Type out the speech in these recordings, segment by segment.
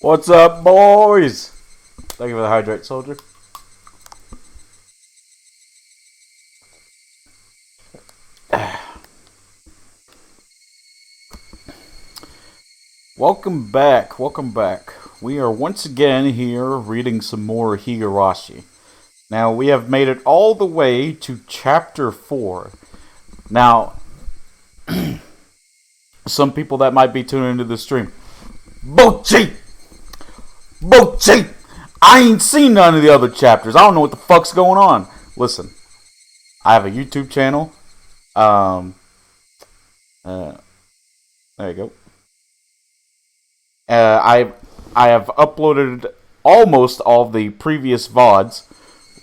What's up, boys? Thank you for the hydrate, soldier. Welcome back, welcome back. We are once again here reading some more Higurashi. Now, we have made it all the way to Chapter 4. Now, some people that might be tuning into the stream, Bochi! Bochi! I ain't seen none of the other chapters. I don't know what the fuck's going on. Listen, I have a YouTube channel. There you go. I have uploaded almost all the previous VODs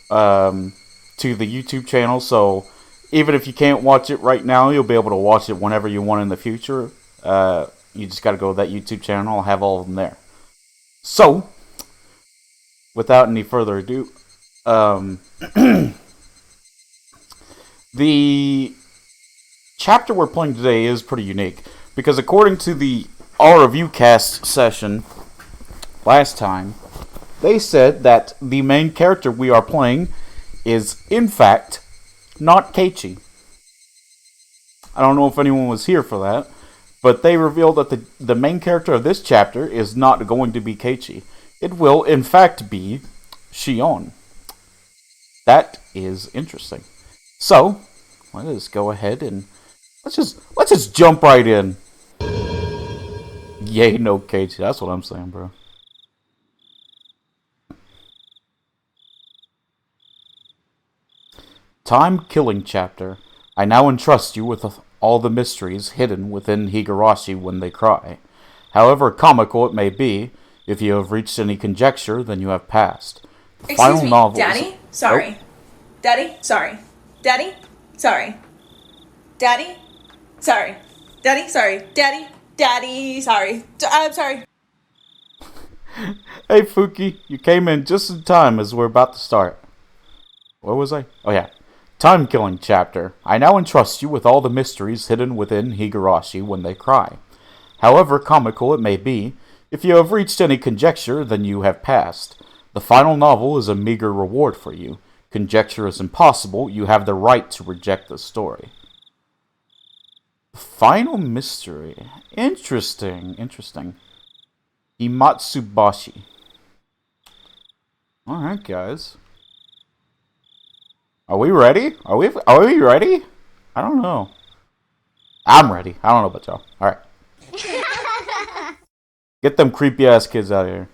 to the YouTube channel, so even if you can't watch it right now, you'll be able to watch it whenever you want in the future. You just gotta go to that YouTube channel. I'll have all of them there. So, without any further ado, the chapter we're playing today is pretty unique, because according to the our review cast session last time, they said that the main character we are playing is, in fact, not Keiichi. I don't know if anyone was here for that, but they revealed that the main character of this chapter is not going to be Keiichi. It will, in fact, be Shion. That is interesting. So, let us go ahead and let's just jump right in. Yay, no Keiichi. That's what I'm saying, bro. Time-killing chapter. I now entrust you with all the mysteries hidden within Higurashi when they cry. However comical it may be, if you have reached any conjecture, then you have passed. The Excuse me, Daddy? Sorry. Oh. Daddy? Sorry. Daddy? Sorry. Daddy? Sorry. Daddy? Sorry. Daddy? Daddy? Sorry. I'm sorry. Hey, Fuki. You came in just in time as we're about to start. Where was I? Oh, yeah. Time-killing chapter. I now entrust you with all the mysteries hidden within Higurashi when they cry. However comical it may be, if you have reached any conjecture, then you have passed. The final novel is a meager reward for you. Conjecture is impossible. You have the right to reject the story. Final mystery. Interesting. Imatsubashi. Alright, guys. Are we ready? Are we ready? I don't know. I'm ready. I don't know about y'all. Alright. Get them creepy ass kids out of here.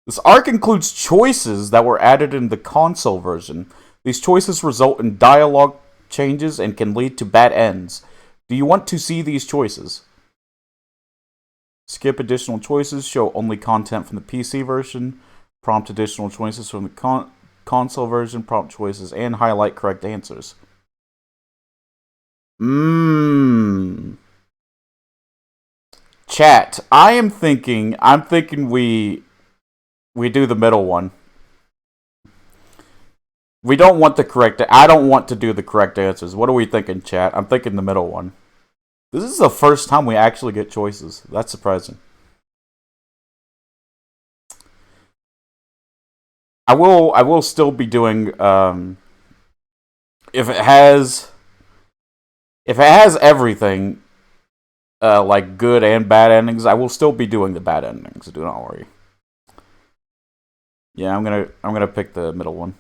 This arc includes choices that were added in the console version. These choices result in dialogue changes and can lead to bad ends. Do you want to see these choices? Skip additional choices, show only content from the PC version, prompt additional choices from the console version, prompt choices, and highlight correct answers. Chat, I'm thinking we do the middle one. We don't want the correct... I don't want to do the correct answers. What are we thinking, chat? I'm thinking the middle one. This is the first time we actually get choices. That's surprising. I will still be doing... if it has everything, like good and bad endings, I will still be doing the bad endings. Do not worry. Yeah, I'm gonna pick the middle one.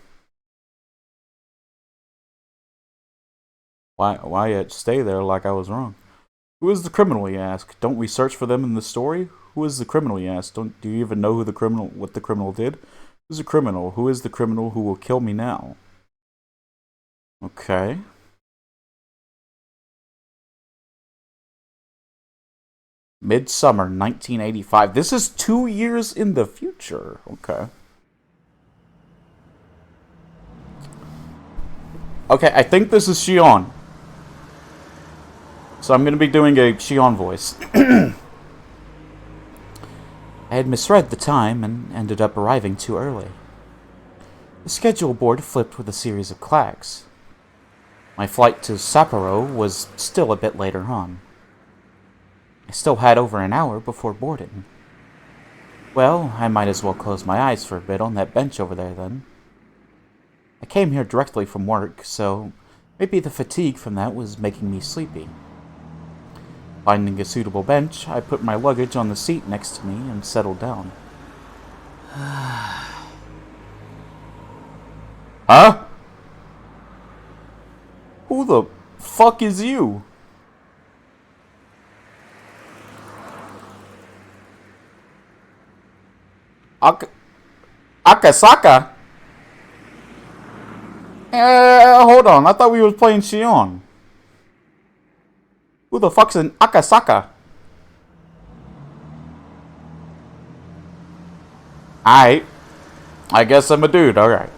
Why stay there like I was wrong? Who is the criminal, you ask? Don't we search for them in the story? Who is the criminal, you ask? Do you even know what the criminal did? Who's the criminal? Who is the criminal who will kill me now? Okay. Midsummer 1985. This is 2 years in the future. Okay. Okay, I think this is Shion. So I'm going to be doing a Shion voice. I had misread the time and ended up arriving too early. The schedule board flipped with a series of clacks. My flight to Sapporo was still a bit later on. I still had over an hour before boarding. Well, I might as well close my eyes for a bit on that bench over there then. I came here directly from work, so maybe the fatigue from that was making me sleepy. Finding a suitable bench, I put my luggage on the seat next to me and settled down. Huh? Who the fuck is you? Akasaka? Hold on. I thought we was playing Shion. Who the fuck's an Akasaka? I guess I'm a dude, alright.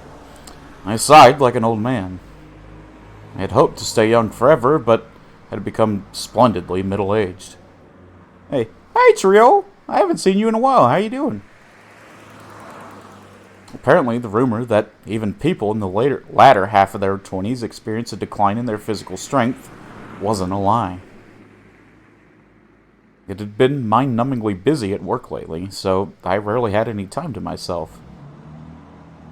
I sighed like an old man. I had hoped to stay young forever, but had become splendidly middle-aged. Hey Trio! I haven't seen you in a while. How you doing? Apparently, the rumor that even people in the latter half of their 20s experience a decline in their physical strength wasn't a lie. It had been mind-numbingly busy at work lately, so I rarely had any time to myself.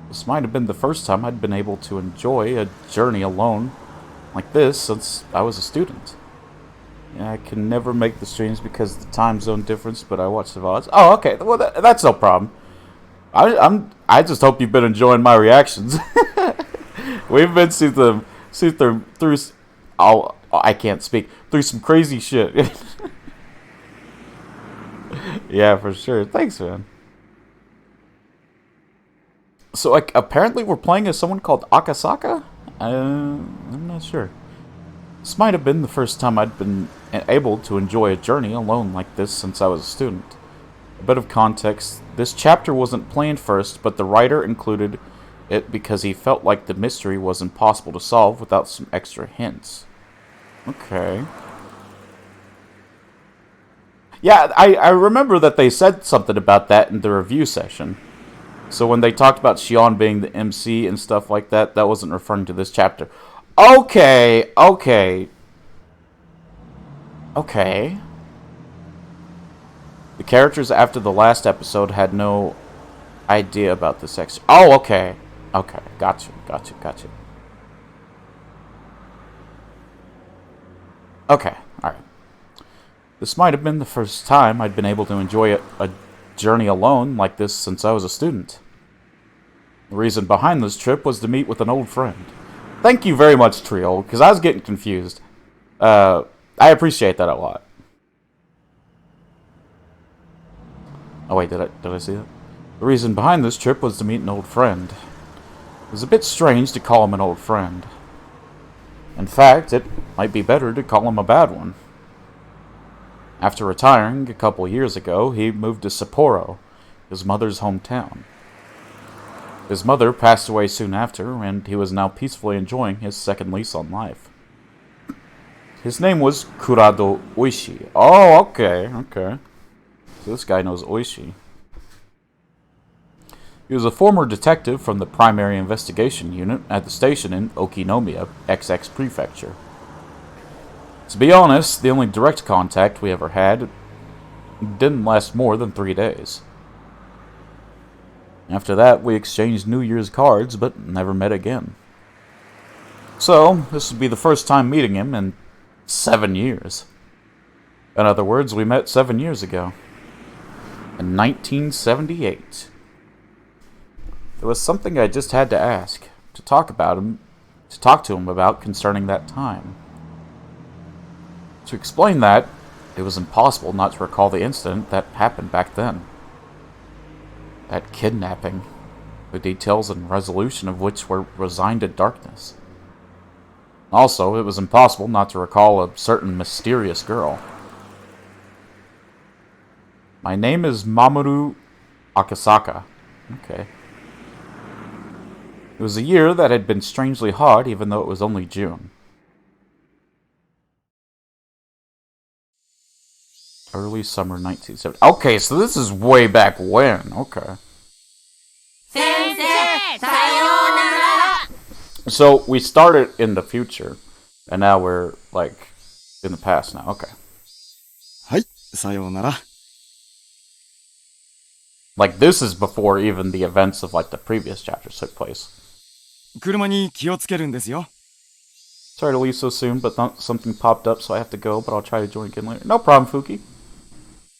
This might have been the first time I'd been able to enjoy a journey alone like this since I was a student. Yeah, I can never make the streams because of the time zone difference, but I watch the VODs. Oh, okay. Well, that's no problem. I just hope you've been enjoying my reactions. We've been through I can't speak, through some crazy shit. Yeah, for sure. Thanks, man. So, apparently we're playing as someone called Akasaka? I'm not sure. This might have been the first time I'd been able to enjoy a journey alone like this since I was a student. A bit of context, this chapter wasn't planned first, but the writer included it because he felt like the mystery was impossible to solve without some extra hints. Okay. Yeah, I remember that they said something about that in the review session. So when they talked about Shion being the MC and stuff like that, that wasn't referring to this chapter. Okay. The characters after the last episode had no idea about this extra. Oh, okay. Okay, gotcha. Okay, alright. This might have been the first time I'd been able to enjoy a journey alone like this since I was a student. The reason behind this trip was to meet with an old friend. Thank you very much, Trio, because I was getting confused. I appreciate that a lot. Oh wait, did I see that? The reason behind this trip was to meet an old friend. It was a bit strange to call him an old friend. In fact, it might be better to call him a bad one. After retiring a couple years ago, he moved to Sapporo, his mother's hometown. His mother passed away soon after, and he was now peacefully enjoying his second lease on life. His name was Kurado Oishi. Oh, okay. So this guy knows Oishi. He was a former detective from the Primary Investigation Unit at the station in Okinomiya, XX Prefecture. To be honest, the only direct contact we ever had didn't last more than 3 days. After that, we exchanged New Year's cards, but never met again. So, this would be the first time meeting him in 7 years. In other words, we met 7 years ago. In 1978. There was something I just had to ask, to talk to him about concerning that time. To explain that, it was impossible not to recall the incident that happened back then. That kidnapping, the details and resolution of which were resigned to darkness. Also, it was impossible not to recall a certain mysterious girl. My name is Mamoru Akasaka. Okay. It was a year that had been strangely hot, even though it was only June. Early summer 1970. Okay, so this is way back when. Okay. Sensei, sayonara! So we started in the future, and now we're, like, in the past now. Okay. さようなら。Like, this is before even the events of, like, the previous chapters took place. 車に気をつけるんですよ。Sorry to leave so soon, but something popped up, so I have to go, but I'll try to join again later. No problem, Fuki.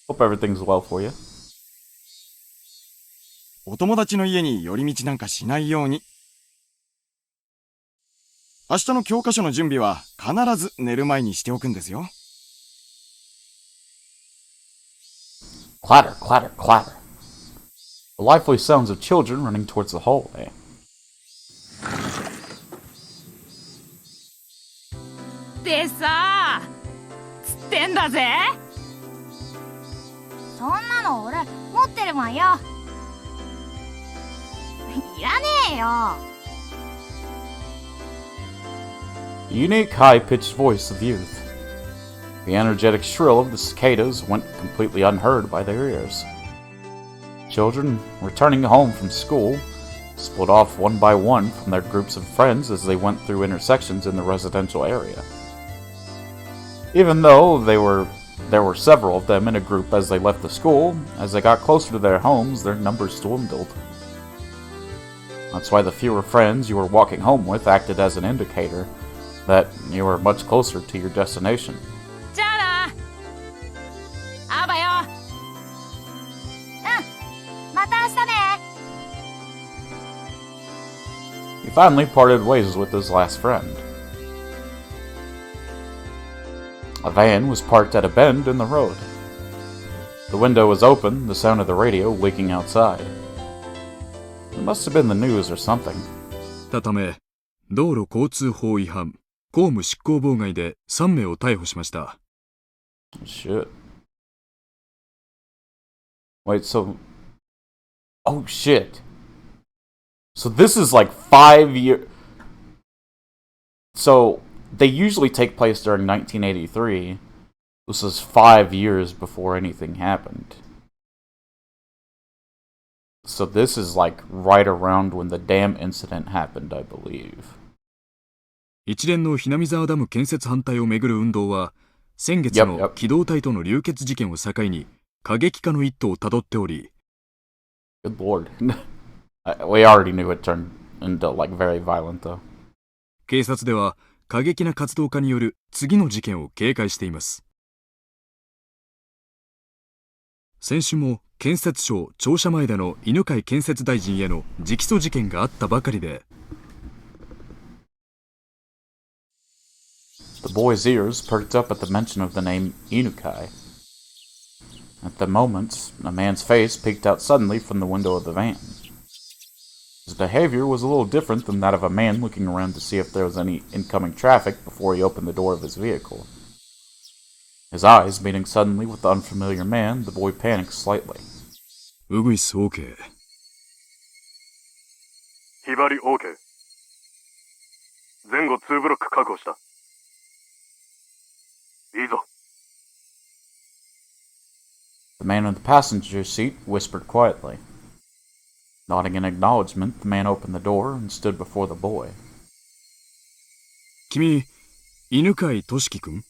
Hope everything's well for you. お友達の家に寄り道なんかしないように。明日の教科書の準備は必ず寝る前にしておくんですよ。Clatter, clatter, clatter. The lively sounds of children running towards the hallway. でさ、つってんだぜ。そんなの俺持ってるわよ。いらねえよ。The unique high-pitched voice of youth. The energetic shrill of the cicadas went completely unheard by their ears. Children, returning home from school, split off one by one from their groups of friends as they went through intersections in the residential area. Even though there were several of them in a group as they left the school, as they got closer to their homes, their numbers dwindled. That's why the fewer friends you were walking home with acted as an indicator that you were much closer to your destination. じゃあな。あばよ。また明日ね。He finally parted ways with his last friend. A van was parked at a bend in the road. The window was open, the sound of the radio leaking outside. It must have been the news or something. たため、道路交通法違反、公務執行妨害で3名を逮捕しました。Shit. Wait, so... Oh, shit. So this is like 5 years... So, they usually take place during 1983. This is 5 years before anything happened. So this is like right around when the dam incident happened, I believe. 一連の日並沢ダム建設反対をめぐる運動は、先月の機動隊との流血事件を境に過激化の一途をたどっており、Good lord. We already knew it turned into like very violent though. 警察では過激な活動家による次の事件を警戒しています。先週も建設省庁舎前での犬飼建設大臣への直訴事件があったばかりで、The boy's ears perked up at the mention of the name Inukai. At the moment, a man's face peeked out suddenly from the window of the van. His behavior was a little different than that of a man looking around to see if there was any incoming traffic before he opened the door of his vehicle. His eyes meeting suddenly with the unfamiliar man, the boy panicked slightly. ウグイス OK。ひばり OK。前後2ブロック確保した。いいぞ。The man in the passenger seat whispered quietly. Nodding in acknowledgement, the man opened the door and stood before the boy. 君、犬飼俊樹君？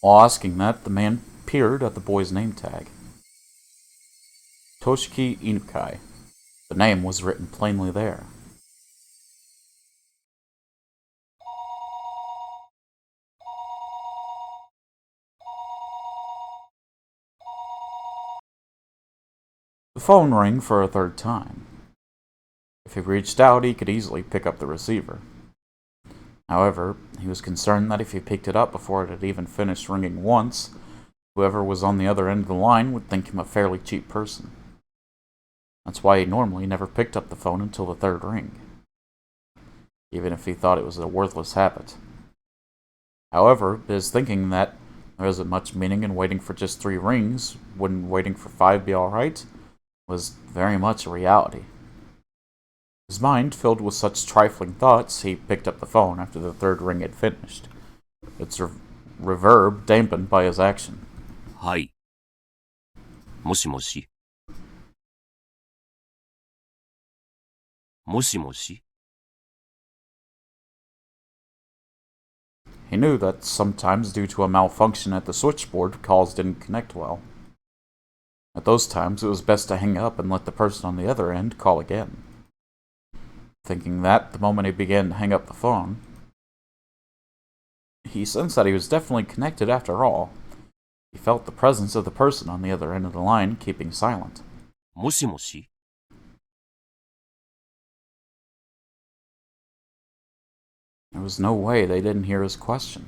While asking that, the man peered at the boy's name tag. Toshiki Inukai. The name was written plainly there. The phone rang for a third time. If he reached out, he could easily pick up the receiver. However, he was concerned that if he picked it up before it had even finished ringing once, whoever was on the other end of the line would think him a fairly cheap person. That's why he normally never picked up the phone until the third ring, even if he thought it was a worthless habit. However, his thinking that there isn't much meaning in waiting for just 3 rings, wouldn't waiting for 5 be alright, was very much a reality. His mind filled with such trifling thoughts, he picked up the phone after the third ring had finished, its reverb dampened by his action. はい。もしもし。もしもし。He knew that sometimes, due to a malfunction at the switchboard, calls didn't connect well. At those times, it was best to hang up and let the person on the other end call again. Thinking that, the moment he began to hang up the phone, he sensed that he was definitely connected after all. He felt the presence of the person on the other end of the line keeping silent. もしもし There was no way they didn't hear his question.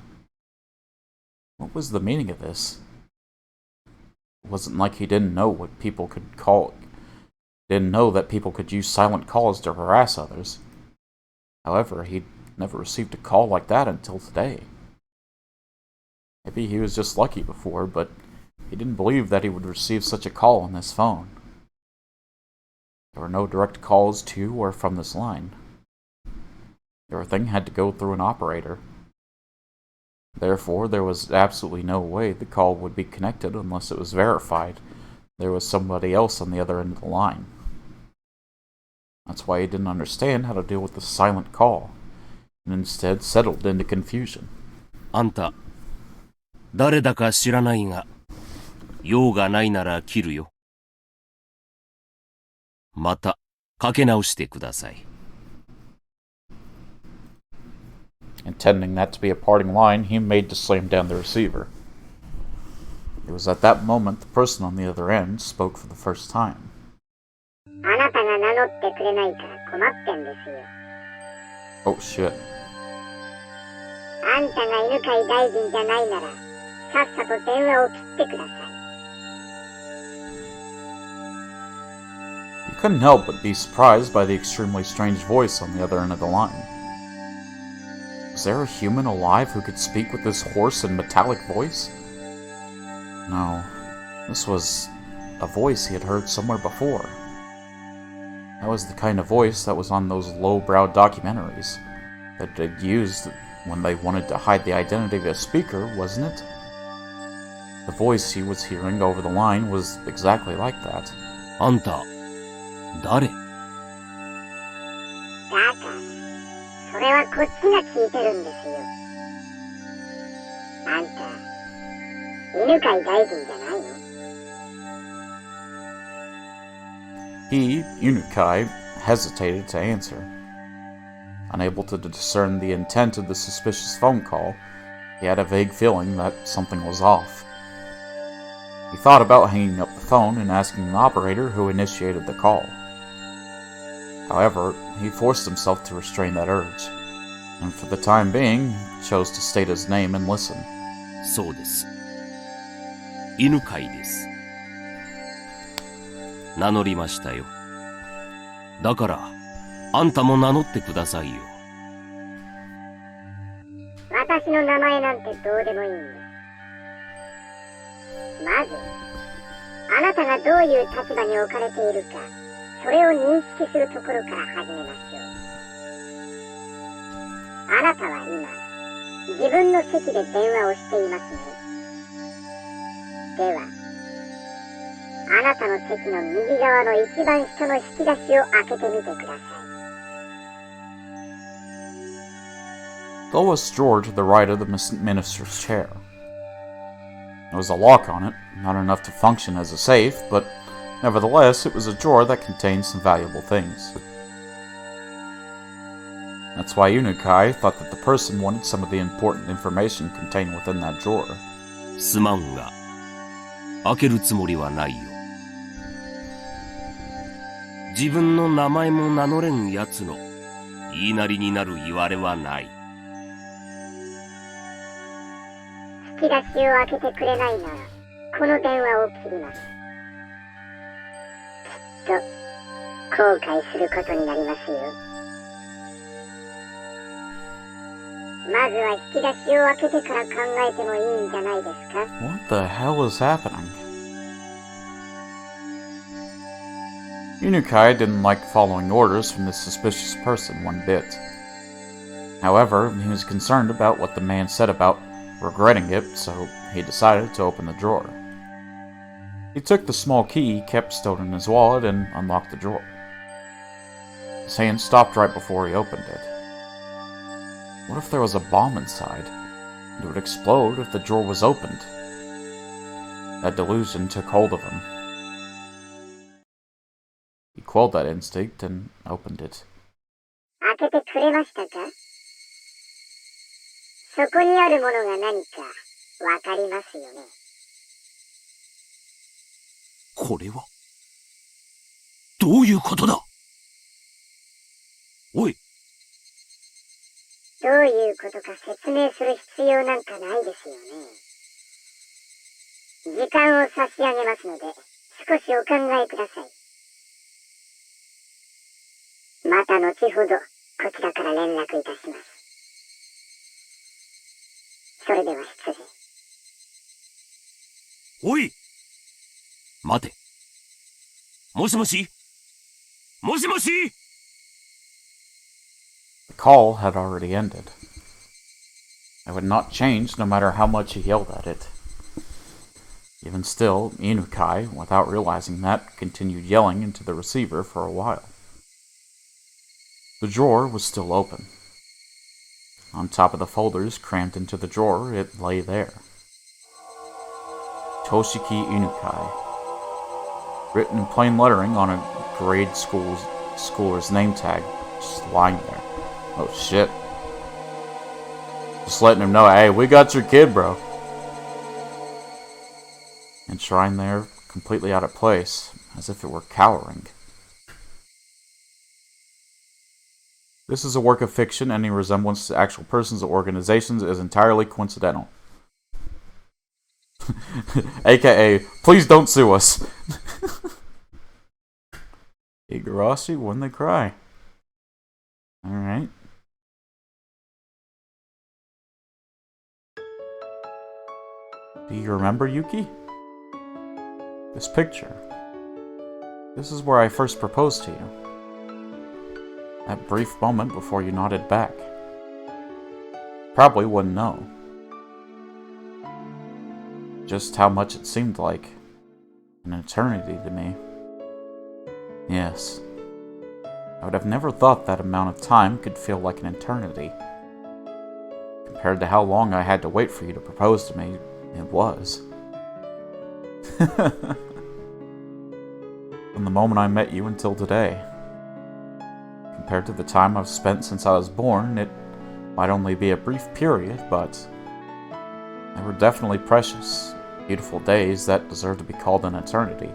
What was the meaning of this? It wasn't like he didn't know what people could call. Didn't know that people could use silent calls to harass others. However, he'd never received a call like that until today. Maybe he was just lucky before, but he didn't believe that he would receive such a call on this phone. There were no direct calls to or from this line. Everything had to go through an operator. Therefore, there was absolutely no way the call would be connected unless it was verified there was somebody else on the other end of the line. That's why he didn't understand how to deal with the silent call, and instead settled into confusion. あんた、誰だか知らないが、用がないなら切るよ。また、かけ直してください。Intending that to be a parting line, he made to slam down the receiver. It was at that moment the person on the other end spoke for the first time. あなたが名乗ってくれないから困ってんですよ。 Oh shit. あんたが犬飼大臣じゃないなら、さっさと電話を切ってください。 He couldn't help but be surprised by the extremely strange voice on the other end of the line. Was there a human alive who could speak with this hoarse and metallic voice? No, this was a voice he had heard somewhere before. That was the kind of voice that was on those low-brow documentaries that they'd used when they wanted to hide the identity of a speaker, wasn't it? The voice he was hearing over the line was exactly like that. あんた、誰？だから、それはこっちが聞いてるんですよ。あんた、犬飼大臣じゃないの？ He, Unukai, hesitated to answer. Unable to discern the intent of the suspicious phone call, he had a vague feeling that something was off. He thought about hanging up the phone and asking the operator who initiated the call. However, he forced himself to restrain that urge, and for the time being, chose to state his name and listen. そうです。犬飼です。名乗りましたよ。だから、あんたも名乗ってくださいよ。私の名前なんてどうでもいいんです。まず、あなたがどういう立場に置かれているか、それを認識するところから始めましょう。あなたは今、自分の席で電話をしていますね。では、あなたの席の右側の一番下の引き出しを開けてみてください。There was a drawer to the right of the minister's chair. There was a lock on it, not enough to function as a safe, but nevertheless it was a drawer that contained some valuable things. That's why Unukai thought that the person wanted some of the important information contained within that drawer. すまんが、開けるつもりはないよ。自分の名前も名乗れんやつの言いなりになる言われはない。引き出しを開けてくれないなら、この電話を切ります。きっと、後悔することになりますよ。まずは引き出しを開けてから考えてもいいんじゃないですか？ What the hell is happening? Unukai didn't like following orders from this suspicious person one bit. However, he was concerned about what the man said about regretting it, so he decided to open the drawer. He took the small key he kept stowed in his wallet and unlocked the drawer. His hand stopped right before he opened it. What if there was a bomb inside? It would explode if the drawer was opened. That delusion took hold of him. He quelled that instinct and opened it. 開けてくれましたか？そこにあるものが何かわかりますよね？これはどういうことだ？おい。どういうことか説明する必要なんかないですよね。時間を差し上げますので、少しお考えください。また後ほどこちらから連絡いたします。それでは失礼。おい！待て。もしもし？もしもし？ The call had already ended. It would not change no matter how much he yelled at it. Even still, Inukai, without realizing that, continued yelling into the receiver for a while. The drawer was still open. On top of the folders crammed into the drawer, it lay there. Toshiki Inukai. Written in plain lettering on a grade schooler's name tag, just lying there. Oh shit. Just letting him know, hey, we got your kid, bro. Enshrined there, completely out of place, as if it were cowering. This is a work of fiction. Any resemblance to actual persons or organizations is entirely coincidental. AKA, please don't sue us. Higurashi when they cry. Alright. Do you remember, Yuki? This picture. This is where I first proposed to you. That brief moment before you nodded back. Probably wouldn't know just how much it seemed like an eternity to me. Yes. I would have never thought that amount of time could feel like an eternity. Compared to how long I had to wait for you to propose to me, it was. From the moment I met you until today. Compared to the time I've spent since I was born, it might only be a brief period, but they were definitely precious, beautiful days that deserve to be called an eternity.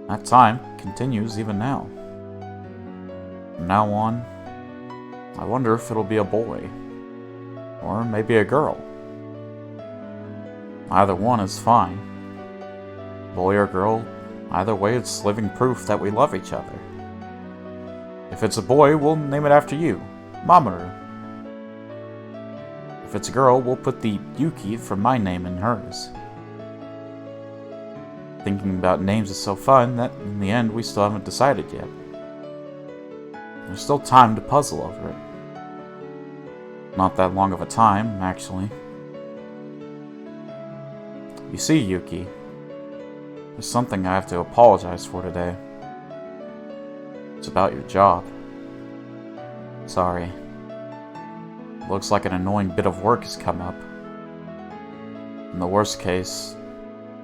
That time continues even now. From now on, I wonder if it'll be a boy, or maybe a girl. Either one is fine. Boy or girl, either way it's living proof that we love each other. If it's a boy, we'll name it after you, Mamoru. If it's a girl, we'll put the Yuki from my name in hers. Thinking about names is so fun that in the end we still haven't decided yet. There's still time to puzzle over it. Not that long of a time, actually. You see, Yuki, there's something I have to apologize for today. It's about your job. Sorry. Looks like an annoying bit of work has come up. In the worst case,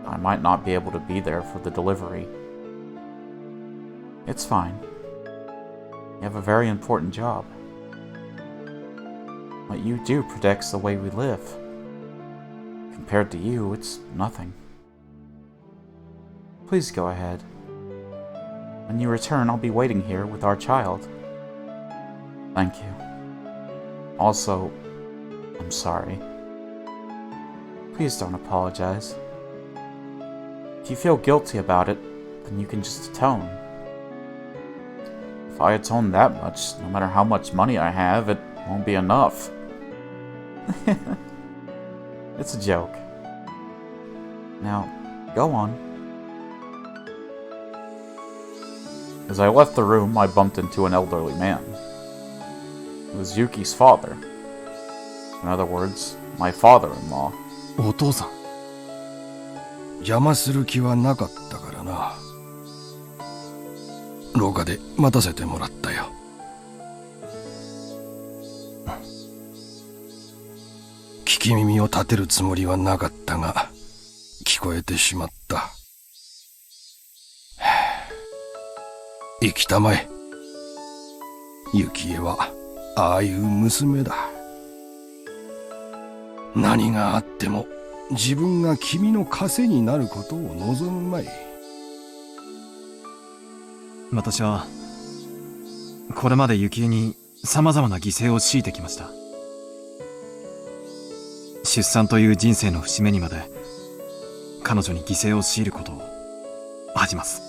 I might not be able to be there for the delivery. It's fine. You have a very important job. What you do protects the way we live. Compared to you, it's nothing. Please go ahead. When you return, I'll be waiting here with our child. Thank you. Also, I'm sorry. Please don't apologize. If you feel guilty about it, then you can just atone. If I atone that much, no matter how much money I have, it won't be enough. It's a joke. Now, go on. As I left the room, I bumped into an elderly man. It was Yuki's father. In other words, my father-in-law. お父さん、邪魔する気はなかったからな。廊下で待たせてもらったよ。き耳を立てるつもりはなかったが、聞こえてしまった。生きたまえ。幸恵は、ああいう娘だ。何があっても、自分が君の枷になることを望むまい。私は、これまで幸恵に様々な犠牲を強いてきました。出産という人生の節目にまで、彼女に犠牲を強いることを恥じます。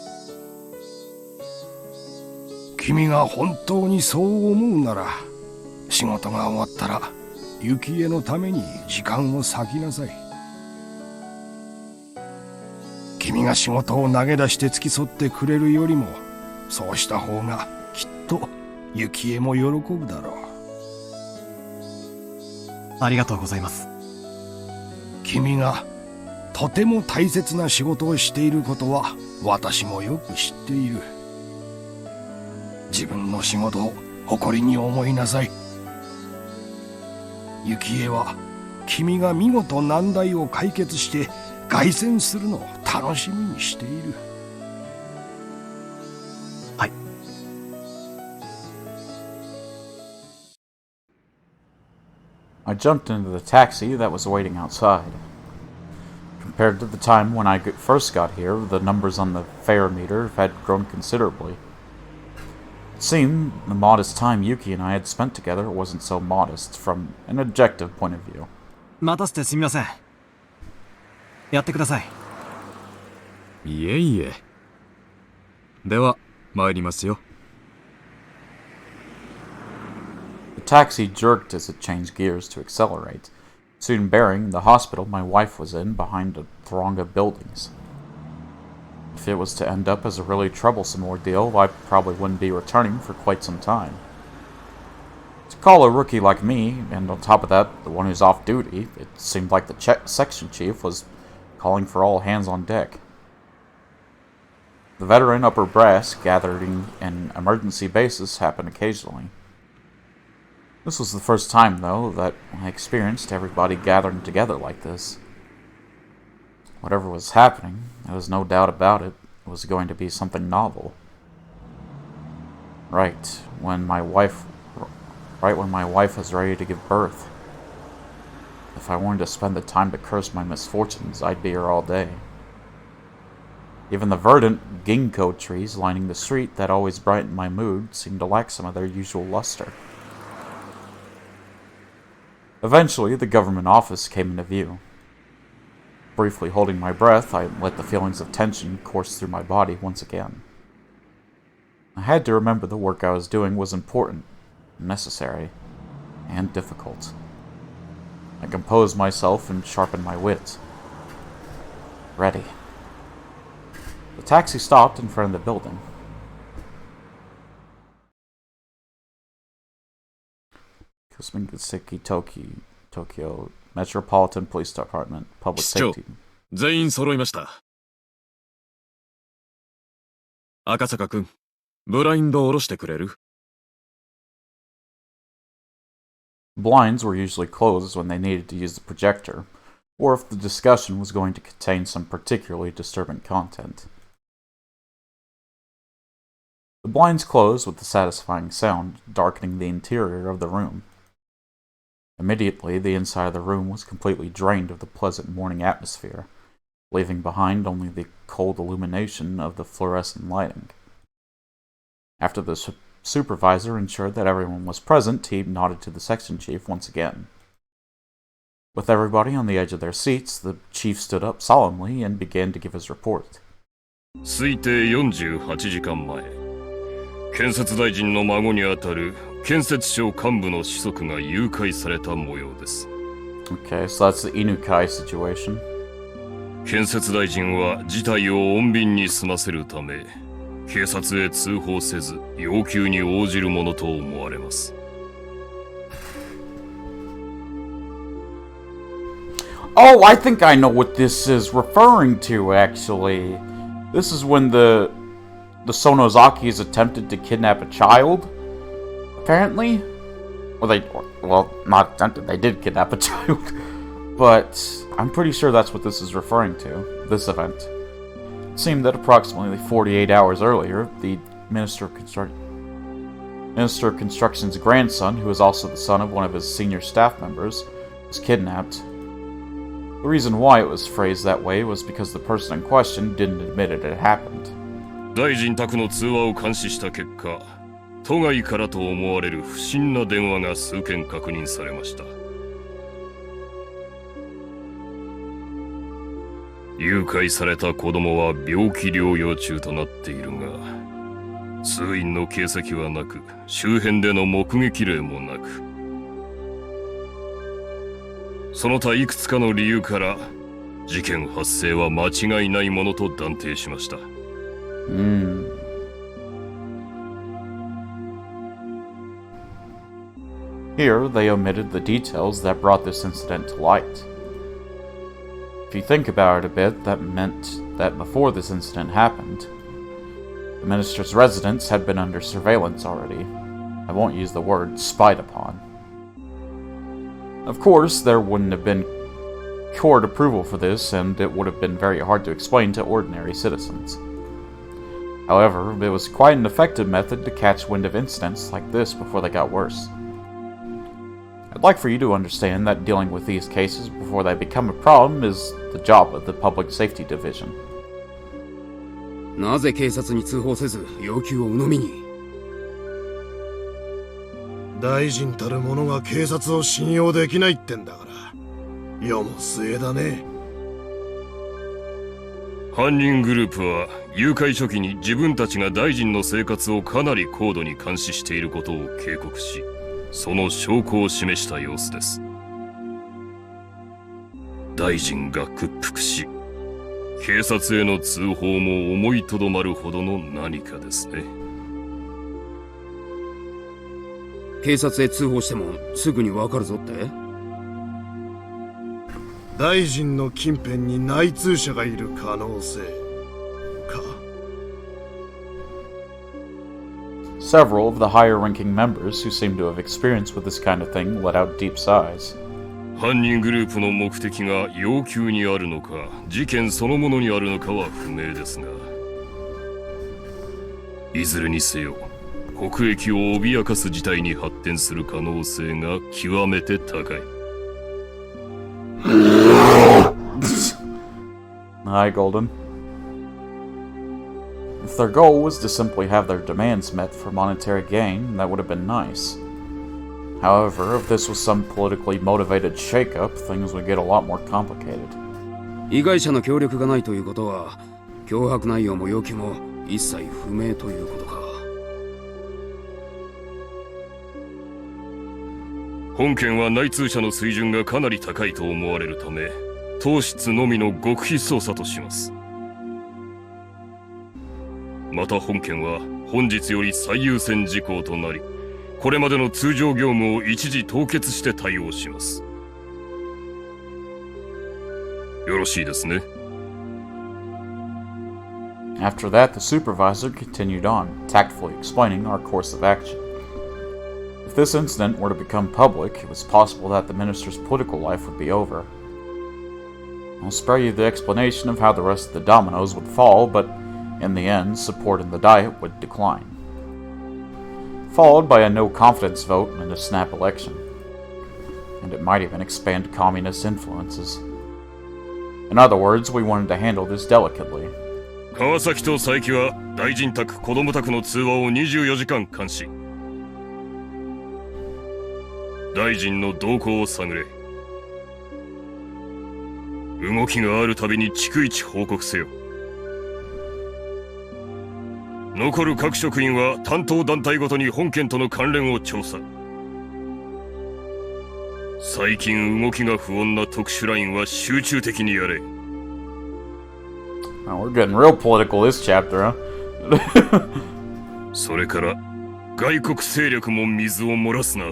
君が本当にそう思うなら、仕事が終わったら、幸恵のために時間を割きなさい。君が仕事を投げ出して付き添ってくれるよりも、そうした方がきっと幸恵も喜ぶだろう。ありがとうございます。君がとても大切な仕事をしていることは私もよく知っている。自分の仕事を誇りに思いなさい。幸恵は君が見事難題を解決して凱旋するのを楽しみにしている。はい。I jumped into the taxi that was waiting outside. Compared to the time when I first got here, the numbers on the fare meter had grown considerably. It seemed the modest time Yuki and I had spent together wasn't so modest from an objective point of view. 待たせてすみません。やってください。いえいえ。では、参りますよ。The taxi jerked as it changed gears to accelerate, soon burying the hospital my wife was in behind a throng of buildings. If it was to end up as a really troublesome ordeal, I probably wouldn't be returning for quite some time. To call a rookie like me, and on top of that, the one who's off duty, it seemed like the section chief was calling for all hands on deck. The veteran upper brass gathering in emergency bases happened occasionally. This was the first time, though, that I experienced everybody gathering together like this. Whatever was happening, there was no doubt about it, was going to be something novel. Right when my wife was ready to give birth. If I wanted to spend the time to curse my misfortunes, I'd be here all day. Even the verdant ginkgo trees lining the street that always brightened my mood seemed to lack some of their usual luster. Eventually, the government office came into view. Briefly holding my breath, I let the feelings of tension course through my body once again. I had to remember the work I was doing was important, necessary, and difficult. I composed myself and sharpened my wit. Ready. The taxi stopped in front of the building. Kosmingaseki Tokyo Metropolitan Police Department Public Safety. 全員揃いました。赤坂くん、ブラインド下ろしてくれる？ Blinds were usually closed when they needed to use the projector, or if the discussion was going to contain some particularly disturbing content. The blinds closed with a satisfying sound, darkening the interior of the room. Immediately, the inside of the room was completely drained of the pleasant morning atmosphere, leaving behind only the cold illumination of the fluorescent lighting. After the supervisor ensured that everyone was present, he nodded to the section chief once again. With everybody on the edge of their seats, the chief stood up solemnly and began to give his report. 推定48時間前、建設大臣の孫にあたる建設省幹部の子息が誘拐された模様です。 Okay, so that's the Inukai situation. 建設大臣は事態を穏便に済ませるため、警察へ通報せず要求に応じるものと思われます。 Oh, I think I know what this is referring to, actually. This is when the Sonozakis attempted to kidnap a child, apparently. Well, not attempted, they did kidnap a child. But I'm pretty sure that's what this is referring to, this event. It seemed that approximately 48 hours earlier, the Minister of Construction's grandson, who is also the son of one of his senior staff members, was kidnapped. The reason why it was phrased that way was because the person in question didn't admit it had happened. 大臣宅の通話を監視した結果、都外からと思われる不審な電話が数件確認されました。誘拐された子供は病気療養中となっているが、通院の形跡はなく、周辺での目撃例もなく、その他いくつかの理由から事件発生は間違いないものと断定しました。Here, they omitted the details that brought this incident to light. If you think about it a bit, that meant that before this incident happened, the minister's residence had been under surveillance already. I won't use the word spied upon. Of course, there wouldn't have been court approval for this, and it would have been very hard to explain to ordinary citizens. However, it was quite an effective method to catch wind of incidents like this before they got worse. I'd like for you to understand that dealing with these cases before they become a problem is the job of the Public Safety Division. なぜ警察に通報せず要求を鵜呑みに？大臣たる者が警察を信用できないってんだから世も末だね。犯人グループは誘拐初期に自分たちが大臣の生活をかなり高度に監視していることを警告し、その証拠を示した様子です。大臣が屈服し、警察への通報も思いとどまるほどの何かですね。警察へ通報してもすぐにわかるぞって？大臣の近辺に内通者がいる可能性か。Several of the higher-ranking members who seem to have experience with this kind of thing let out deep sighs. 犯人グループの目的が要求にあるのか、事件そのものにあるのかは不明ですが、いずれにせよ、国益を脅かす事態に発展する可能性が極めて高い。Hi, Golden. If their goal was to simply have their demands met for monetary gain, that would have been nice. However, if this was some politically motivated shakeup, things would get a lot more complicated. 被害者の協力がないということは、脅迫内容も要求も一切不明ということか。本件は内通者の水準がかなり高いと思われるため、当室のみの極秘捜査とします。また本件は本日より最優先事項となり、これまでの通常業務を一時凍結して対応します。よろしいですね。After that, the supervisor continued on, tactfully explaining our course of action. If this incident were to become public, it was possible that the minister's political life would be over. I'll spare you the explanation of how the rest of the dominoes would fall, but in the end, support in the Diet would decline, followed by a no-confidence vote and a snap election. And it might even expand communist influences. In other words, we wanted to handle this delicately. 川崎と佐伯は大臣宅、子供宅の通話を24時間監視。大臣の動向を探れ。動きがあるたびに逐一報告せよ。残る各職員は担当団体ごとに本件との関連を調査。最近動きが不穏な特殊ラインは集中的にやれ。Oh, we're getting real political this chapter, huh? それから外国勢力も水を漏らすな。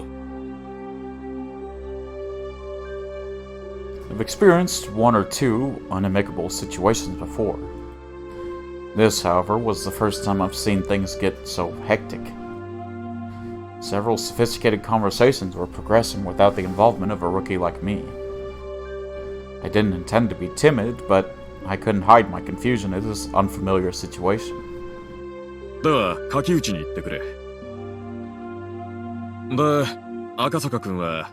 I've experienced one or two unamicable situations before. This, however, was the first time I've seen things get so hectic. Several sophisticated conversations were progressing without the involvement of a rookie like me. I didn't intend to be timid, but I couldn't hide my confusion at this unfamiliar situation. では、柿内に行ってくれ。で、赤坂君は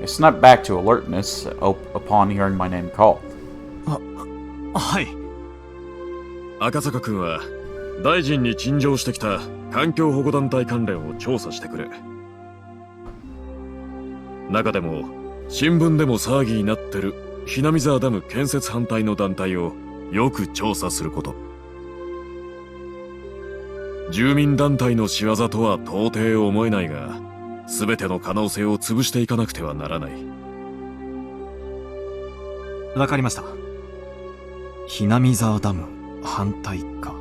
I snapped back to alertness upon hearing my name called. はい。赤坂君は大臣に陳情してきた環境保護団体関連を調査してくれ。中でも新聞でも騒ぎになってるひなみ沢ダム建設反対の団体をよく調査すること。住民団体の仕業とは到底思えないが、全ての可能性を潰していかなくてはならない。わかりました。ひなみ沢ダム反対か。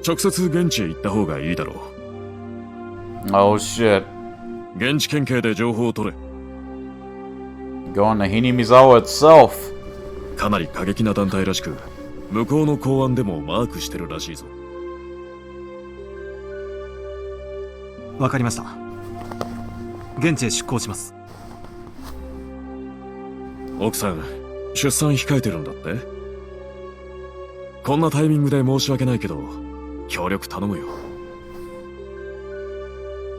直接現地へ行った方がいいだろう。Oh shit. 現地県警で情報を取れ。Going to Hinamizawa itself. かなり過激な団体らしく、向こうの公安でもマークしてるらしいぞ。わかりました。現地へ出港します。奥さん、出産控えてるんだって？こんなタイミングで申し訳ないけど、協力頼むよ。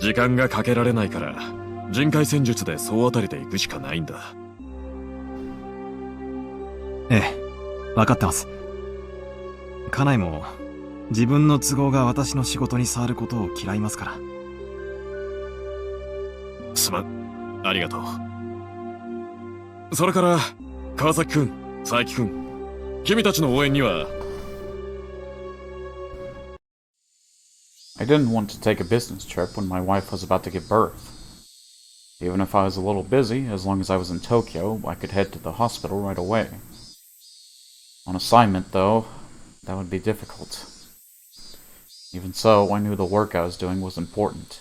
時間がかけられないから、人海戦術で総当たりで行くしかないんだ。ええ、分かってます。家内も自分の都合が私の仕事に触ることを嫌いますから。すまん、ありがとう。それから川崎くん、佐伯くん、君たちの応援には。I didn't want to take a business trip when my wife was about to give birth. Even if I was a little busy, as long as I was in Tokyo, I could head to the hospital right away. On assignment, though, that would be difficult. Even so, I knew the work I was doing was important,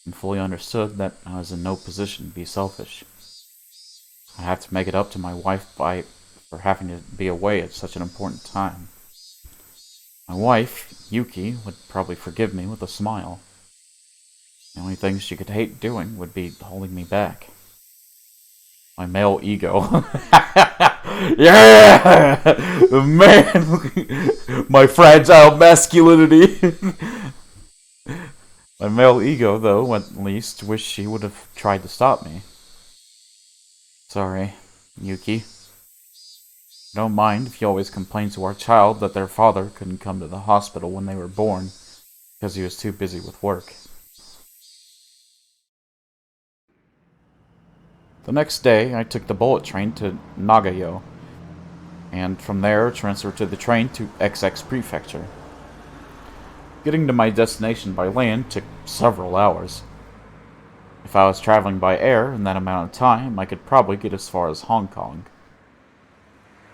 and fully understood that I was in no position to be selfish. I have to make it up to my wife for having to be away at such an important time. My wife, Yuki, would probably forgive me with a smile. The only thing she could hate doing would be holding me back. My male ego. Yeah! Man! My fragile masculinity. My male ego, though, at least, wished she would have tried to stop me. Sorry, Yuki. I don't mind if you always complain to our child that their father couldn't come to the hospital when they were born because he was too busy with work. The next day, I took the bullet train to Nagayo, and from there transferred to the train to XX Prefecture. Getting to my destination by land took several hours. If I was traveling by air in that amount of time, I could probably get as far as Hong Kong.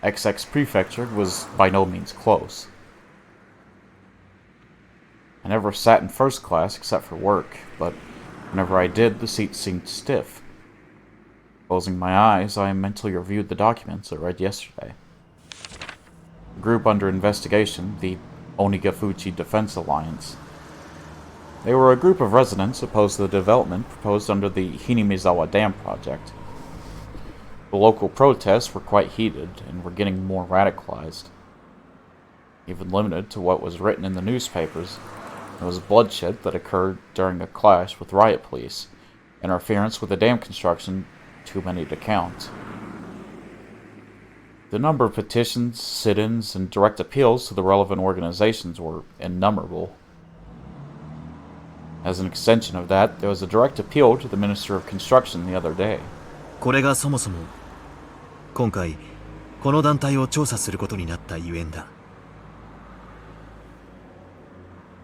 XX Prefecture was by no means close. I never sat in first class except for work, but whenever I did, the seat seemed stiff. Closing my eyes, I mentally reviewed the documents I read yesterday. The group under investigation, the Onigafuchi Defense Alliance. They were a group of residents opposed to the development proposed under the Hinamizawa Dam project. The local protests were quite heated and were getting more radicalized. Even limited to what was written in the newspapers, there was bloodshed that occurred during a clash with riot police, interference with the dam construction too many to count. The number of petitions, sit-ins, and direct appeals to the relevant organizations were innumerable. As an extension of that, there was a direct appeal to the Minister of Construction the other day. これがそもそも今回この団体を調査することになったゆえんだ。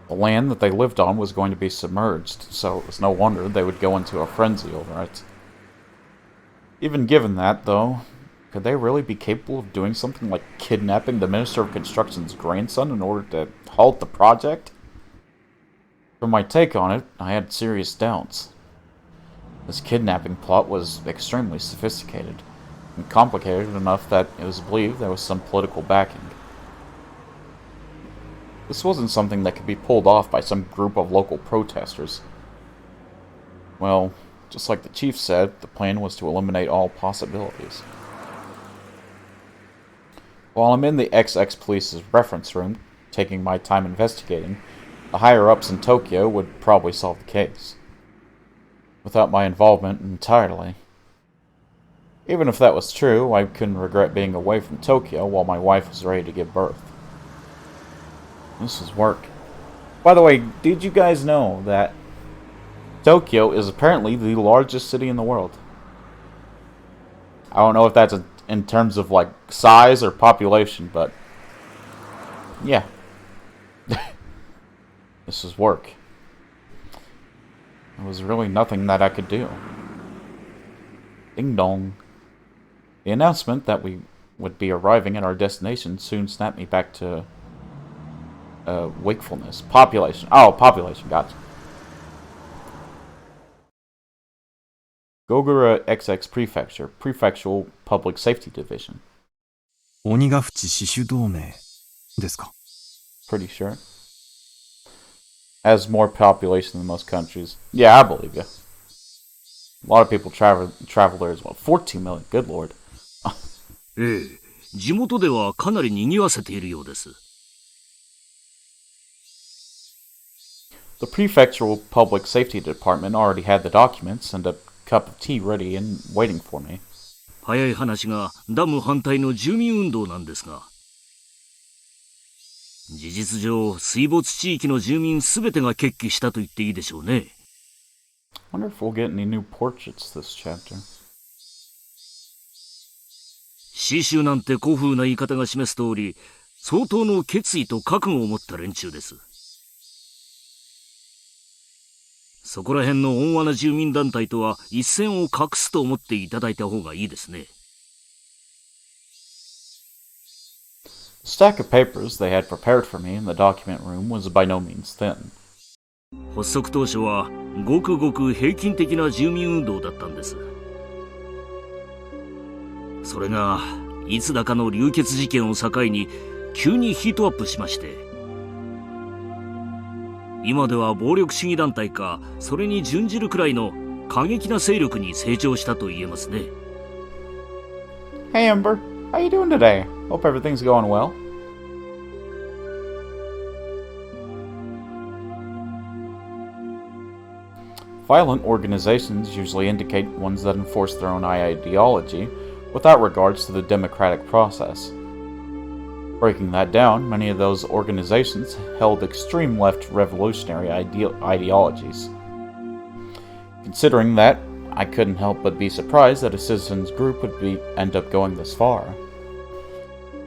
The land that they lived on was going to be submerged, so it was no wonder they would go into a frenzy over it. Even given that, though, could they really be capable of doing something like kidnapping the Minister of Construction's grandson in order to halt the project? From my take on it, I had serious doubts. This kidnapping plot was extremely sophisticated, and complicated enough that it was believed there was some political backing. This wasn't something that could be pulled off by some group of local protesters. Well, Just like the chief said, the plan was to eliminate all possibilities. While I'm in the XX Police's reference room, taking my time investigating, the higher-ups in Tokyo would probably solve the case. Without my involvement entirely. Even if that was true, I couldn't regret being away from Tokyo while my wife was ready to give birth. This is work. By the way, did you guys know that Tokyo is apparently the largest city in the world? I don't know if that's in terms of like size or population, but yeah. This is work. There was really nothing that I could do. Ding dong. The announcement that we would be arriving at our destination soon snapped me back to wakefulness. Population. Oh, population. Gotcha. Gogura XX Prefecture. Prefectural Public Safety Division. 鬼ヶ淵死守同盟ですか? Pretty sure. Has more population than most countries. Yeah, I believe you. A lot of people travel there as well. 14 million. Good lord. ええ、地元ではかなり賑わせているようです。The Prefectural Public Safety Department already had the documents and a cup of tea ready and waiting for me. 早い話がダム反対の住民運動なんですが、事実上水没地域の住民すべてが決起したと言っていいでしょうね。Wonder if we'll get any new portraits this chapter. 死守なんて古風な言い方が示す通り、相当の決意と覚悟を持った連中です。そこら辺の温和な住民団体とは一線を画すと思っていただいた方がいいですね。The stack of papers they had prepared for me in the document room was by no means thin. 発足当初はごくごく平均的な住民運動だったんです。それがいつだかの流血事件を境に急にヒートアップしまして、今では暴力主義団体かそれに準じるくらいの過激な勢力に成長したと言えますね。Hey Amber, how you doing today? Hope everything's going well. Violent organizations usually indicate ones that enforce their own ideology without regards to the democratic process. Breaking that down, many of those organizations held extreme left revolutionary ideologies. Considering that, I couldn't help but be surprised that a citizens group would end up going this far.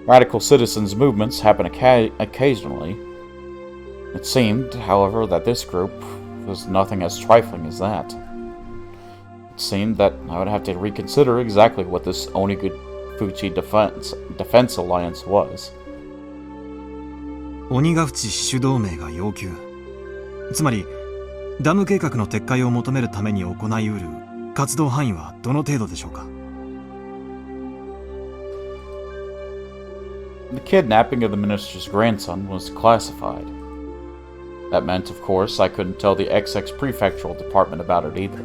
Radical citizens movements happen occasionally. It seemed, however, that this group was nothing as trifling as that. It seemed that I would have to reconsider exactly what this Onigufuchi Defense Alliance was. 鬼ヶ淵死守同盟が要求。つまり、ダム計画の撤回を求めるために行いうる活動範囲はどの程度でしょうか? The kidnapping of the minister's grandson was classified. That meant, of course, I couldn't tell the XX Prefectural Department about it either.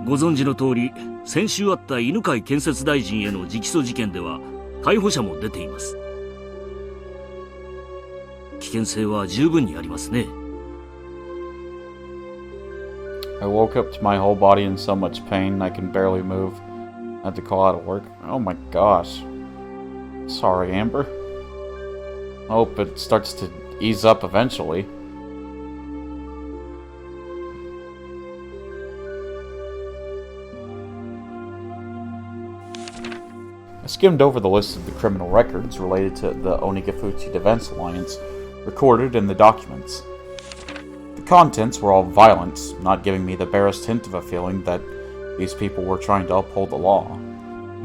ご存知の通り、先週あった犬飼建設大臣への直訴事件では逮捕者も出ています。危険性は十分にありますね。I woke up to my whole body in so much pain I can barely move. I had to call out of work. Oh my gosh. Sorry, Amber. I hope it starts to ease up eventually. I skimmed over the list of the criminal records related to the Onigufuchi Defense Alliance recorded in the documents. The contents were all violent, not giving me the barest hint of a feeling that these people were trying to uphold the law.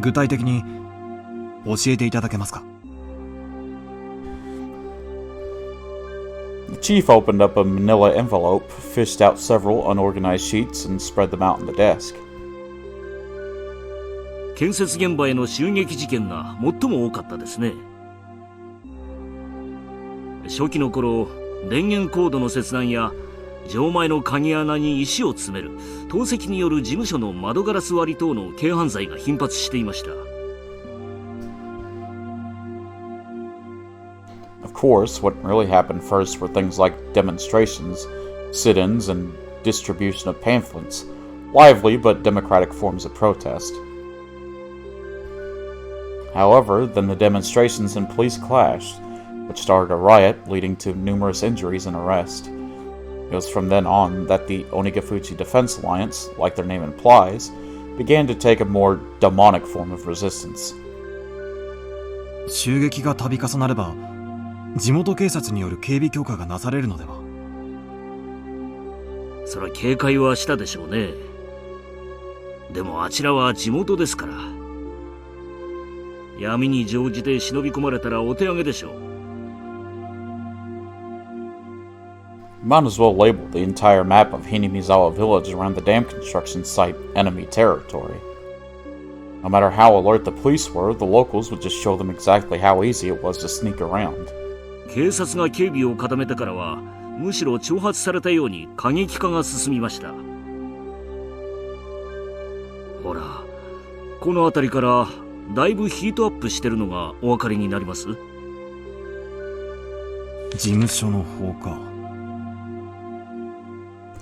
具体的に教えていただけますか? The chief opened up a manila envelope, fished out several unorganized sheets, and spread them out on the desk. 建設現場への襲撃事件が最も多かったですね。初期の頃、電源コードの切断や錠前の鍵穴に石を詰める、投石による事務所の窓ガラス割り等の軽犯罪が頻発していました。Of course, what really happened first were things like demonstrations, sit-ins, and distribution of pamphlets, lively but democratic forms of protest. However, then the demonstrations and police clashed, which started a riot leading to numerous injuries and arrest. It was from then on that the Onigafuchi Defense Alliance, like their name implies, began to take a more demonic form of resistance. 襲撃が度重なれば、地元警察による警備強化がなされるのでは。それは警戒はしたでしょうね。でもあちらは地元ですから。闇に乗じて忍び込まれたらお手上げでしょう。Might as well label the entire map of Hinamizawa Village around the dam construction site enemy territory. No matter how alert the police were, the locals would just show them exactly how easy it was to sneak around. 警察が警備を固めてからは、むしろ挑発されたように過激化が進みました。ほら、この辺りからだいぶヒートアップしてるのがお分かりになります？事務所の放火。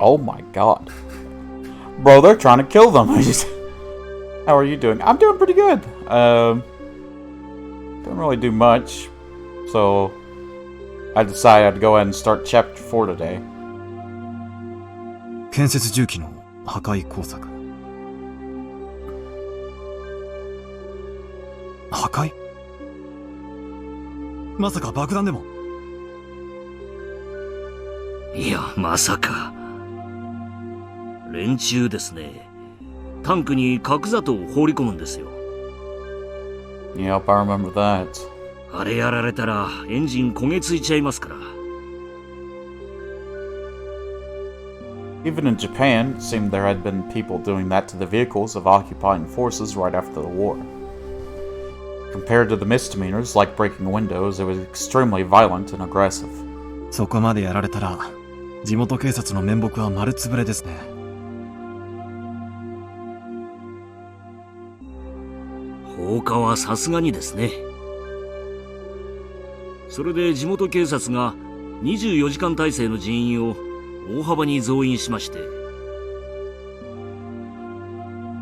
Oh my god. Bro, they're trying to kill them. How are you doing? I'm doing pretty good. Didn't really do much. So, I decided I'd go ahead and start chapter 4 today. 建設重機の破壊工作。破壊？まさか爆弾でも？いや、まさか。連中ですね。タンクに角砂糖を放り込むんですよ。Yep, I remember that. あれやられたらエンジン焦げついちゃいますから。Even in Japan, it seemed there had been people doing that to the vehicles of occupying forces right after the war. Compared to the misdemeanors like breaking windows, it was extremely violent and aggressive. そこまでやられたら、地元警察の面目は丸つぶれですね。放火はさすがにですね。それで地元警察が24時間体制の人員を大幅に増員しまして、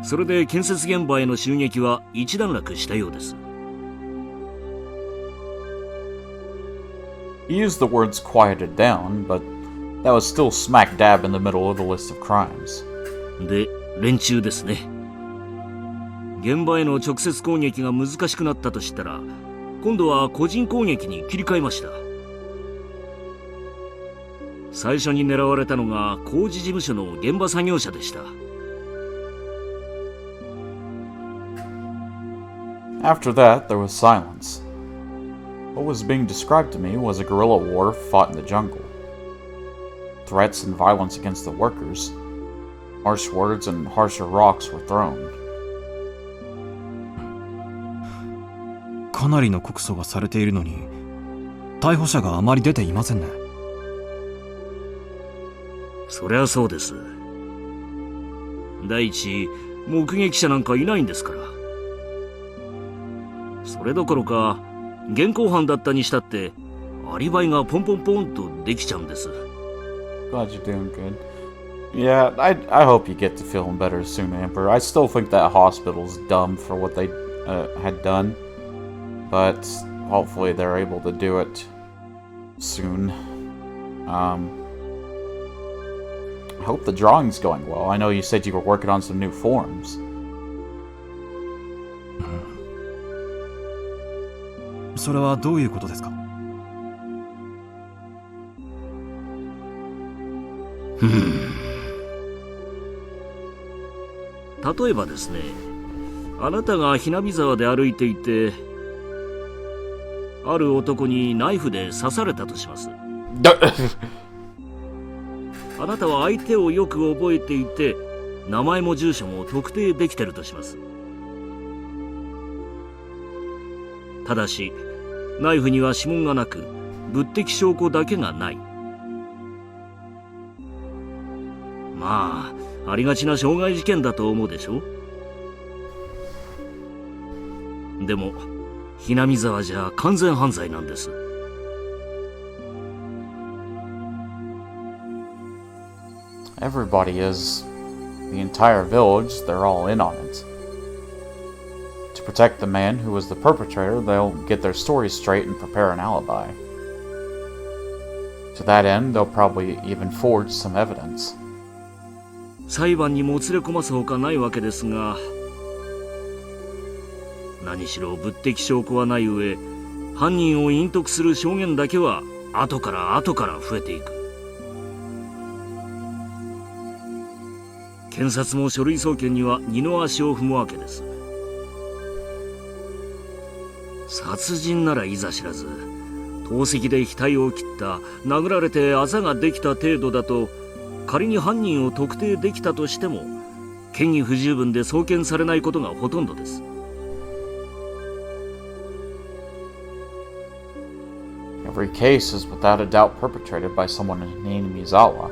それで建設現場への襲撃は一段落したようです。He used the words quieted down, but that was still smack dab in the middle of the list of crimes. で、連中ですね。現場への直接攻撃が難しくなったとしたら、今度は個人攻撃に切り替えました。最初に狙われたのが工事事務所の現場作業者でした。After that, there was silence. What was being described to me was a guerrilla war fought in the jungle. Threats and violence against the workers, harsh words and harsher rocks were thrown. かなりの告訴がされているのに、逮捕者があまり出ていませんね。そりゃそうです。第一、目撃者なんかいないんですから。それどころか、現行犯だったにしたって、アリバイがポンポンポンとできちゃうんです。Glad you're doing good. Yeah, I hope you get to feeling better soon, Amber. I still think that hospital's dumb for what they had done, but hopefully they're able to do it soon. I hope the drawing's going well. I know you said you were working on some new forms. それはどういうことですか？例えばですね、あなたがひなび沢で歩いていて、ある男にナイフで刺されたとします。あなたは相手をよく覚えていて、名前も住所も特定できてるとします。ただし、ナイフには指紋がなく、物的証拠だけがない。まあ、ありがちな傷害事件だと思うでしょ。でも、ひなみ沢じゃ完全犯罪なんです。Everybody is. The entire village, they're all in on it. To protect the man who was the perpetrator, they'll get their story straight and prepare an alibi. To that end, they'll probably even forge some evidence. 裁判にもつれ込ますほかないわけですが、何しろ物的証拠はない上、犯人を隠匿する証言だけは後から増えていく。検察も書類送検には二の足を踏むわけです。殺人ならいざ知らず、投石で額を切った、殴られてあざができた程度だと、仮に犯人を特定できたとしても、嫌疑不十分で送検されないことがほとんどです。Every case is without a doubt perpetrated by someone named Mizawa,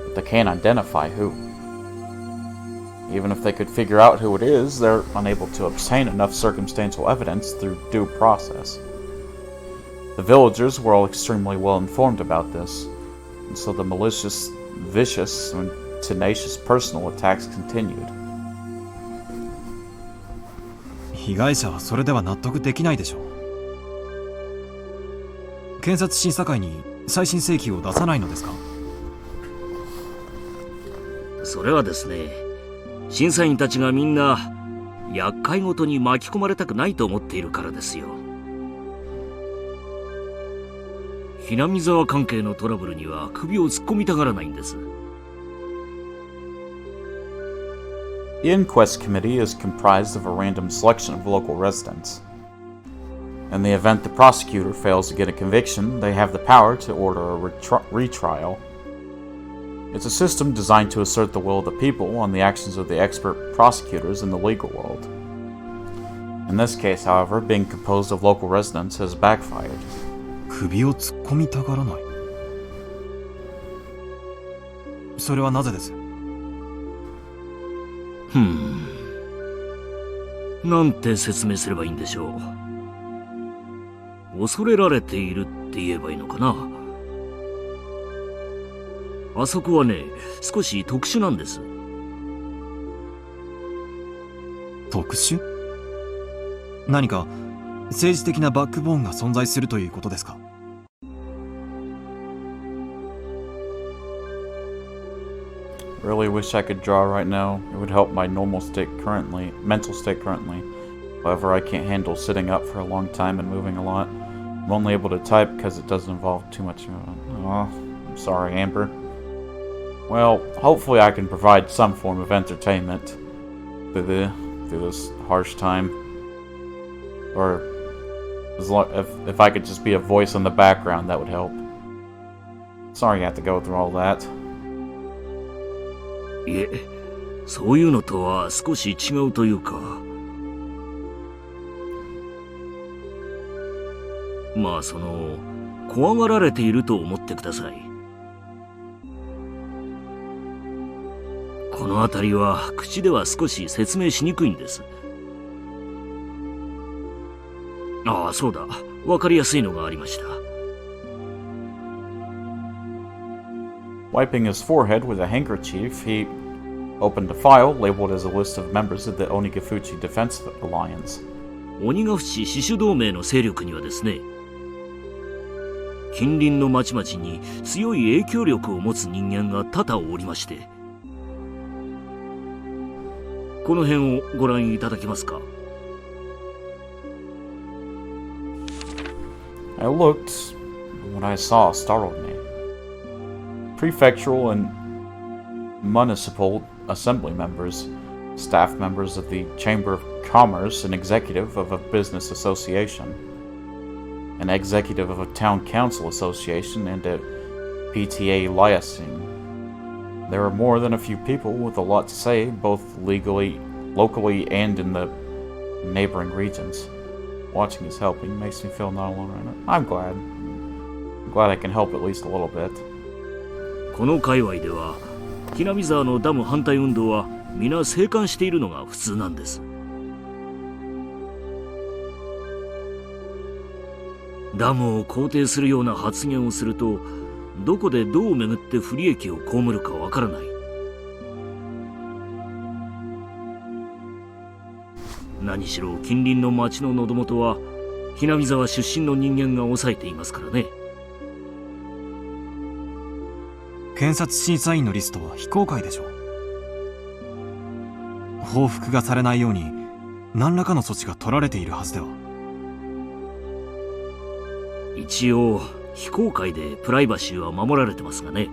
but they can't identify who. Even if they could figure out who it is, they're unable to obtain enough circumstantial evidence through due process. The villagers were all extremely well informed about this, and so the malicious, vicious, and tenacious personal attacks continued. 被害者はそれでは納得できないでしょう。検察審査会に再審請求を出さないのですか？それはですね、審査員たちがみんな厄介ごとに巻き込まれたくないと思っているからですよ。ひなみ沢関係のトラブルには首を突っ込みたがらないんです。The inquest committee is comprised of a random selection of local residents. In the event the prosecutor fails to get a conviction, they have the power to order a retrial. It's a system designed to assert the will of the people on the actions of the expert prosecutors in the legal world. In this case, however, being composed of local residents has backfired. 首を突っ込みたがらない。それはなぜです？なんて説明すればいいんでしょう。恐れられているって言えばいいのかな。あそこはね、少し特殊なんです。特殊？何か政治的なバックボーンが存在するということですか？Really wish I could draw right now. It would help my mental state currently. However, I can't handle sitting up for a long time and moving a lot. I'm only able to type because it doesn't involve too much. Oh, I'm sorry, Amber. Well, hopefully I can provide some form of entertainment through this harsh time. Or if I could just be a voice in the background, that would help. Sorry you have to go through all that. いえ、そういうのとは少し違うというか。まあ怖がられていると思ってください。この辺りは口では少し説明しにくいんです。ああ、そうだ。わかりやすいのがありました。Wiping his forehead with a handkerchief, he opened a file labeled as a list of members of the Onigafuchi Defense Alliance. 鬼ヶ淵死守同盟の勢力にはですね、近隣の町々に強い影響力を持つ人間が多々おりまして、この辺をご覧いただけますか。I looked, but what I saw startled me. Prefectural and municipal assembly members, staff members of the Chamber of Commerce, an executive of a business association, an executive of a town council association, and a PTA liaison. There are more than a few people with a lot to say, both locally, and in the neighboring regions. Watching is helping, makes me feel not alone in it. I'm glad I can help at least a little bit. この界隈ではひなみ沢のダム反対運動は皆静観しているのが普通なんです。ダムを肯定するような発言をすると、どこでどう巡って不利益を被るかわからない。何しろ近隣の町の喉元はひなみ沢出身の人間が抑えていますからね。検察審査員のリストは非公開でしょう。報復がされないように何らかの措置が取られているはずでは。一応非公開でプライバシーは守られてますがね。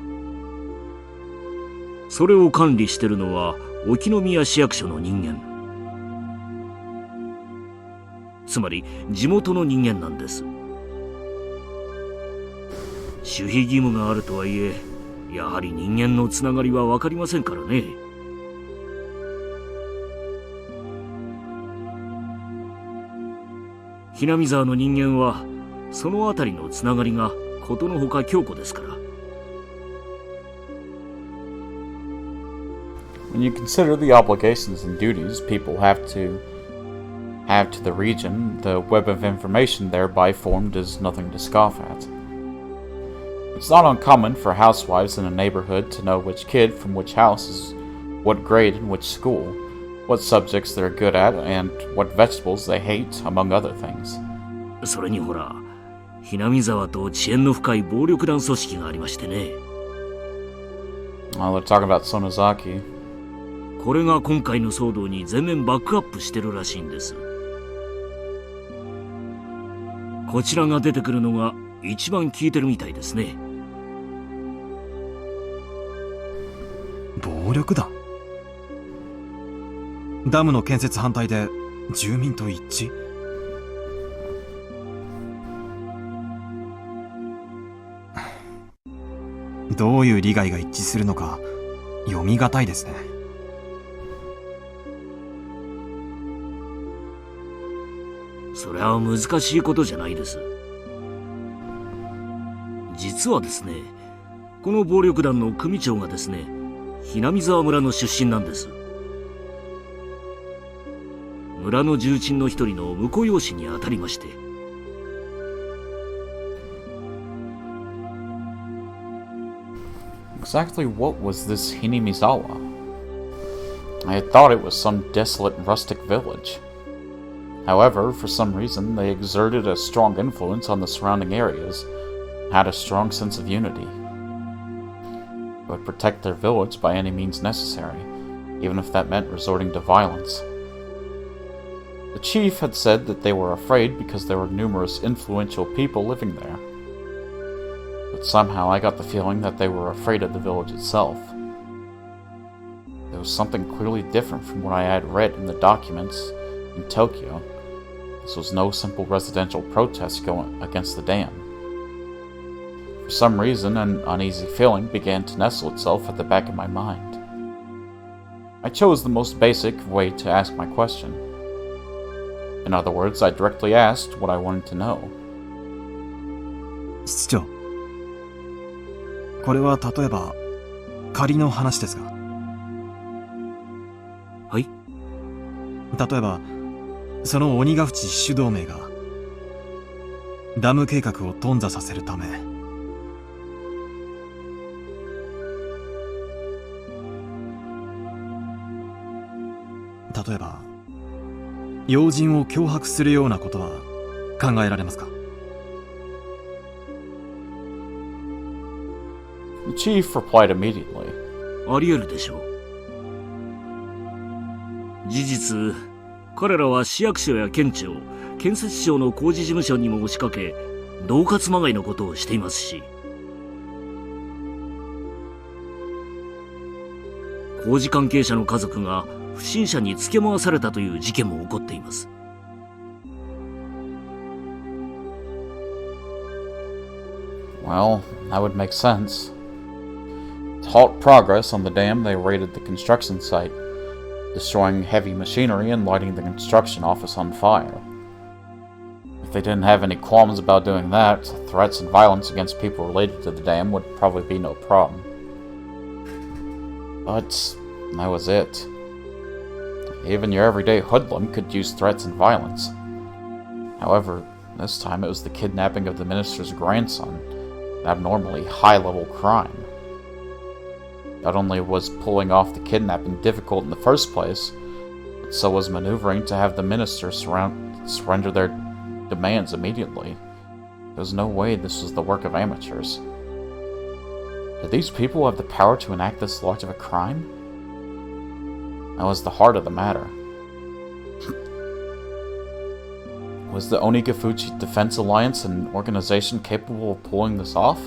それを管理してるのは沖宮市役所の人間、つまり地元の人間なんです。守秘義務があるとはいえ、やはり人間のつながりは分かりませんからね。ひなみ沢の人間はそのあたりのつながりがことのほか強固ですから。When you consider the obligations and duties people have to the region, the web of information thereby formed is nothing to scoff at. It's not uncommon for housewives in a neighborhood to know which kid from which house is what grade in which school, what subjects they're good at, and what vegetables they hate, among other things. それにほら、ひなみ沢と遅延の深い暴力団組織がありましてね。Well, they're talking about Sonozaki. これが今回の騒動に全面バックアップしてるらしいんです。こちらが出てくるのが一番効いてるみたいですね。暴力団？ダムの建設反対で住民と一致？どういう利害が一致するのか読みがたいですね。それは難しいことじゃないです。実はですね、この暴力団の組長がですね、ひなみ沢村の出身なんです。村の重鎮の一人の婿養子にあたりまして。Exactly what was this Hinamizawa? I had thought it was some desolate rustic village. However, for some reason, they exerted a strong influence on the surrounding areas, had a strong sense of unity. They would protect their village by any means necessary, even if that meant resorting to violence. The chief had said that they were afraid because there were numerous influential people living there. But somehow I got the feeling that they were afraid of the village itself. There was something clearly different from what I had read in the documents in Tokyo. This was no simple residential protest going against the dam. For some reason, an uneasy feeling began to nestle itself at the back of my mind. I chose the most basic way to ask my question. In other words, I directly asked what I wanted to know. 室長、これは例えば仮の話ですが。はい。例えばその鬼ヶ淵主導名がダム計画を頓挫させるため、例えば要人を脅迫するようなことは考えられますか？ The chief replied immediately. あり得るでしょう。事実、彼らは市役所や県庁、建設省の工事事務所にも押しかけ、恫喝まがいのことをしていますし、工事関係者の家族が不審者につけ回されたという事件も起こっています。Well, that would make sense. To halt progress on the dam, they raided the construction site, destroying heavy machinery and lighting the construction office on fire. If they didn't have any qualms about doing that, threats and violence against people related to the dam would probably be no problem. But that was it. Even your everyday hoodlum could use threats and violence. However, this time it was the kidnapping of the minister's grandson, an abnormally high-level crime. Not only was pulling off the kidnapping difficult in the first place, but so was maneuvering to have the minister surrender their demands immediately. There was no way this was the work of amateurs. Did these people have the power to enact this large of a crime? That was the heart of the matter. Was the Onigafuchi Defense Alliance an organization capable of pulling this off?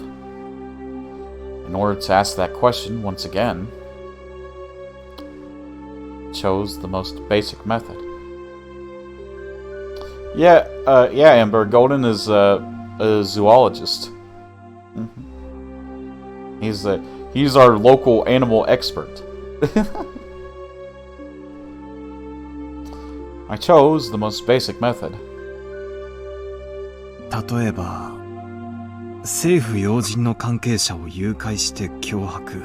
In order to ask that question once again, chose the most basic method. Yeah, Amber, Golden is a zoologist. He's our local animal expert. I chose the most basic method. 例えば政府要人の関係者を誘拐して脅迫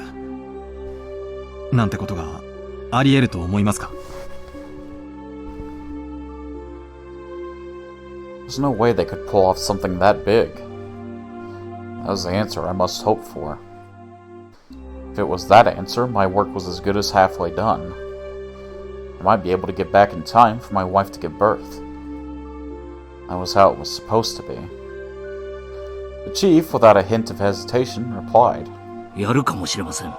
なんてことがあり得ると思いますか? There's no way they could pull off something that big. That was the answer I must hope for. If it was that answer, my work was as good as halfway done. I might be able to get back in time for my wife to give birth. That was how it was supposed to be. The chief, without a hint of hesitation, replied, やるかもしれません。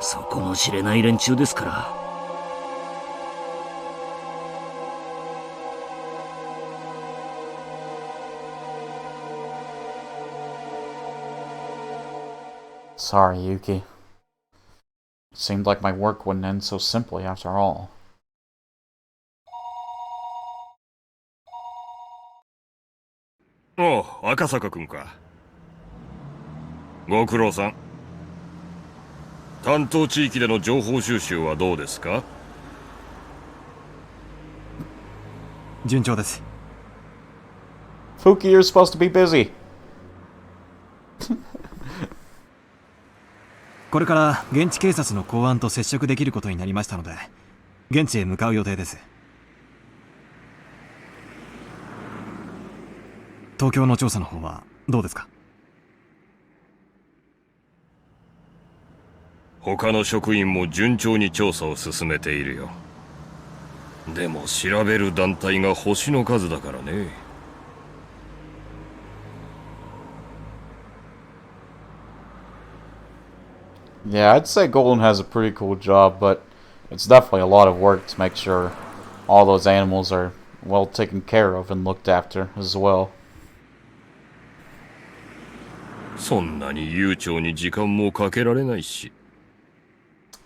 そこの知れない連中ですから。Sorry, Yuki. It seemed like my work wouldn't end so simply after all. おう、赤坂君か。ご苦労さん。担当地域での情報収集はどうですか？順調です。Fuki, you're supposed to be busy. これから現地警察の公安と接触できることになりましたので、現地へ向かう予定です。東京の調査の方はどうですか？他の職員も順調に調査を進めているよ。でも調べる団体が星の数だからね。Yeah, I'd say Golden has a pretty cool job, but it's definitely a lot of work to make sure all those animals are well taken care of and looked after as well. そんなに悠長に時間もかけられないし。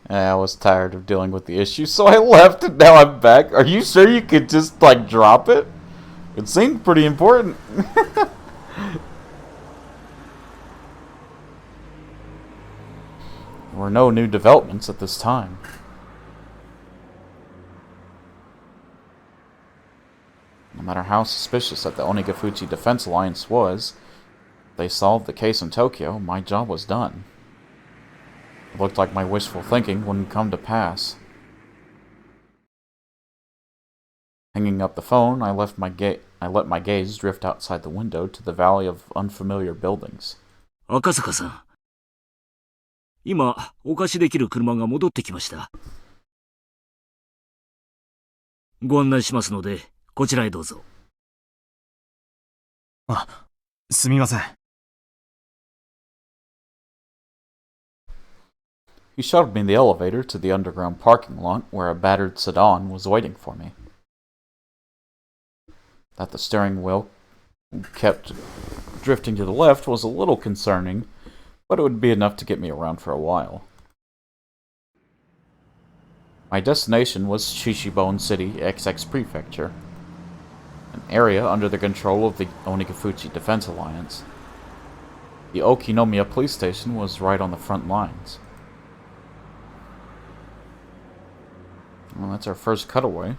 I was tired of dealing with the issue, so I left and now I'm back. Are you sure you could just, like, drop it? It seemed pretty important. There were no new developments at this time. No matter how suspicious that the Onigafuchi Defense Alliance was, if they solved the case in Tokyo, my job was done. It looked like my wishful thinking wouldn't come to pass. Hanging up the phone, I let my gaze drift outside the window to the valley of unfamiliar buildings. 赤坂さん。今、お貸しできる車が戻ってきました。ご案内しますので、こちらへどうぞ。あ、すみません。He shuttled me in the elevator to the underground parking lot where a battered sedan was waiting for me. That the steering wheel kept drifting to the left was a little concerning, but it would be enough to get me around for a while. My destination was Shishibone City XX Prefecture, an area under the control of the Onigafuchi Defense Alliance. The Okinomiya police station was right on the front lines. Well, that's our first cutaway.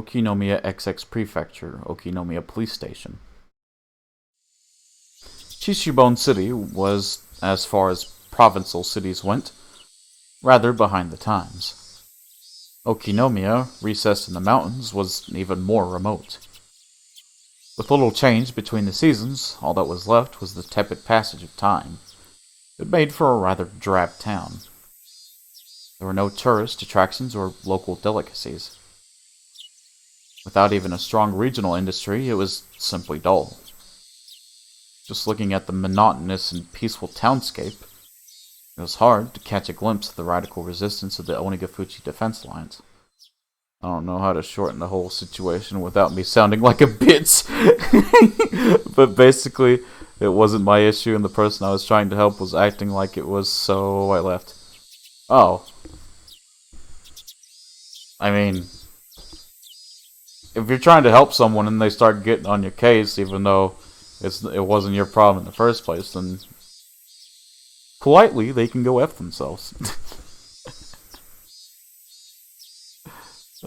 Okinomiya XX Prefecture, Okinomiya Police Station. Chishibon City was, as far as provincial cities went, rather behind the times. Okinomiya, recessed in the mountains, was even more remote. With little change between the seasons, all that was left was the tepid passage of time. It made for a rather drab town. There were no tourist attractions or local delicacies. Without even a strong regional industry, it was simply dull. Just looking at the monotonous and peaceful townscape, it was hard to catch a glimpse of the radical resistance of the Onigafuchi defense lines. I don't know how to shorten the whole situation without me sounding like a bitch. But basically, it wasn't my issue and the person I was trying to help was acting like it was, so I left. Oh. I mean, if you're trying to help someone and they start getting on your case, even though it wasn't your problem in the first place, then politely they can go F themselves.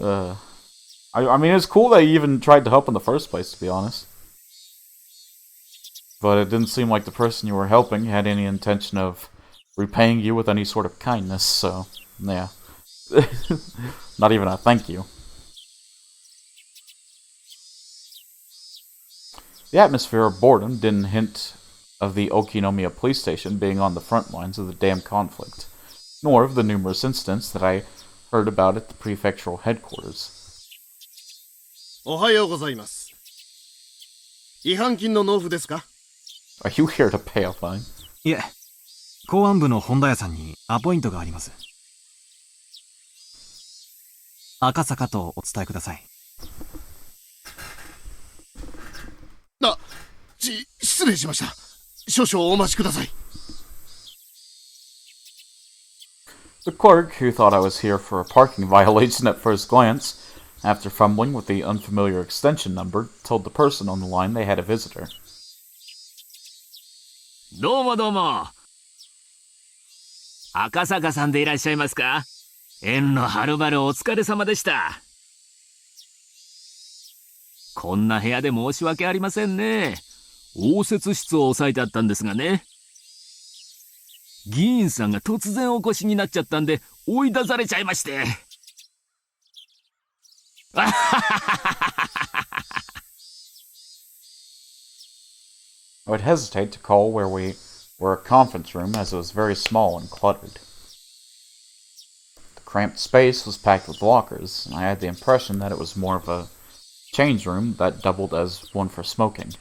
I mean, it's cool that you even tried to help in the first place, to be honest. But it didn't seem like the person you were helping had any intention of repaying you with any sort of kindness, so, yeah. Not even a thank you. The atmosphere of boredom didn't hint of the Okinomiya police station being on the front lines of the damn conflict, nor of the numerous incidents that I heard about at the prefectural headquarters. おはようございます。違反金の納付ですか? Are you here to pay a fine? いえ、公安部の本田屋さんにアポイントがあります。赤坂とお伝えください。失礼しました。少々お待ちください。The clerk, who thought I was here for a parking violation at first glance, after fumbling with the unfamiliar extension number, told the person on the line they had a visitor. どうもどうも。赤坂さんでいらっしゃいますか？縁のはるばるお疲れ様でした。こんな部屋で申し訳ありませんね。応接室を押さえてあったんですがね。議員さんが突然お越しになっちゃったんで追い出されちゃいまして。I would hesitate to call where we were a conference room as it was very small and cluttered. The cramped space was packed with lockers, and I had the impression that it was more of a change room that doubled as one for smoking.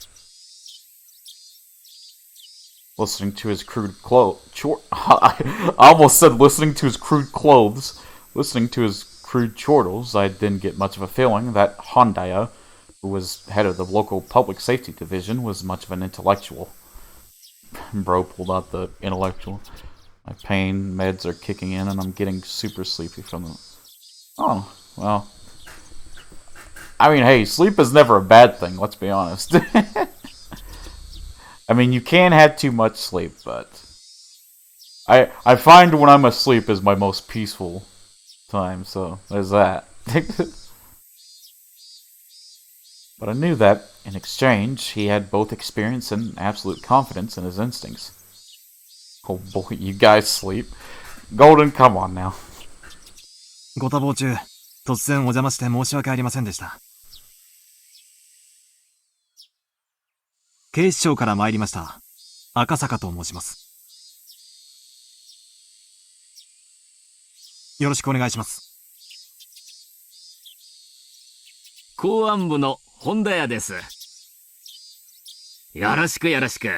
Listening to his crude I almost said listening to his crude clothes. Listening to his crude chortles, I didn't get much of a feeling that Hondaya, who was head of the local public safety division, was much of an intellectual. Bro pulled out the intellectual. My pain meds are kicking in and I'm getting super sleepy from them. Oh, well. I mean, hey, sleep is never a bad thing, let's be honest. I mean, you can have too much sleep, but I find when I'm asleep is my most peaceful time, so there's that. But I knew that, in exchange, he had both experience and absolute confidence in his instincts. Oh boy, you guys sleep. Golden, come on now. ご多忙中、突然お邪魔して申し訳ありませんでした。警視庁から参りました。赤坂と申します。よろしくお願いします。公安部の本田屋です。よろしくよろしく。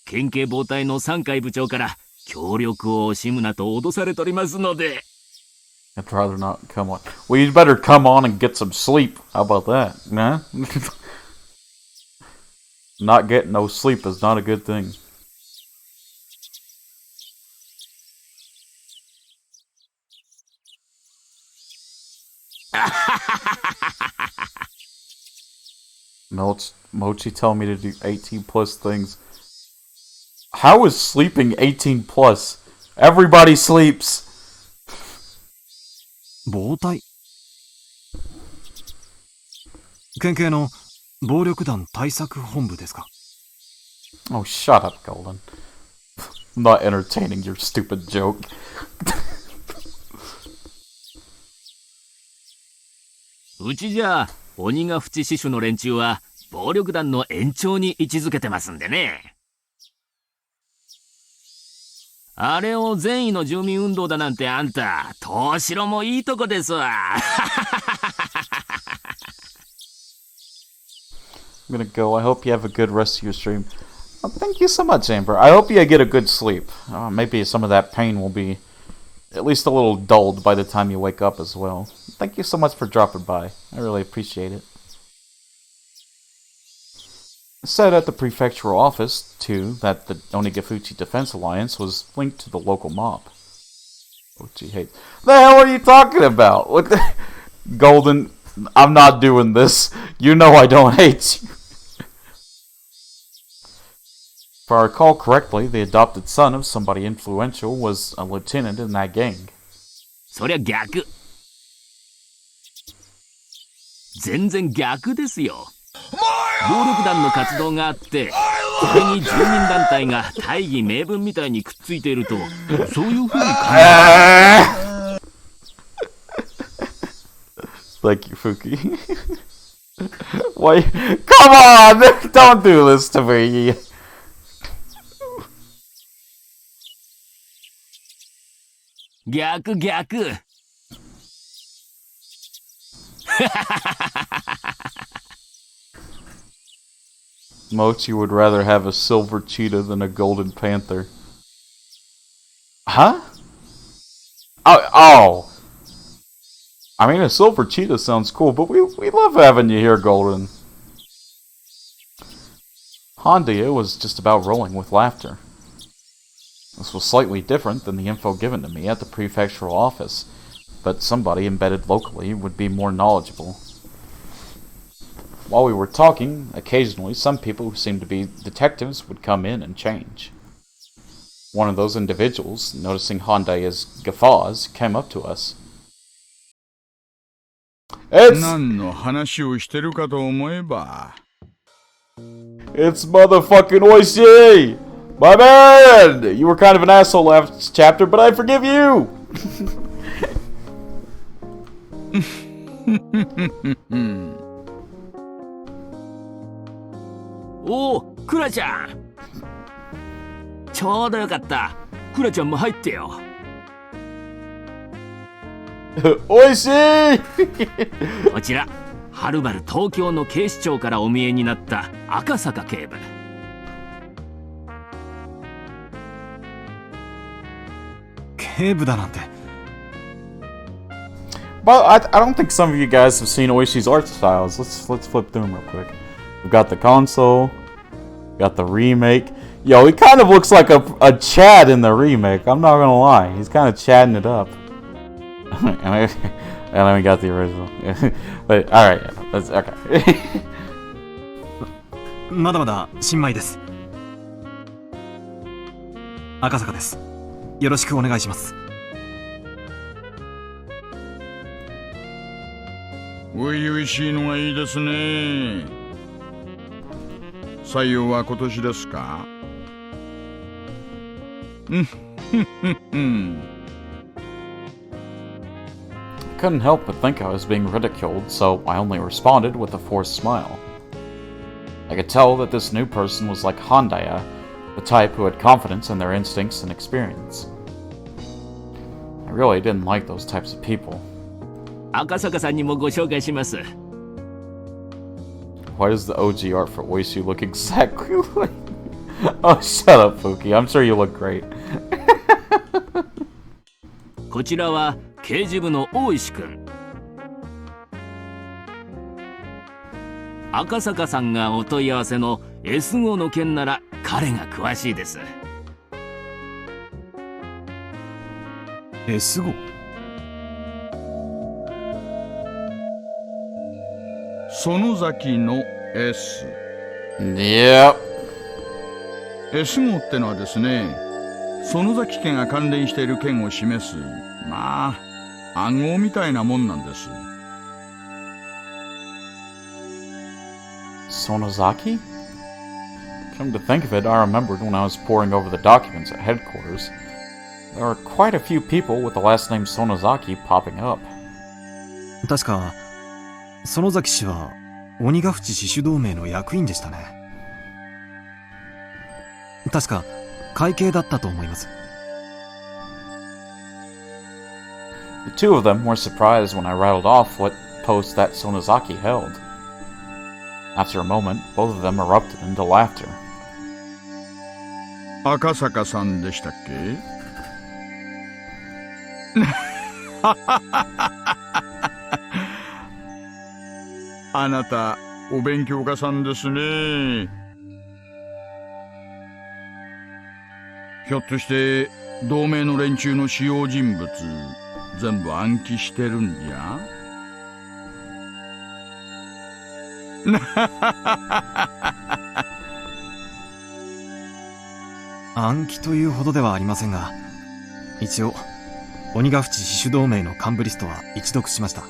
県警防隊の3階部長から協力を惜しむなと脅されておりますので。I'd rather not come on. Well, you'd better come on and get some sleep. How about that, man? Not getting no sleep is not a good thing. Mochi telling me to do 18 plus things. How is sleeping 18 plus? Everybody sleeps. 防隊県警の暴力団対策本部ですか？ Oh, shut up, Golden. I'm not entertaining your stupid joke. うちじゃ鬼ヶ淵支主の連中は暴力団の延長に位置づけてますんでね。あれを善意の住民運動だなんてあんた、東城もいいとこですわ。I'm gonna go. I hope you have a good rest of your stream. Thank you so much, Amber. I hope you get a good sleep. Maybe some of that pain will be at least a little dulled by the time you wake up as well. Thank you so much for dropping by. I really appreciate it. It said at the prefectural office, too, that the Onigafuchi Defense Alliance was linked to the local mob. Ochi hates. The hell are you talking about? What the... Golden, I'm not doing this. You know I don't hate you. If I recall correctly, the adopted son of somebody influential was a lieutenant in that gang. そりゃ逆。全然逆ですよ。暴力団の活動があって、それに住民団体が大義名分みたいにくっついていると、そういうふうに考える。Thank you, Fuki. Why? Come on! Don't do this to me! 逆逆。Mochi would rather have a silver cheetah than a golden panther. Huh? Oh. I mean, a silver cheetah sounds cool, but we love having you here, Golden. Honda was just about rolling with laughter. This was slightly different than the info given to me at the prefectural office, but somebody embedded locally would be more knowledgeable. While we were talking, occasionally some people who seemed to be detectives would come in and change. One of those individuals, noticing Honda's guffaws, came up to us. It's motherfucking Oishi! My man! You were kind of an asshole last chapter, but I forgive you! Oh, クラちゃん。ちょうどよかった。クラちゃんも入ってよ。おいしいこちら、はるばる東京の警視庁からお見えになった赤坂警部。警部だなんて。But I don't think some of you guys have seen Oishi's art styles. Let's flip through them real quick. We've got the console, got the remake. Yo, he kind of looks like a Chad in the remake. I'm not gonna lie, he's kind of chatting it up. And then we got the original. But all right, that's okay. まだまだ新米です。赤坂です。よろしくお願いします。初々しいのがいいですね。採用は今年ですか？Couldn't help but think I was being ridiculed, so I only responded with a forced smile. I could tell that this new person was like Handaya, the type who had confidence in their instincts and experience. I really didn't like those types of people. 赤坂さんにもご紹介します。Why does the OG art for Oishi look exactly like... Oh, shut up, Fuki. I'm sure you look great. こちらは刑事部の大石くん。赤坂さんがお問い合わせの S 号の件なら彼が詳しいです。S 号？園崎の S。Yep。S 号ってのはですね、園崎家が関連している件を示す、まあ暗号みたいなもんなんです。Sonozaki? Come to think of it, I remembered when I was poring over the documents at headquarters, there are quite a few people with the last name Sonozaki popping up. 確か、園崎氏は鬼ヶ淵死守同盟の役員でしたね。確か、会計だったと思います。The two of them were surprised when I rattled off what post that Sonozaki held. After a moment, both of them erupted into laughter. 赤坂さんでしたっけ？あなた、お勉強家さんですね。ひょっとして、同盟の連中の主要人物、全部暗記してるんじゃ？暗記というほどではありませんが、一応、鬼ヶ淵死守同盟の幹部リストは一読しました。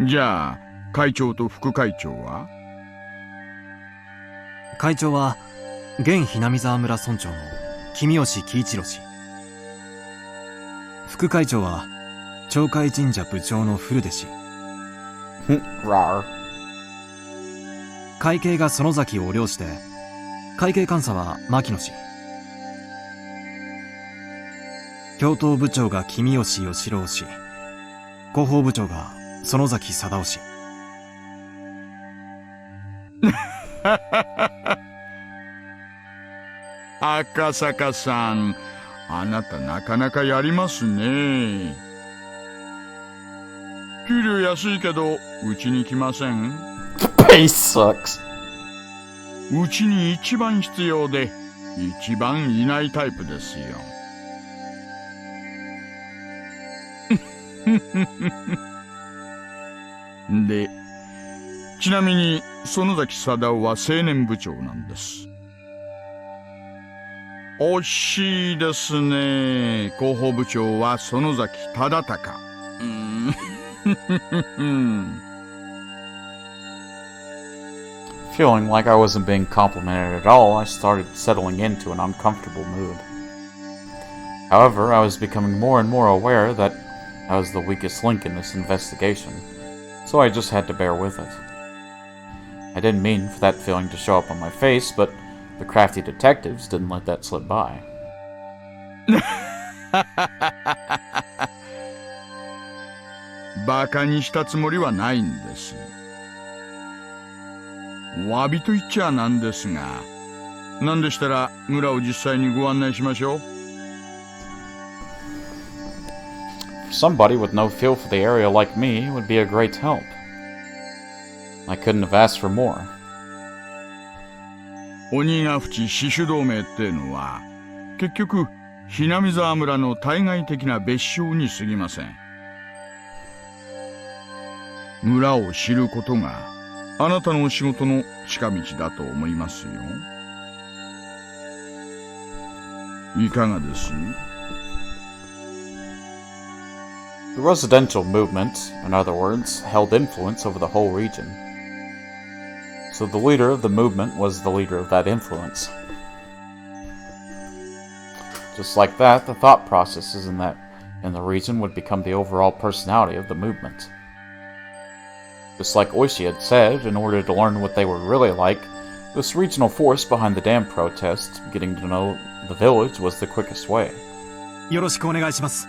じゃあ、会長と副会長は？会長は、現ひなみ沢村村長の君吉喜一郎氏。副会長は、町会神社部長の古出氏。会計が園崎を領して、会計監査は牧野氏。教頭部長が君吉義郎氏。広報部長が園崎貞夫氏。赤坂さん、あなたなかなかやりますね。給料安いけど、うちに来ません？ Pay sucks. うちに一番必要で、一番いないタイプですよ。で、ちなみに園崎貞夫は青年部長なんです。惜しいですね。広報部長は園崎忠敬。Feeling like I wasn't being complimented at all, I started settling into an uncomfortable mood. However, I was becoming more and more aware that I was the weakest link in this investigation, so I just had to bear with it. I didn't mean for that feeling to show up on my face, but the crafty detectives didn't let that slip by. バカにしたつもりはないんです。お詫びと言っちゃなんですが、なんでしたら村を実際にご案内しましょう。Somebody with no feel for the area like me would be a great help. I couldn't have asked for more. 鬼ヶ淵死守同盟ってのは、結局、ひなみ沢村の対外的な別称に過ぎません。村を知ることが、あなたのお仕事の近道だと思いますよ。いかがです？ The residential movement, in other words, held influence over the whole region. So the leader of the movement was the leader of that influence. Just like that, the thought processes in the region would become the overall personality of the movement. Just like Oishi had said, in order to learn what they were really like, this regional force behind the dam protests, getting to know the village, was the quickest way. よろしくお願いします。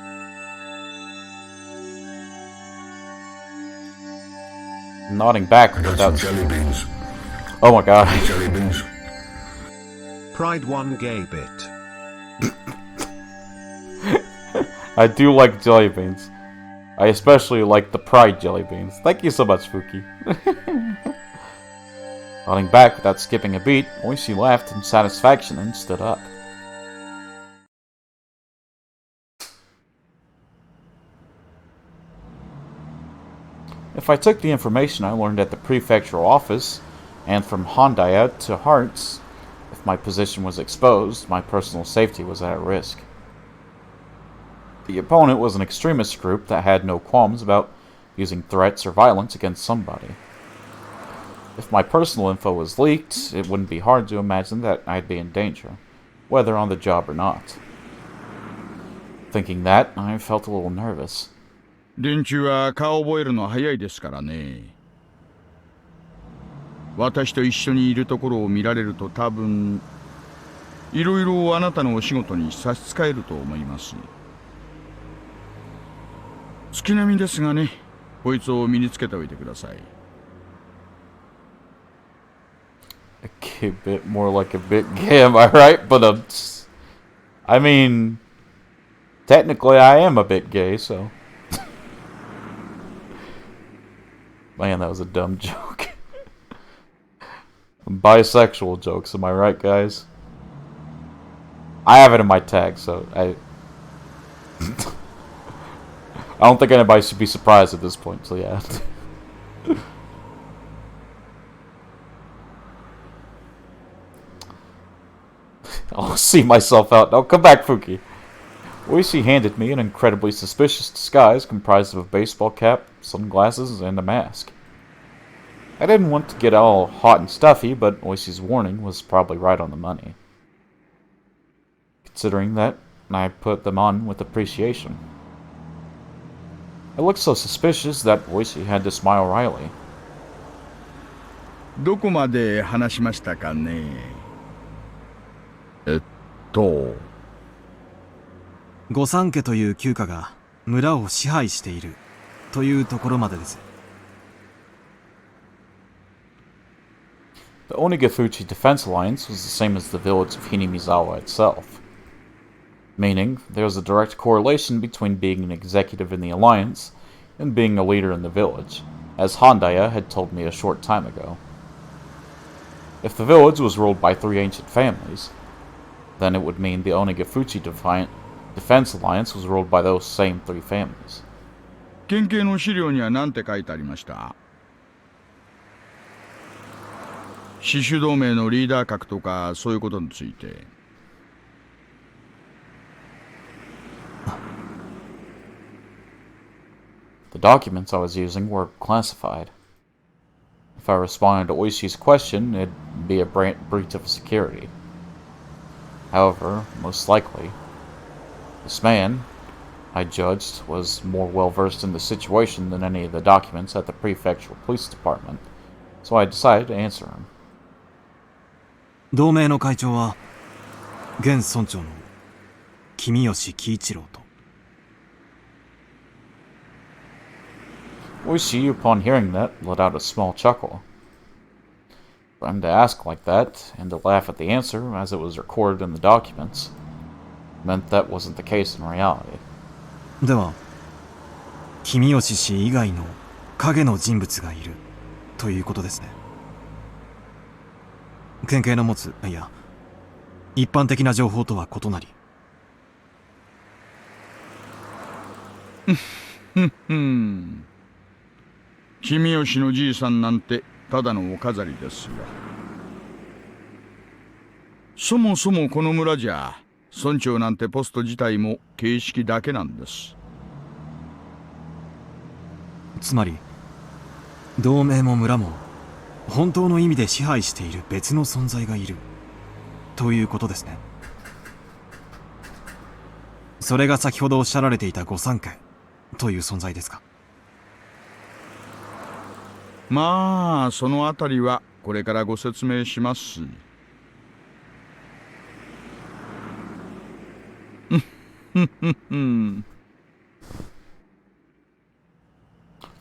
Nodding back without... Oh my god. Pride 1 gay bit. I do like jelly beans. I especially like the Pride jelly beans. Thank you so much, Fuki. Nodding back without skipping a beat, Oishi laughed in satisfaction and stood up. If I took the information I learned at the prefectural office, and from Hondaya to hearts, if my position was exposed, my personal safety was at risk. The opponent was an extremist group that had no qualms about using threats or violence against somebody. If my personal info was leaked, it wouldn't be hard to imagine that I'd be in danger, whether on the job or not. Thinking that, I felt a little nervous. 連中は顔覚えるの早いですからね。私と一緒にいるところを見られると多分、いろいろあなたのお仕事に差し支えると思います。月並みですがね、こいつを身につけておいてください。A bit more like a bit gay, am I right? But I mean, technically I am a bit gay, so. Man, that was a dumb joke. Bisexual jokes, am I right, guys? I have it in my tag, so I don't think anybody should be surprised at this point, so yeah. I'll see myself out. Now come back, Fuki. Oishi handed me an incredibly suspicious disguise comprised of a baseball cap, sunglasses, and a mask. I didn't want to get all hot and stuffy, but Oishi's warning was probably right on the money. Considering that, I put them on with appreciation. I looked so suspicious that Oishi had to smile wryly. どこまで話しましたかね。御三家という旧家が村を支配しているというところまでです。The Onigafuchi Defense Alliance was the same as the village of Hinamizawa itself, meaning there was a direct correlation between being an executive in the alliance and being a leader in the village, as Handaya had told me a short time ago. If the village was ruled by 3 ancient families, then it would mean the Onigafuchi Defense Alliance was ruled by those same 3 families. 県警の資料には何て書いてありました？死守同盟のリーダー格とかそういうことについて。The documents I was using were classified. If I responded to Oishi's question, it'd be a breach of security. However, most likely, this man, I judged, was more well-versed in the situation than any of the documents at the prefectural police department, so I decided to answer him. 同盟の会長は現村長の君吉喜一郎と。Oishi, upon hearing that, let out a small chuckle. For him to ask like that, and to laugh at the answer as it was recorded in the documents, meant that wasn't the case in reality. では、君吉氏以外の影の人物がいるということですね。県警の持つ、いや、一般的な情報とは異なり。君吉のじいさんなんてただのお飾りですよ。そもそもこの村じゃ村長なんてポスト自体も形式だけなんです。つまり同盟も村も本当の意味で支配している別の存在がいるということですね。それが先ほどおっしゃられていた御三家という存在ですか。まあそのあたりはこれからご説明します。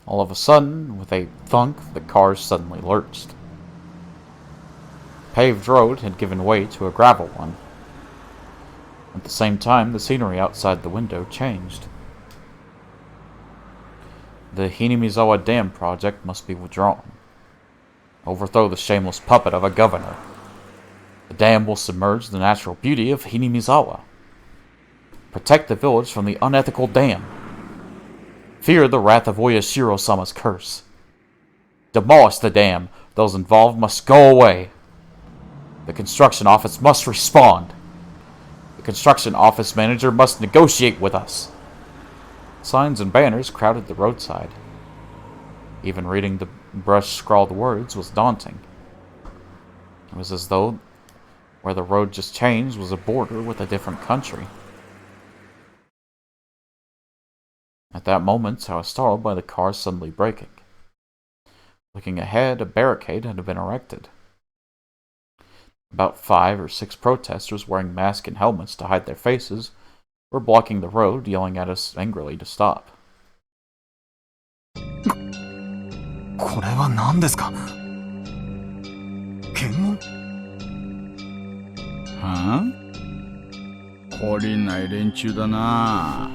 All of a sudden, with a thunk, the car suddenly lurched. The paved road had given way to a gravel one. At the same time, the scenery outside the window changed. The Hinamizawa Dam project must be withdrawn. Overthrow the shameless puppet of a governor. The dam will submerge the natural beauty of Hinamizawa. Protect the village from the unethical dam. Fear the wrath of Oyashiro-sama's curse. Demolish the dam. Those involved must go away. The construction office must respond. The construction office manager must negotiate with us. Signs and banners crowded the roadside. Even reading the brush-scrawled words was daunting. It was as though where the road just changed was a border with a different country. At that moment, I was startled by the car suddenly braking. Looking ahead, a barricade had been erected. About 5 or 6 protesters wearing masks and helmets to hide their faces were blocking the road, yelling at us angrily to stop. これは何ですか？検問？はあ？懲りない連中だな。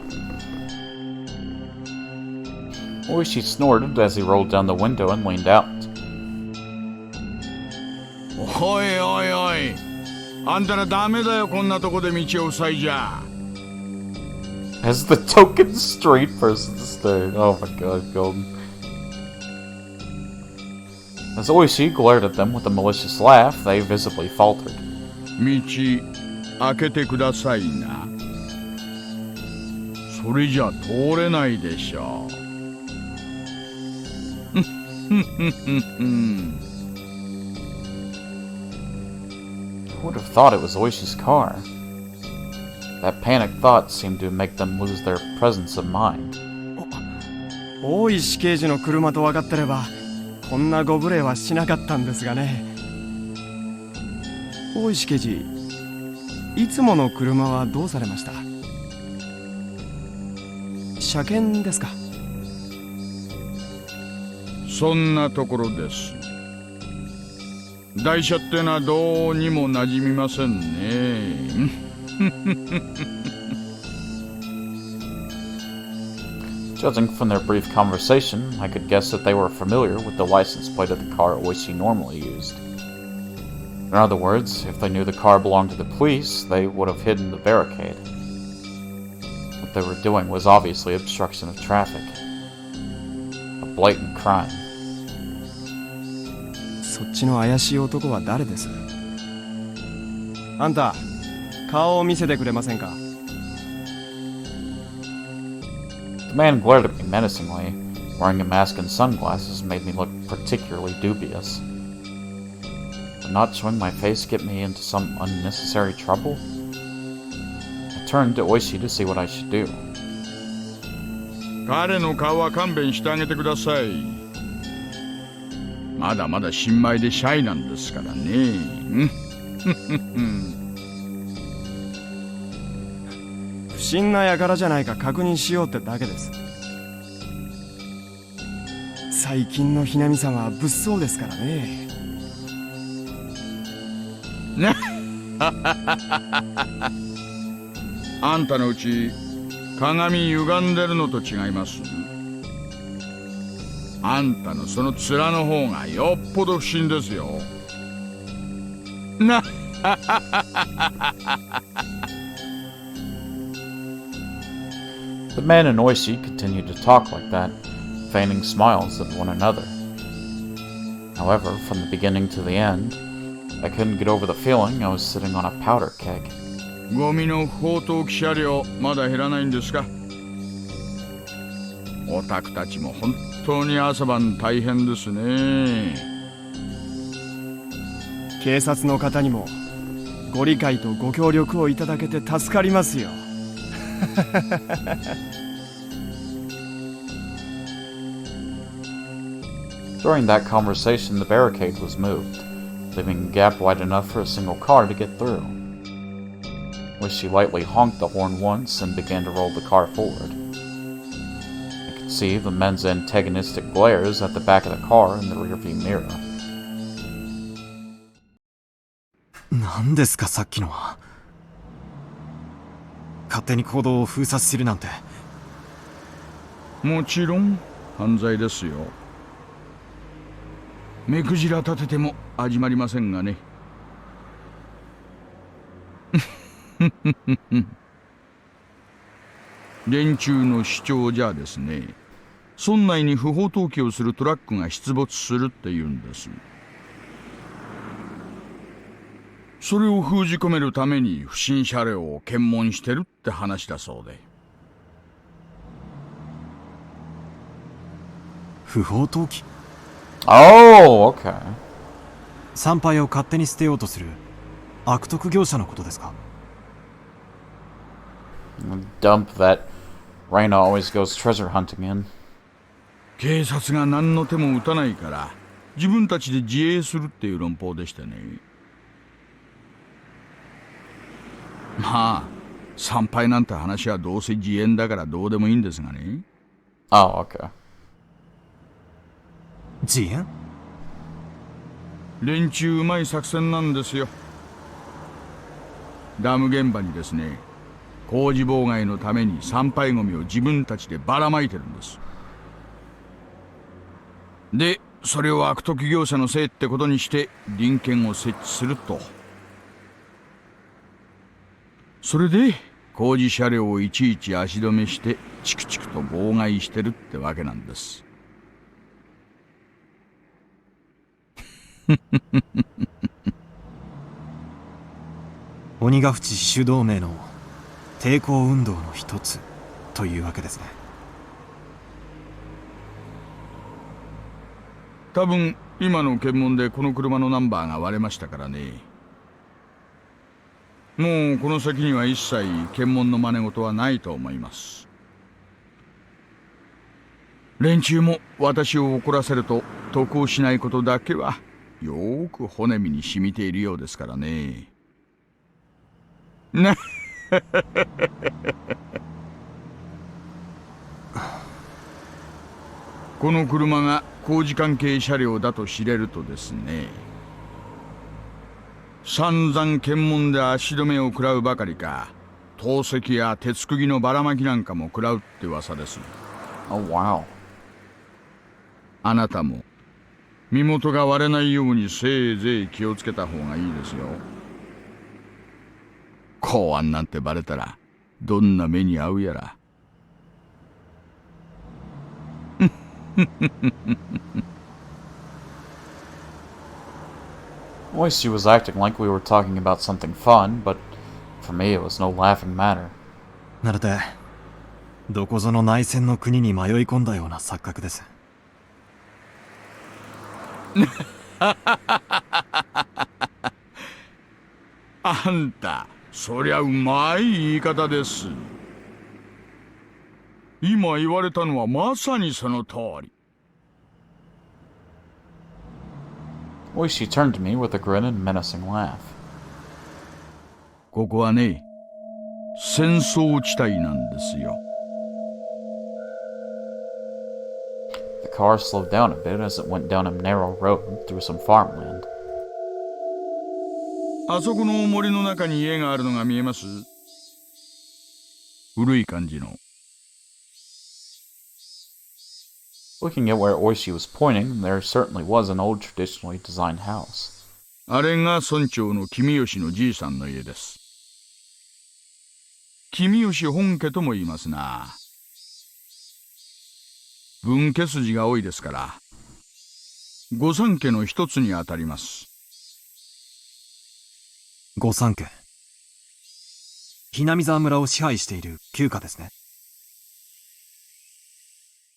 Oishi snorted as he rolled down the window and leaned out. おいおいおい、あんたらダメだよ、こんなとこで道を塞いじゃ。As the token street person stared. Oh my god, Golden. As Oishi glared at them with a malicious laugh, they visibly faltered. 道開けてくださいな。それじゃ通れないでしょう。Who would have thought it was Oishi's car? That panicked thought seemed to make them lose their presence of mind. 大石刑事の車と分かってればこんなご無礼はしなかったんですがね。大石刑事、いつもの車はどうされました？車検ですか？そんなところです。台車ってのはどうにも馴染みませんね。Judging from their brief conversation, I could guess that they were familiar with the license plate of the car Oishi normally used. In other words, if they knew the car belonged to the police, they would have hidden the barricade. What they were doing was obviously obstruction of traffic. A blatant crime. そっちの怪しい男は誰です？あんた、顔を見せてくれませんか？ The man glared at me menacingly. Wearing a mask and sunglasses made me look particularly dubious. Would not showing my face get me into some unnecessary trouble? I turned to Oishi to see what I should do. 彼の顔は勘弁してあげてください。まだまだ新米でシャイなんですからね。不審な輩じゃないか確認しようってだけです。最近のひなみさんは物騒ですからね。あんたのうち鏡歪んでるのと違います？あんたのその面の方がよっぽど不審ですよ。なThe man and Oishi continued to talk like that, feigning smiles at one another. However, from the beginning to the end, I couldn't get over the feeling I was sitting on a powder keg. ゴミの不法投棄車両まだ減らないんですか？オタクたちも本当に朝晩大変ですね。警察の方にもご理解とご協力をいただけて助かりますよ。During that conversation, the barricade was moved, leaving a gap wide enough for a single car to get through. Oishi lightly honked the horn once and began to roll the car forward. I could see the men's antagonistic glares at the back of the car in the rearview mirror. 何ですかさっきのは。勝手に行動を封殺するなんて。もちろん犯罪ですよ。目くじら立てても始まりませんがね。連中の主張じゃですね、村内に不法投棄をするトラックが出没するって言うんです。それを封じ込めるために不審車両を検問してるって話だそうで。不法投棄。Oh, okay. 参拝を勝手に捨てようとする悪徳業者のことですか？ Dump that Reina always goes treasure hunting in. 警察が何の手も打たないから自分たちで自衛するっていう論法でしたね。まあ参拝なんて話はどうせ自演だからどうでもいいんですがね。Oh, okay. 自演？連中うまい作戦なんですよ。ダム現場にですね、工事妨害のために参拝ゴミを自分たちでばらまいてるんです。で、それを悪徳業者のせいってことにして臨検を設置すると。それで工事車両をいちいち足止めしてチクチクと妨害してるってわけなんです。鬼ヶ淵死守同盟の抵抗運動の一つというわけですね。多分今の検問でこの車のナンバーが割れましたからね。もうこの先には一切検問の真似事はないと思います。連中も私を怒らせると得をしないことだけはよーく骨身に染みているようですからね。なこの車が工事関係車両だと知れるとですね、散々検問で足止めを食らうばかりか、投石や鉄釘のばらまきなんかも食らうって噂です。Oh, wow. あなたも身元が割れないようにせいぜい気をつけた方がいいですよ。公安なんてバレたらどんな目に遭うやら。Oishi was acting like we were talking about something fun, but for me it was no laughing matter. なるで、どこぞの内戦の国に迷い込んだような錯覚です。あんた、そりゃうまい言い方です。今言われたのはまさにその通り。Oishi turned to me with a grin and menacing laugh. ここはね、戦争地帯なんですよ。The car slowed down a bit as it went down a narrow road through some farmland. あそこの森の中に家があるのが見えます？古い感じの。Looking at where Oishi was pointing, there certainly was an old traditionally designed house. あれが村長の君吉のじいさんの家です。君吉本家とも言いますな。分家筋が多いですから、御三家の一つにあたります。御三家。ひなみ沢村を支配している旧家ですね。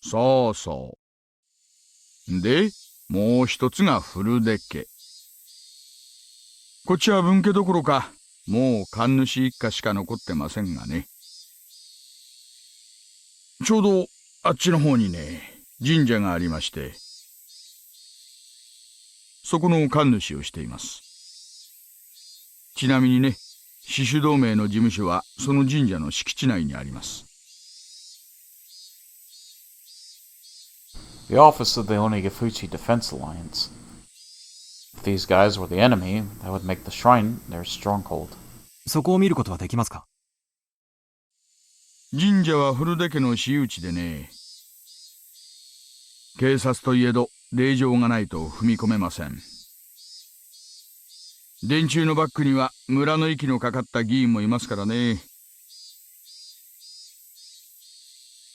そうそう。で、もう一つが古出家。こっちは分家どころか、もう神主一家しか残ってませんがね。ちょうどあっちの方にね、神社がありまして、そこの神主をしています。ちなみにね、死守同盟の事務所はその神社の敷地内にあります。The office of the Onigafuchi Defense Alliance. If these guys were the enemy, that would make the shrine their stronghold. そこを見ることはできますか？神社は古出家の私有地でね、警察といえど令状がないと踏み込めません。電柱のバックには村の息のかかった議員もいますからね。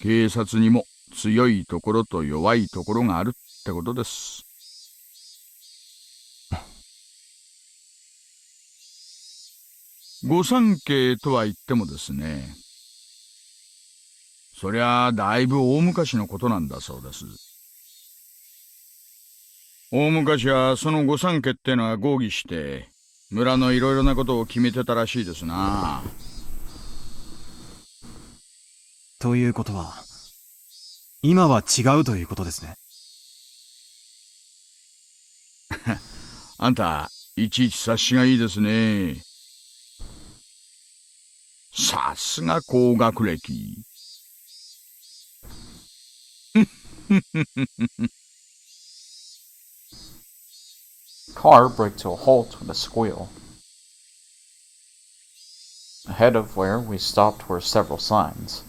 警察にも強いところと弱いところがあるってことです。御三家とは言ってもですね、そりゃあだいぶ大昔のことなんだそうです。大昔はその御三家ってのは合議して、村のいろいろなことを決めてたらしいですな。ということは、今は違うということですね。あんた、いちいち察しがいいですね。さすが高学歴。Car braked to a halt with a squeal. Ahead of where we stopped were several signs.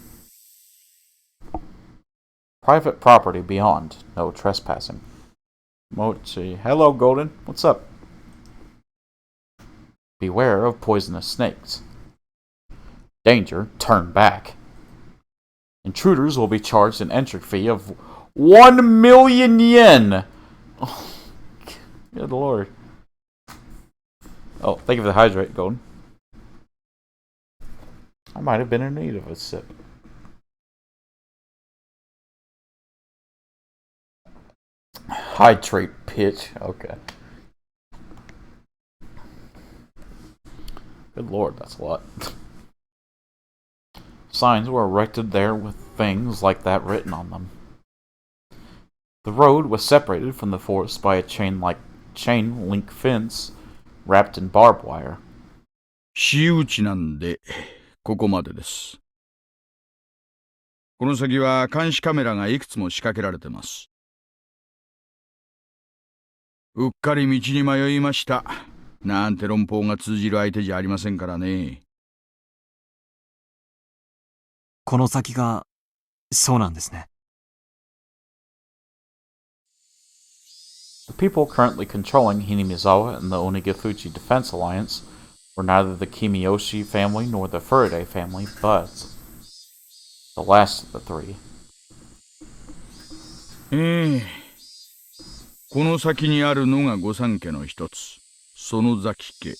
Private property beyond, no trespassing. Mochi, hello Golden, what's up? Beware of poisonous snakes. Danger, turn back. Intruders will be charged an entry fee of 1 million yen! Oh, good lord. Oh, thank you for the hydrate, Golden. I might have been in need of a sip. Hydrate pitch, okay. Good lord, that's a lot. Signs were erected there with things like that written on them. The road was separated from the forest by a chain link fence wrapped in barbed wire. 私有地なんで、ここまでです。この先は監視カメラがいくつも仕掛けられてます。うっかり道に迷いました。なんて論法が通じる相手じゃありませんからね。この先が、そうなんですね。The people currently controlling Hinamizawa and the Onigafuchi Defense Alliance were neither the Kimiyoshi family nor the Furaday family, but the last of the three. この先にあるのが御三家の一つ、園崎家。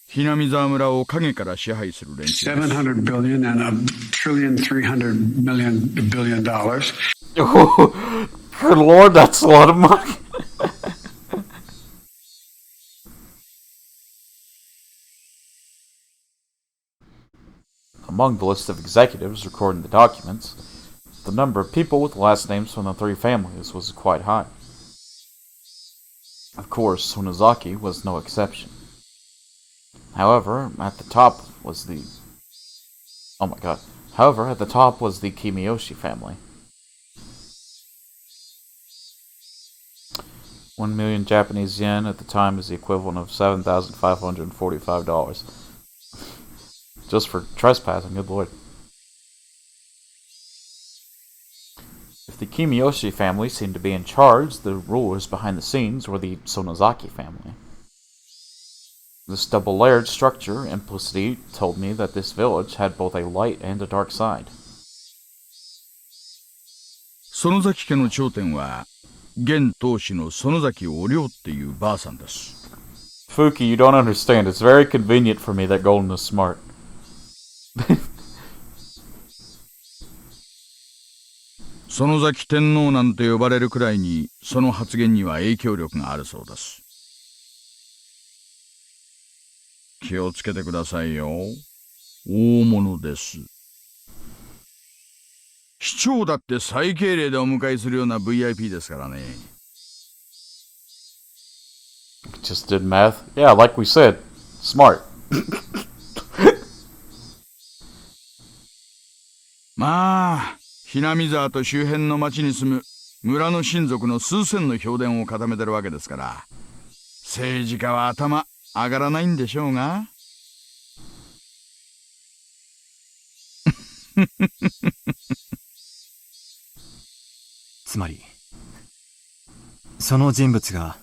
ひなみ沢村を影から支配する連中です。700 billion and $1,300 billion. Good lord, that's a lot of money. Among the list of executives recording the documents, the number of people with last names from the three families was quite high. Of course, Sonozaki was no exception. However, at the top was the Kimiyoshi family. 1 million Japanese yen at the time is the equivalent of $7,545. Just for trespassing, good lord. If the Kimiyoshi family seemed to be in charge, the rulers behind the scenes were the Sonozaki family. This double-layered structure implicitly told me that this village had both a light and a dark side. 園崎家の頂点は、現当主の園崎お涼っていうばあさんです。Fuki, you don't understand. It's very convenient for me that Golden is smart. 園崎天皇なんて呼ばれるくらいに、その発言には影響力があるそうです。気をつけてくださいよ。大物です。市長だって最敬礼でお迎えするような VIP ですからね。Just did math. Yeah, like we said, smart. まあ、ひなみ沢と周辺の町に住む村の親族の数千の評伝を固めてるわけですから、政治家は頭上がらないんでしょうが。つまり、その人物が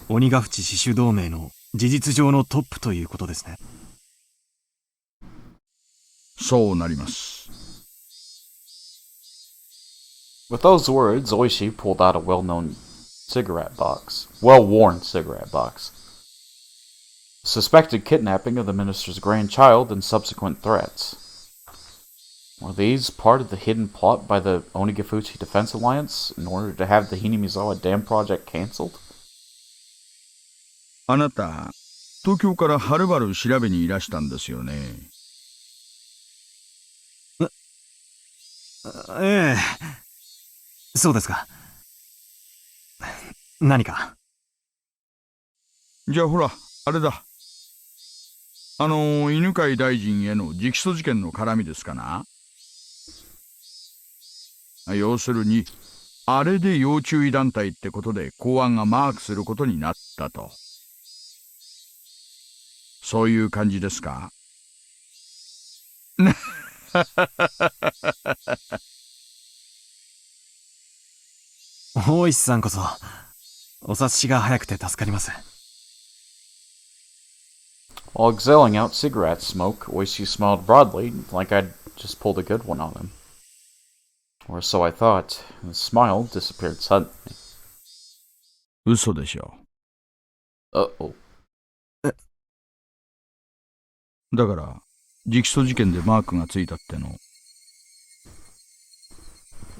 鬼ヶ淵死守同盟の事実上のトップということですね。そうなります。With those words, Oishi pulled out a well-worn cigarette box. Suspected kidnapping of the minister's grandchild and subsequent threats. Were these part of the hidden plot by the Onigafuchi Defense Alliance in order to have the Hinamizawa Dam project cancelled? あなた、東京からはるばる調べにいらしたんですよね。ええ。そうですか。何か。じゃあほら、あれだ。犬飼大臣への直訴事件の絡みですかな。要するに、あれで要注意団体ってことで公安がマークすることになったと。そういう感じですか。大石さんこそ、お察しが早くて助かります。While exhaling out cigarette smoke, Oishi smiled broadly, like I'd just pulled a good one on him. Or so I thought. The smile disappeared suddenly. 嘘でしょ。Uh-oh. だから、直訴事件でマークがついたっての。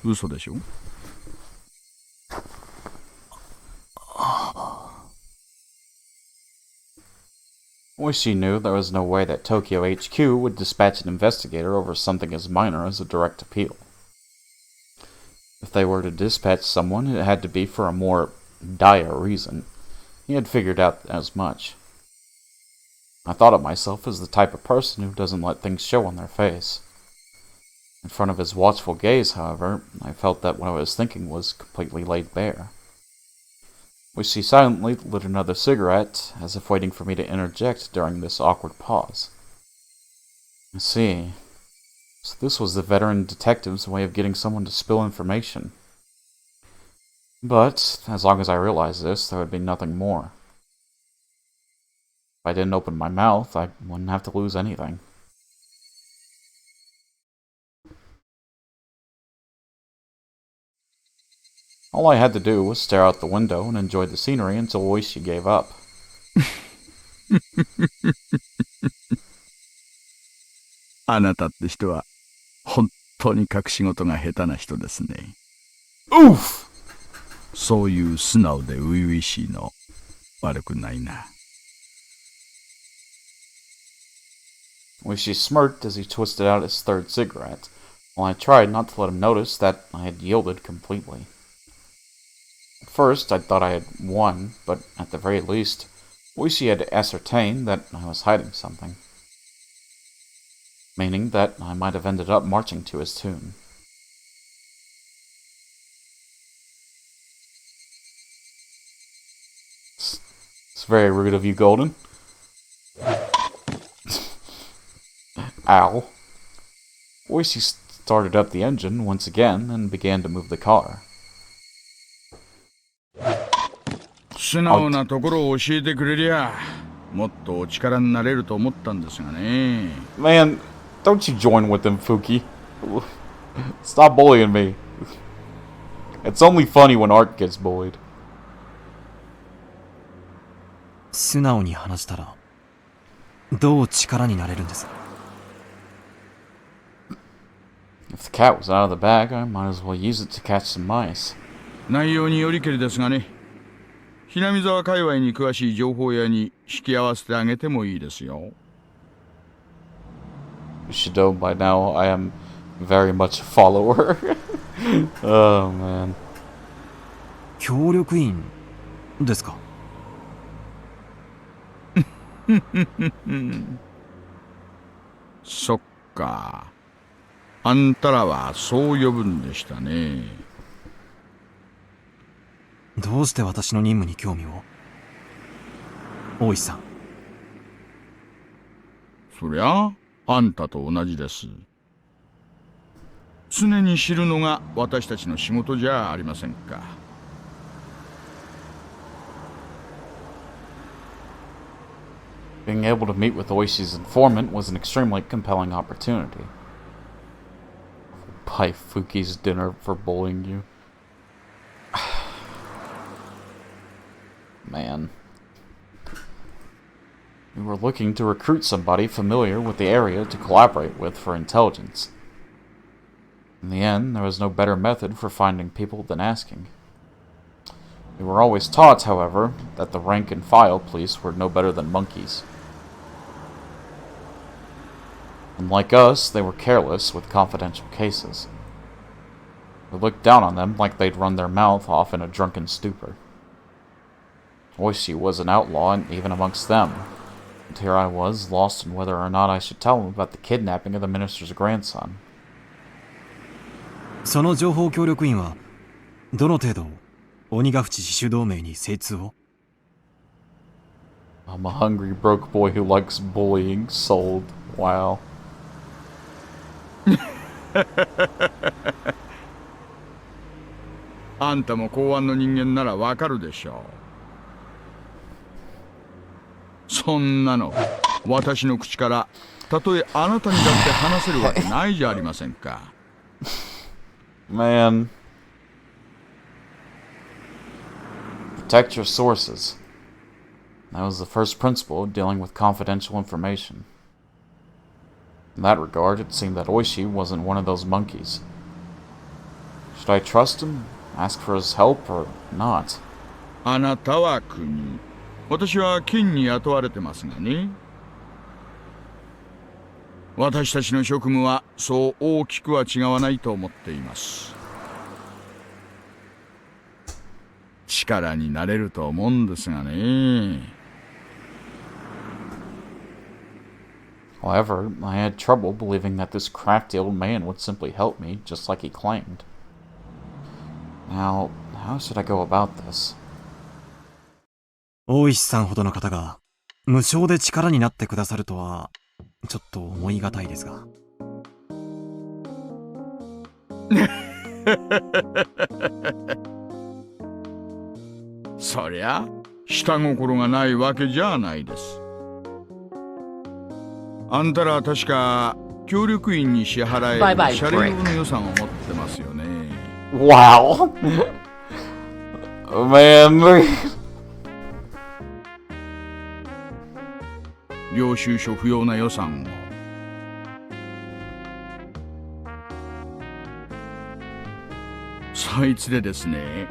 嘘でしょ。Oishi knew there was no way that Tokyo HQ would dispatch an investigator over something as minor as a direct appeal. If they were to dispatch someone, it had to be for a more dire reason. He had figured out as much. I thought of myself as the type of person who doesn't let things show on their face. In front of his watchful gaze, however, I felt that what I was thinking was completely laid bare. Oishi silently lit another cigarette, as if waiting for me to interject during this awkward pause. I see. So this was the veteran detective's way of getting someone to spill information. But, as long as I realized this, there would be nothing more. If I didn't open my mouth, I wouldn't have to lose anything. All I had to do was stare out the window and enjoy the scenery until Oishi gave up. あなたって人は本当に隠し事が下手な人ですね。Oof! そういう素直で初々しいの悪くないな。Oishi smirked as he twisted out his third cigarette, while I tried not to let him notice that I had yielded completely. At first, I thought I had won, but at the very least, Oishi had ascertained that I was hiding something. Meaning that I might have ended up marching to his tune. It's very rude of you, Golden. Ow. Oishi started up the engine once again and began to move the car. 素直なところを教えてくれりゃ、もっとお力になれると思ったんですがね。Man, don't you join with them, Fuki. Stop bullying me. It's only funny when Art gets bullied. 素直に話したら、どう力になれるんです？ If the cat was out of the bag, I might as well use it to catch some mice. 内容によりけりですがね。ひなみ沢界隈に詳しい情報屋に引き合わせてあげてもいいですよ。You should know by now I am very much a follower. Oh, man. 協力員ですか？そっか。あんたらはそう呼ぶんでしたね。どうして私の任務に興味を？大石さん。そりゃ、あんたと同じです。常に知るのが私たちの仕事じゃありませんか。Being able to meet with Oishi's informant was an extremely compelling opportunity. Buy Fuki's dinner for bullying you. Man. We were looking to recruit somebody familiar with the area to collaborate with for intelligence. In the end, there was no better method for finding people than asking. We were always taught, however, that the rank and file police were no better than monkeys. And like us, they were careless with confidential cases. We looked down on them like they'd run their mouth off in a drunken stupor. Oishi was an outlaw, and even amongst them. And here I was, lost in whether or not I should tell him about the kidnapping of the minister's grandson. その情報協力員はどの程度鬼ヶ淵自主同盟に精通を？ I'm a hungry broke boy who likes bullying, sold. Wow. あんたも公安の人間ならわかるでしょう。そんなの私の口からたとえあなたにだって話せるわけないじゃありませんか。Man. Protect your sources. That was the first principle of dealing with confidential information. In that regard, it seemed that Oishi wasn't one of those monkeys. Should I trust him, ask for his help, or not? あなたは国、私は金に雇われてますがね。私たちの職務はそう大きくは違わないと思っています。力になれると思うんですがね。However, I had trouble believing that this crafty old man would simply help me, just like he claimed. Now, how should I go about this? 大石さんほどの方が無償で力になってくださるとはちょっと思いがたいですが。そりゃ下心がないわけじゃないです。あんたら確か協力員に支払える車両の予算を持ってますよね。Wow. Man. 領収書不要な予算を。そいつでですね、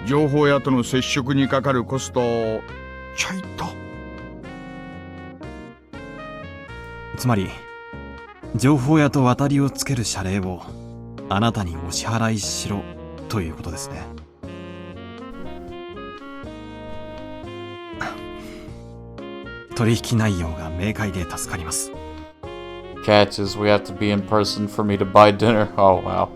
情報屋との接触にかかるコストをちょいと。つまり情報屋と渡りをつける謝礼をあなたにお支払いしろということですね。取引内容が明快で助かります。Catches, we have to be in person for me to buy dinner. Oh, wow.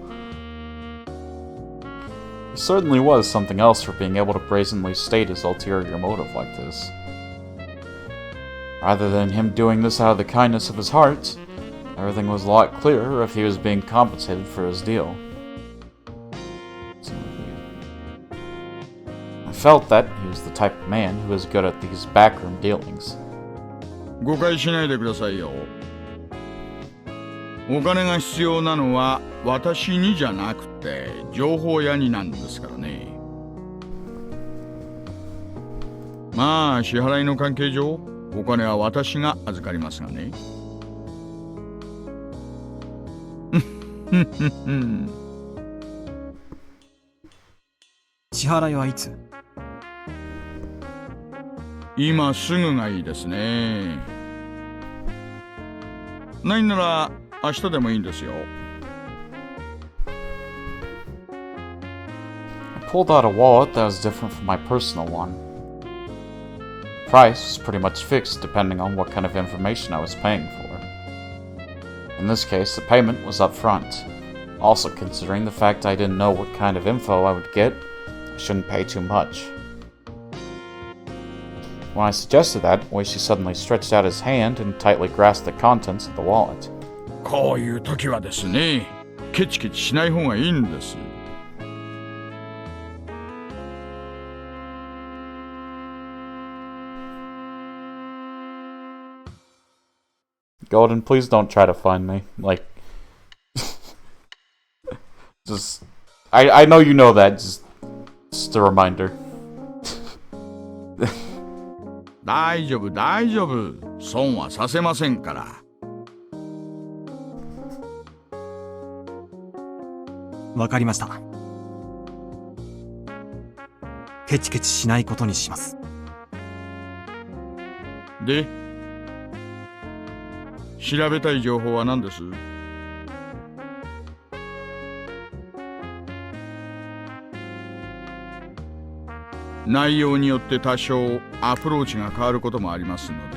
He certainly was something else for being able to brazenly state his ulterior motive like this. Rather than him doing this out of the kindness of his heart, everything was a lot clearer if he was being compensated for his deal. I felt that he was the type of man who was good at these backroom dealings. 誤解しないでくださいよ。お金が必要なのは私にじゃなくて情報屋になんですからね。まあ支払いの関係上お金は私が預かりますがね。支払いはいつ？今すぐがいいですね。ないなら明日でもいいんですよ。I pulled out a wallet that was different from my personal one. The price was pretty much fixed depending on what kind of information I was paying for. In this case, the payment was up front. Also, considering the fact I didn't know what kind of info I would get, I shouldn't pay too much. When I suggested that, Oishi suddenly stretched out his hand and tightly grasped the contents of the wallet. こういう時はですね、ケチケチしない方がいいんです。Golden, please don't try to find me. Like, just, I know you know that. Just a reminder. 大丈夫大丈夫、損はさせませんから。わかりました。ケチケチしないことにします。で、調べたい情報は何です？内容によって多少アプローチが変わることもありますので。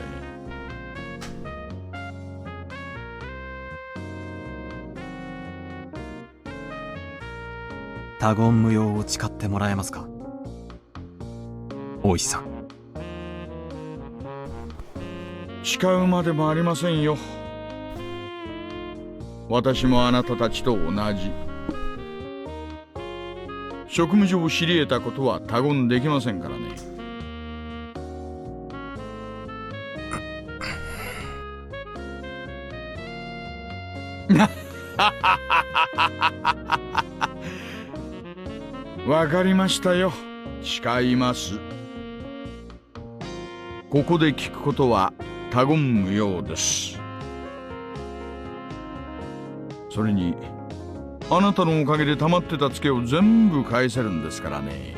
他言無用を誓ってもらえますか、大石さん。誓うまでもありませんよ。私もあなたたちと同じ。職務上知り得たことは他言できませんからね。わかりましたよ。誓います。ここで聞くことは他言無用です。それにあなたのおかげで溜まってたツケを全部返せるんですからね。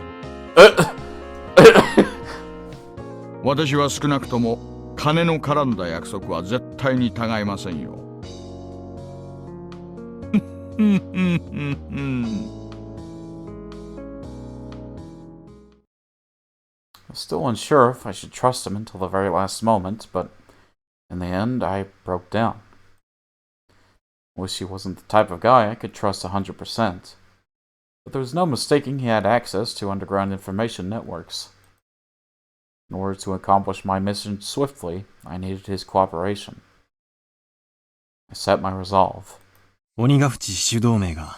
私は少なくとも金の絡んだ約束は絶対にたがいませんよ。I was still unsure if I should trust him until the very last moment, but in the end, I broke down. Wish he wasn't the type of guy I could trust 100%. But there was no mistaking he had access to underground information networks. In order to accomplish my mission swiftly, I needed his cooperation. I set my resolve. 鬼ヶ淵主導名が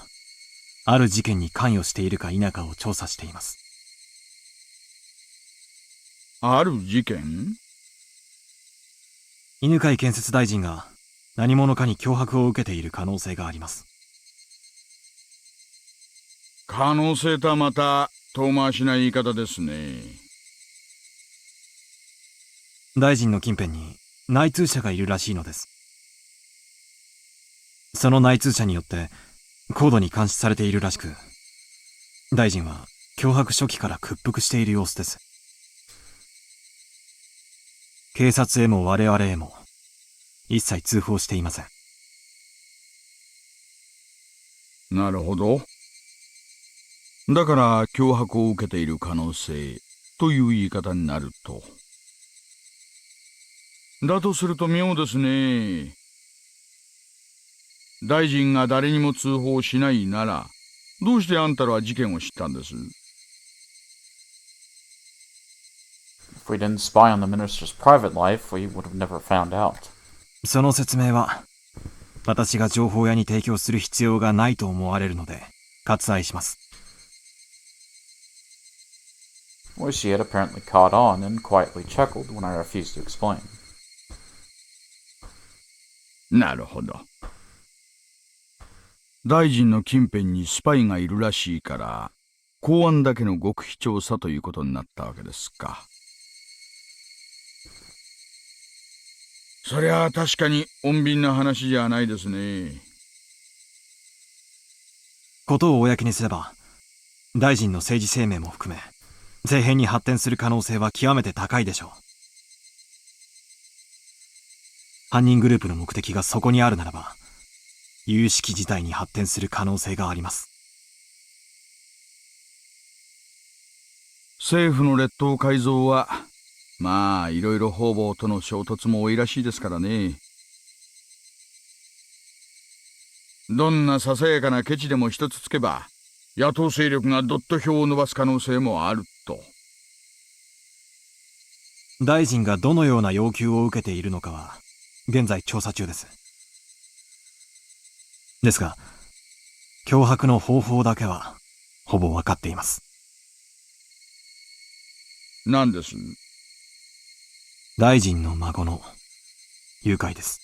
ある事件に関与しているか否かを調査しています。ある事件？犬飼建設大臣が何者かに脅迫を受けている可能性があります。可能性とはまた遠回しな言い方ですね。大臣の近辺に内通者がいるらしいのです。その内通者によって高度に監視されているらしく、大臣は脅迫初期から屈服している様子です。警察へも我々へも一切通報していません。なるほど。だから脅迫を受けている可能性という言い方になると。だとすると妙ですね。大臣が誰にも通報しないなら、どうしてあんたらは事件を知ったんです？ If we didn't spy on the minister's private life, we would have never found out. その説明は、私が情報屋に提供する必要がないと思われるので、割愛します。Wish he had apparently caught on and quietly chuckled when I refused to explain. なるほど。大臣の近辺にスパイがいるらしいから、公安だけの極秘調査ということになったわけですか。そりゃあ確かに穏便な話じゃないですね。ことを公にすれば、大臣の政治生命も含め、政変に発展する可能性は極めて高いでしょう。犯人グループの目的がそこにあるならば、有識事態に発展する可能性があります。政府の列島改造は、まあいろいろ方々との衝突も多いらしいですからね。どんなささやかなケチでも一つつけば、野党勢力がドット票を伸ばす可能性もあると。大臣がどのような要求を受けているのかは、現在調査中です。ですが、脅迫の方法だけは、ほぼわかっています。何です？大臣の孫の誘拐です。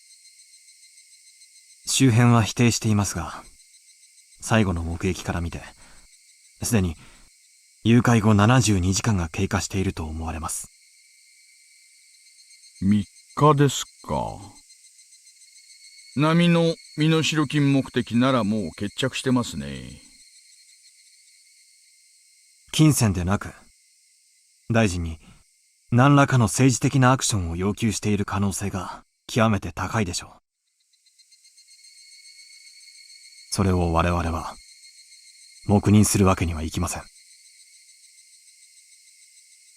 周辺は否定していますが、最後の目撃から見て、すでに誘拐後72時間が経過していると思われます。3日ですか。並の身代金目的ならもう決着してますね。金銭でなく、大臣に何らかの政治的なアクションを要求している可能性が極めて高いでしょう。それを我々は黙認するわけにはいきません。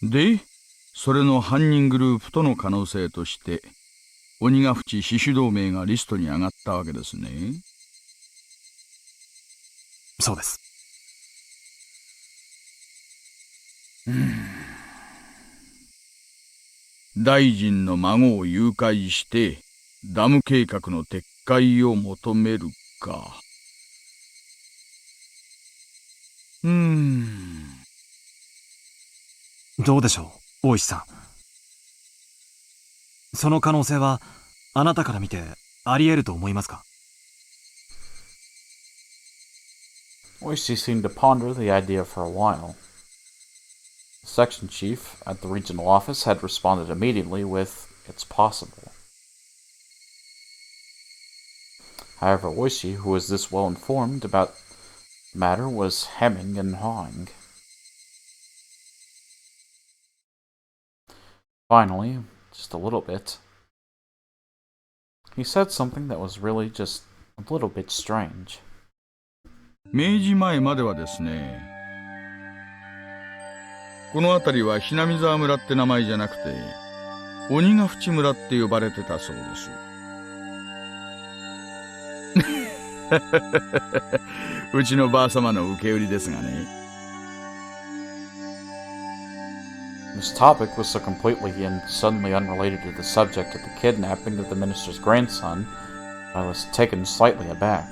で、それの犯人グループとの可能性として、鬼ヶ淵死守同盟がリストに上がったわけですね。そうです。大臣の孫を誘拐してダム計画の撤回を求めるか。どうでしょう、大石さん。その可能性はあなたから見てあり得ると思いますか？ Oishi seemed to ponder the idea for a while. The section chief at the regional office had responded immediately with, "It's possible." However, Oishi, who was this well informed about the matter, was hemming and hawing. Finally, just a little bit, he said something that was really just a little bit strange. 明治前まではですね、この辺りはひなみ沢村って名前じゃなくて鬼ヶ淵村って呼ばれてたそうです。うちのばあ様の受け売りですがね。This topic was so completely and suddenly unrelated to the subject of the kidnapping of the minister's grandson, I was taken slightly aback.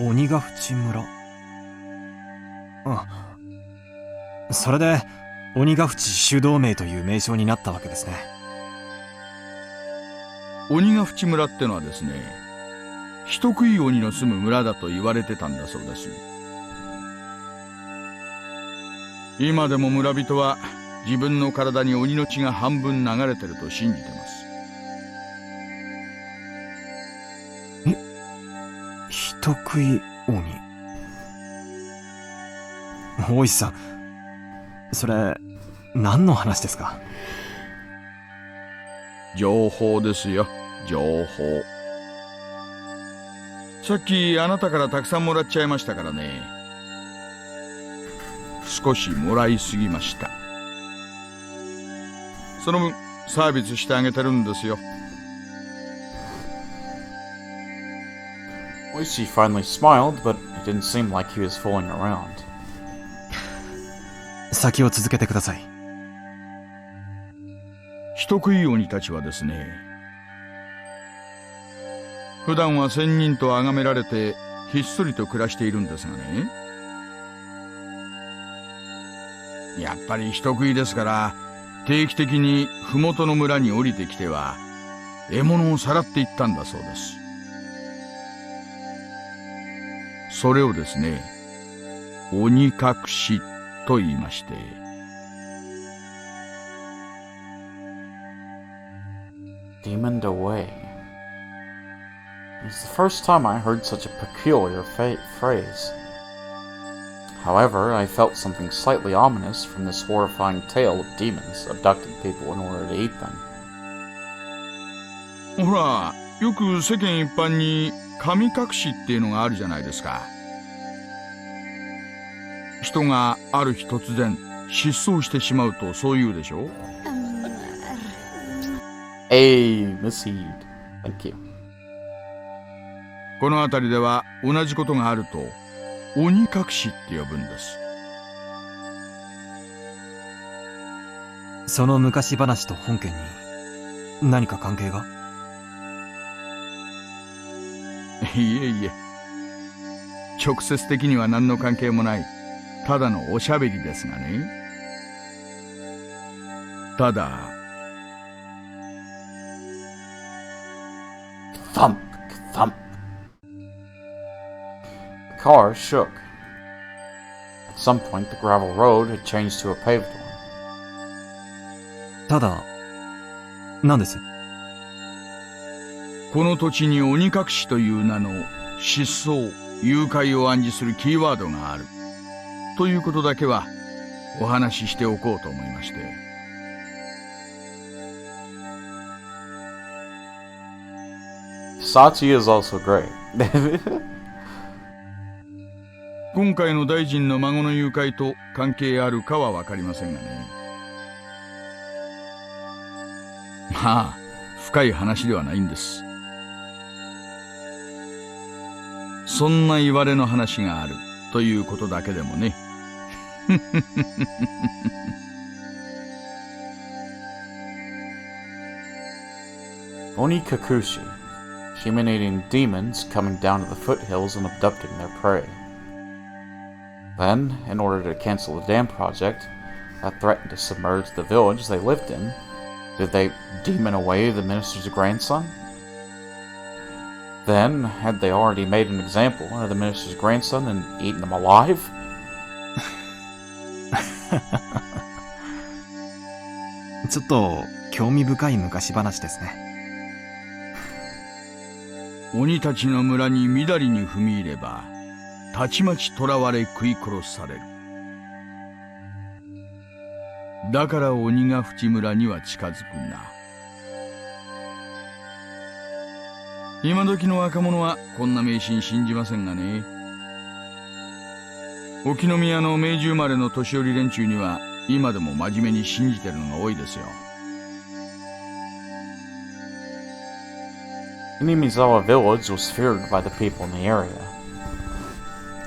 鬼ヶ淵村。それで鬼ヶ淵死守同盟という名称になったわけですね。鬼ヶ淵村ってのはですね、人食い鬼の住む村だと言われてたんだそうです。今でも村人は自分の体に鬼の血が半分流れてると信じてます。人食い鬼。大石さん、それ何の話ですか？情報ですよ、情報。さっきあなたからたくさんもらっちゃいましたからね。少しもらいすぎました。その分サービスしてあげてるんですよ。Oishi finally smiled, but it didn't seem like he was fooling around. 先を続けてください。人食い鬼たちはですね、普段は仙人と崇められてひっそりと暮らしているんですがね、やっぱり人食いですから定期的に麓の村に降りてきては獲物をさらっていったんだそうです。それをですね、鬼隠しと言いまして、Demoned away. It's the first time I heard such a peculiar phrase. However, I felt something slightly ominous from this horrifying tale of demons abducting people in order to eat them. ほら、よく世間一般に神隠しっていうのがあるじゃないですか。人がある日突然失踪してしまうとそう言うでしょ。Hey, Miss Heed. Thank you. この辺りでは同じことがあると鬼隠しって呼ぶんです。その昔話と本件に何か関係が？いえいえ、直接的には何の関係もないただのおしゃべりですがね。ただThump, thump. The car shook. At some point, the gravel road had changed to a paved one. ただ、何です？この土地に鬼隠しという名の失踪、誘拐を暗示するキーワードがあるということだけはお話ししておこうと思いまして。Sachi is also great. 今回の大臣の孫の誘拐と関係あるかは分かりませんがね。まあ、深い話ではないんです。そんな言われの話があるということだけでもね。Onikakushi, human-eating demons coming down to the foothills and abducting their prey. Then, in order to cancel the dam project that threatened to submerge the village they lived in, did they demon away the minister's grandson? Then, had they already made an example of the minister's grandson and eaten him alive? ちょっと興味深い昔話ですね。鬼たちの村にみだりに踏み入れば、たちまち囚われ食い殺される。だから鬼が淵村には近づくな。今時の若者はこんな迷信信じませんがね。沖宮の明治生まれの年寄り連中には今でも真面目に信じてるのが多いですよ。Inimizawa village was feared by the people in the area.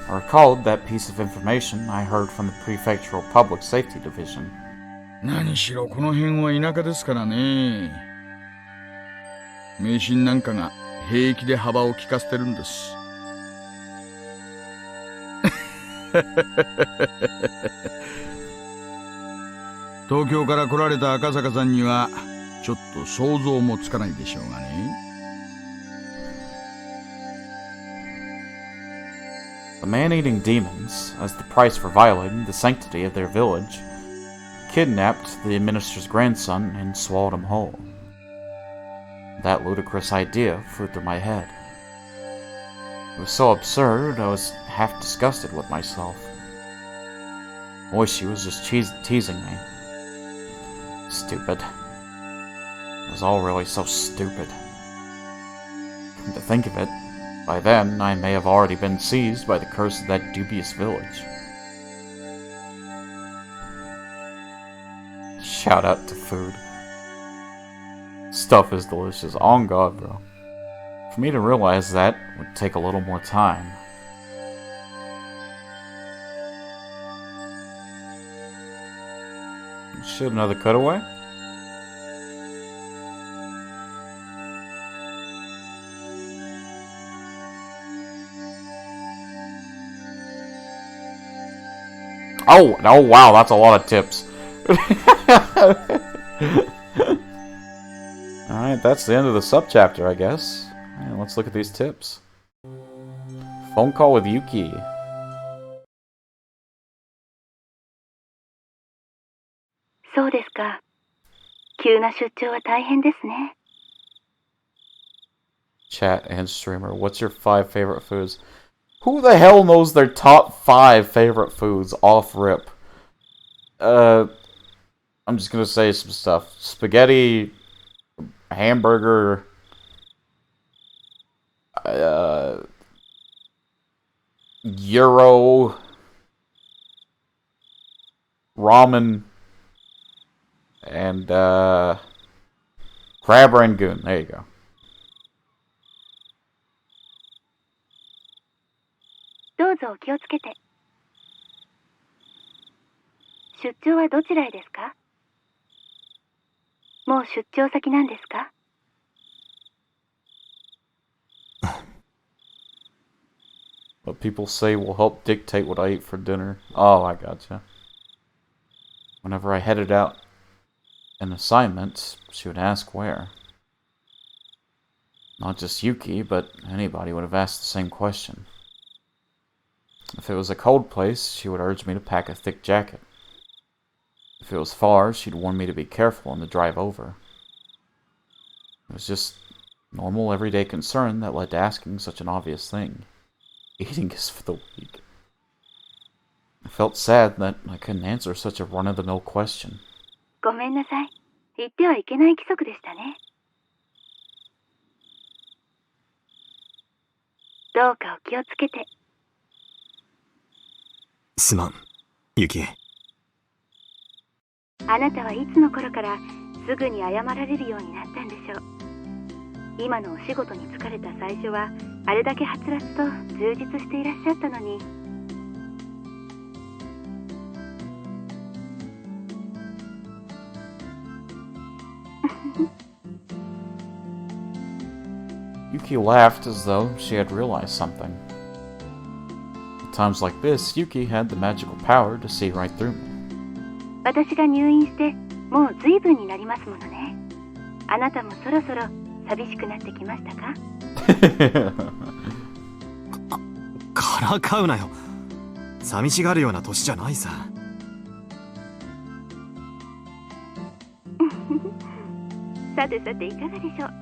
I recalled that piece of information I heard from the Prefectural Public Safety Division. 何しろこの辺は田舎ですからね。迷信なんかが平気で幅を利かせてるんです。東京から来られた赤坂さんにはちょっと想像もつかないでしょうがね。The man-eating demons, as the price for violating the sanctity of their village, kidnapped the minister's grandson and swallowed him whole. That ludicrous idea flew through my head. It was so absurd, I was half disgusted with myself. Oishi was just teasing me. Stupid. It was all really so stupid. And to think of it, by then I may have already been seized by the curse of that dubious village. Shout out to food. Stuff is delicious. On God, bro. For me to realize that would take a little more time. Shit, another cutaway? Oh, wow, that's a lot of tips. Alright, that's the end of the subchapter, I guess. Right, let's look at these tips. Phone call with Yuki. そうですか。急な出張は大変ですね。 Chat and streamer, what's your 5 favorite foods? Who the hell knows their top 5 favorite foods off rip? I'm just gonna say some stuff. Spaghetti, hamburger, gyro, ramen, and crab rangoon. There you go. どうぞお気をつけて。出張はどちらへですか？もう出張先なんですか？ What people say will help dictate what I eat for dinner. Oh, I gotcha. Whenever I headed out an assignment, she would ask where. Not just Yuki, but anybody would have asked the same question. If it was a cold place, she would urge me to pack a thick jacket. If it was far, she'd warn me to be careful on the drive over. It was just normal, everyday concern that led to asking such an obvious thing. Eating is for the weak. felt sad that I couldn't answer such a run-of-the-mill question. ごめんなさい。言ってはいけない規則でしたね。どうかお気をつけて。すまん、ユキ。あなたはいつの頃からすぐに謝られるようになったんでしょう。今のお仕事に疲れた最初はあれだけはつらつと充実していらっしゃったのに。Yuki laughed as though she had realized something. At times like this, Yuki had the magical power to see right through me. 私が入院してもう随分になりますものね。あなたもそろそろ寂しくなってきましたか？からかうなよ。寂しがるような年じゃないさ。さてさていかがでしょう。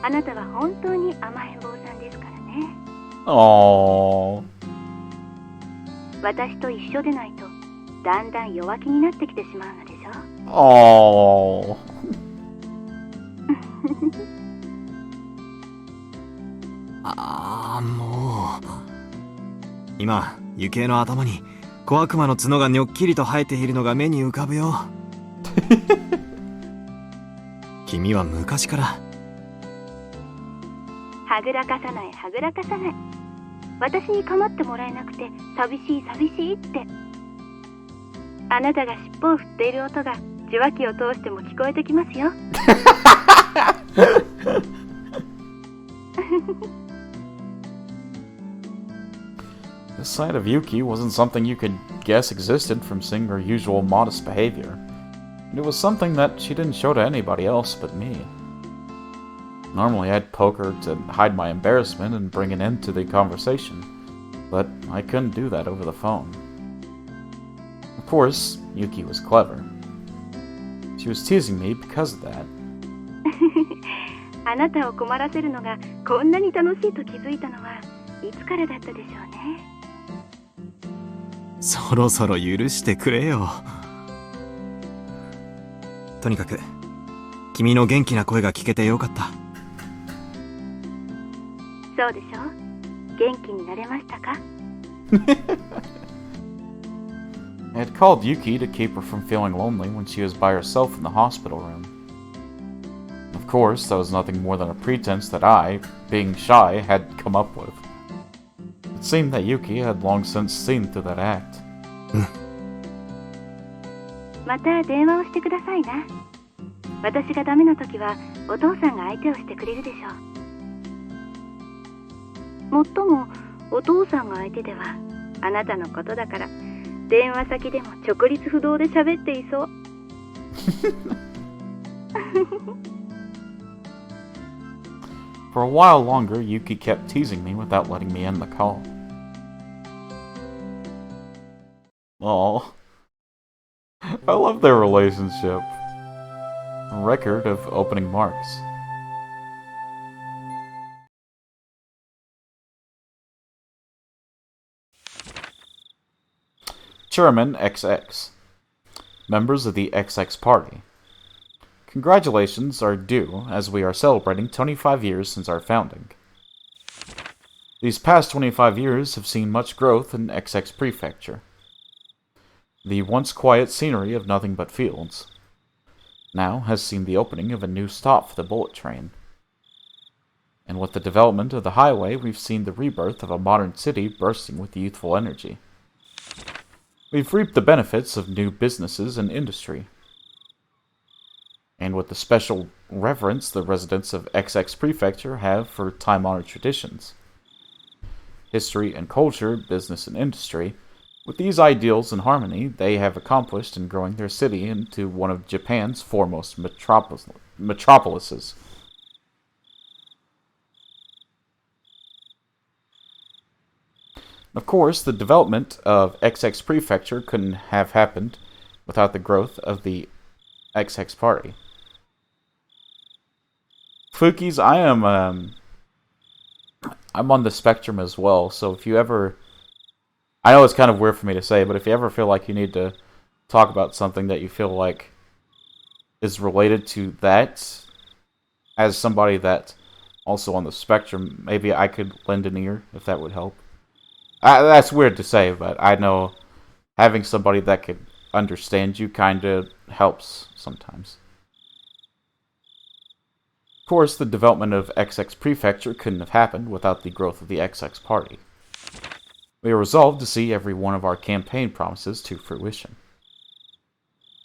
あなたは本当に甘えん坊さんですからね。私と一緒でないとだんだん弱気になってきてしまうのでしょ。もう。今、ユキエの頭に小悪魔の角がにょっきりと生えているのが目に浮かぶよ。君は昔から。はぐらかさないはぐらかさない。私に構ってもらえなくて寂しい寂しいって。あなたが尻尾を振っている音が受話器を通しても聞こえてきますよ。The sight of Yuki wasn't something you could guess existed from seeing her usual modest behavior. And it was something that she didn't show to anybody else but me. Normally I'd poke her to hide my embarrassment and bring an end to the conversation, but I couldn't do that over the phone. Of course, Yuki was clever. She was teasing me because of that. あなたを困らせるのがこんなに楽しいと気づいたのはいつからだったでしょうね。そろそろ許してくれよ。とにかく君の元気な声が聞けてよかった。そうでしょう。元気になれましたか？ I had called Yuki to keep her from feeling lonely when she was by herself in the hospital room. Of course, that was nothing more than a pretense that I, being shy, had come up with. It seemed that Yuki had long since seen through that act. また電話をしてくださいな。私がダメな時はお父さんが相手をしてくれるでしょう。もっともお父さんが相手ではあなたのことだから電話先でも直立不動で喋っていそう。For a while longer, Yuki kept teasing me without letting me end the call. Aww. I love their relationship. A record of opening marks. Chairman XX. Members of the XX Party. Congratulations are due as we are celebrating 25 years since our founding. These past 25 years have seen much growth in XX Prefecture. The once quiet scenery of nothing but fields now has seen the opening of a new stop for the bullet train. And with the development of the highway, we've seen the rebirth of a modern city bursting with youthful energy. We've reaped the benefits of new businesses and industry. And with the special reverence the residents of XX Prefecture have for time-honored traditions. History and culture, business and industry, with these ideals in harmony, they have accomplished in growing their city into one of Japan's foremost metropolises. Of course, the development of XX Prefecture couldn't have happened without the growth of the XX Party. Fukis, I'm on the spectrum as well, so if you ever... I know it's kind of weird for me to say, but if you ever feel like you need to talk about something that you feel like is related to that, as somebody that also on the spectrum, maybe I could lend an ear if that would help. That's weird to say, but I know having somebody that could understand you kind of helps sometimes. Of course, the development of XX Prefecture couldn't have happened without the growth of the XX Party. We are resolved to see every one of our campaign promises to fruition,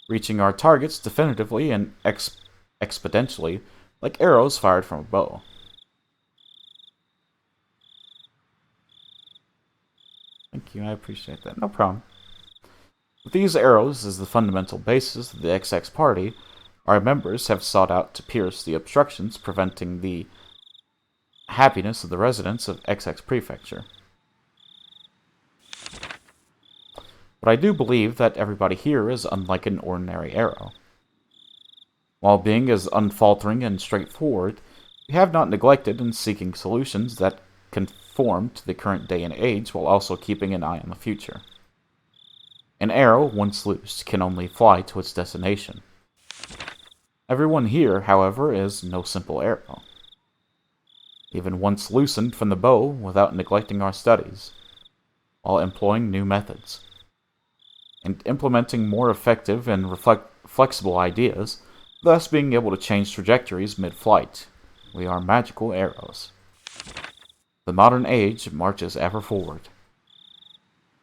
reaching our targets definitively and exponentially, like arrows fired from a bow. Thank you, I appreciate that. No problem. With these arrows as the fundamental basis of the XX Party, our members have sought out to pierce the obstructions preventing the happiness of the residents of XX Prefecture. But I do believe that everybody here is unlike an ordinary arrow. While being as unfaltering and straightforward, we have not neglected in seeking solutions that conform to the current day and age while also keeping an eye on the future. An arrow, once loosed, can only fly to its destination. Everyone here, however, is no simple arrow. Even once loosened from the bow without neglecting our studies, while employing new methods, and implementing more effective and flexible ideas, thus being able to change trajectories mid-flight, we are magical arrows. The modern age marches ever forward.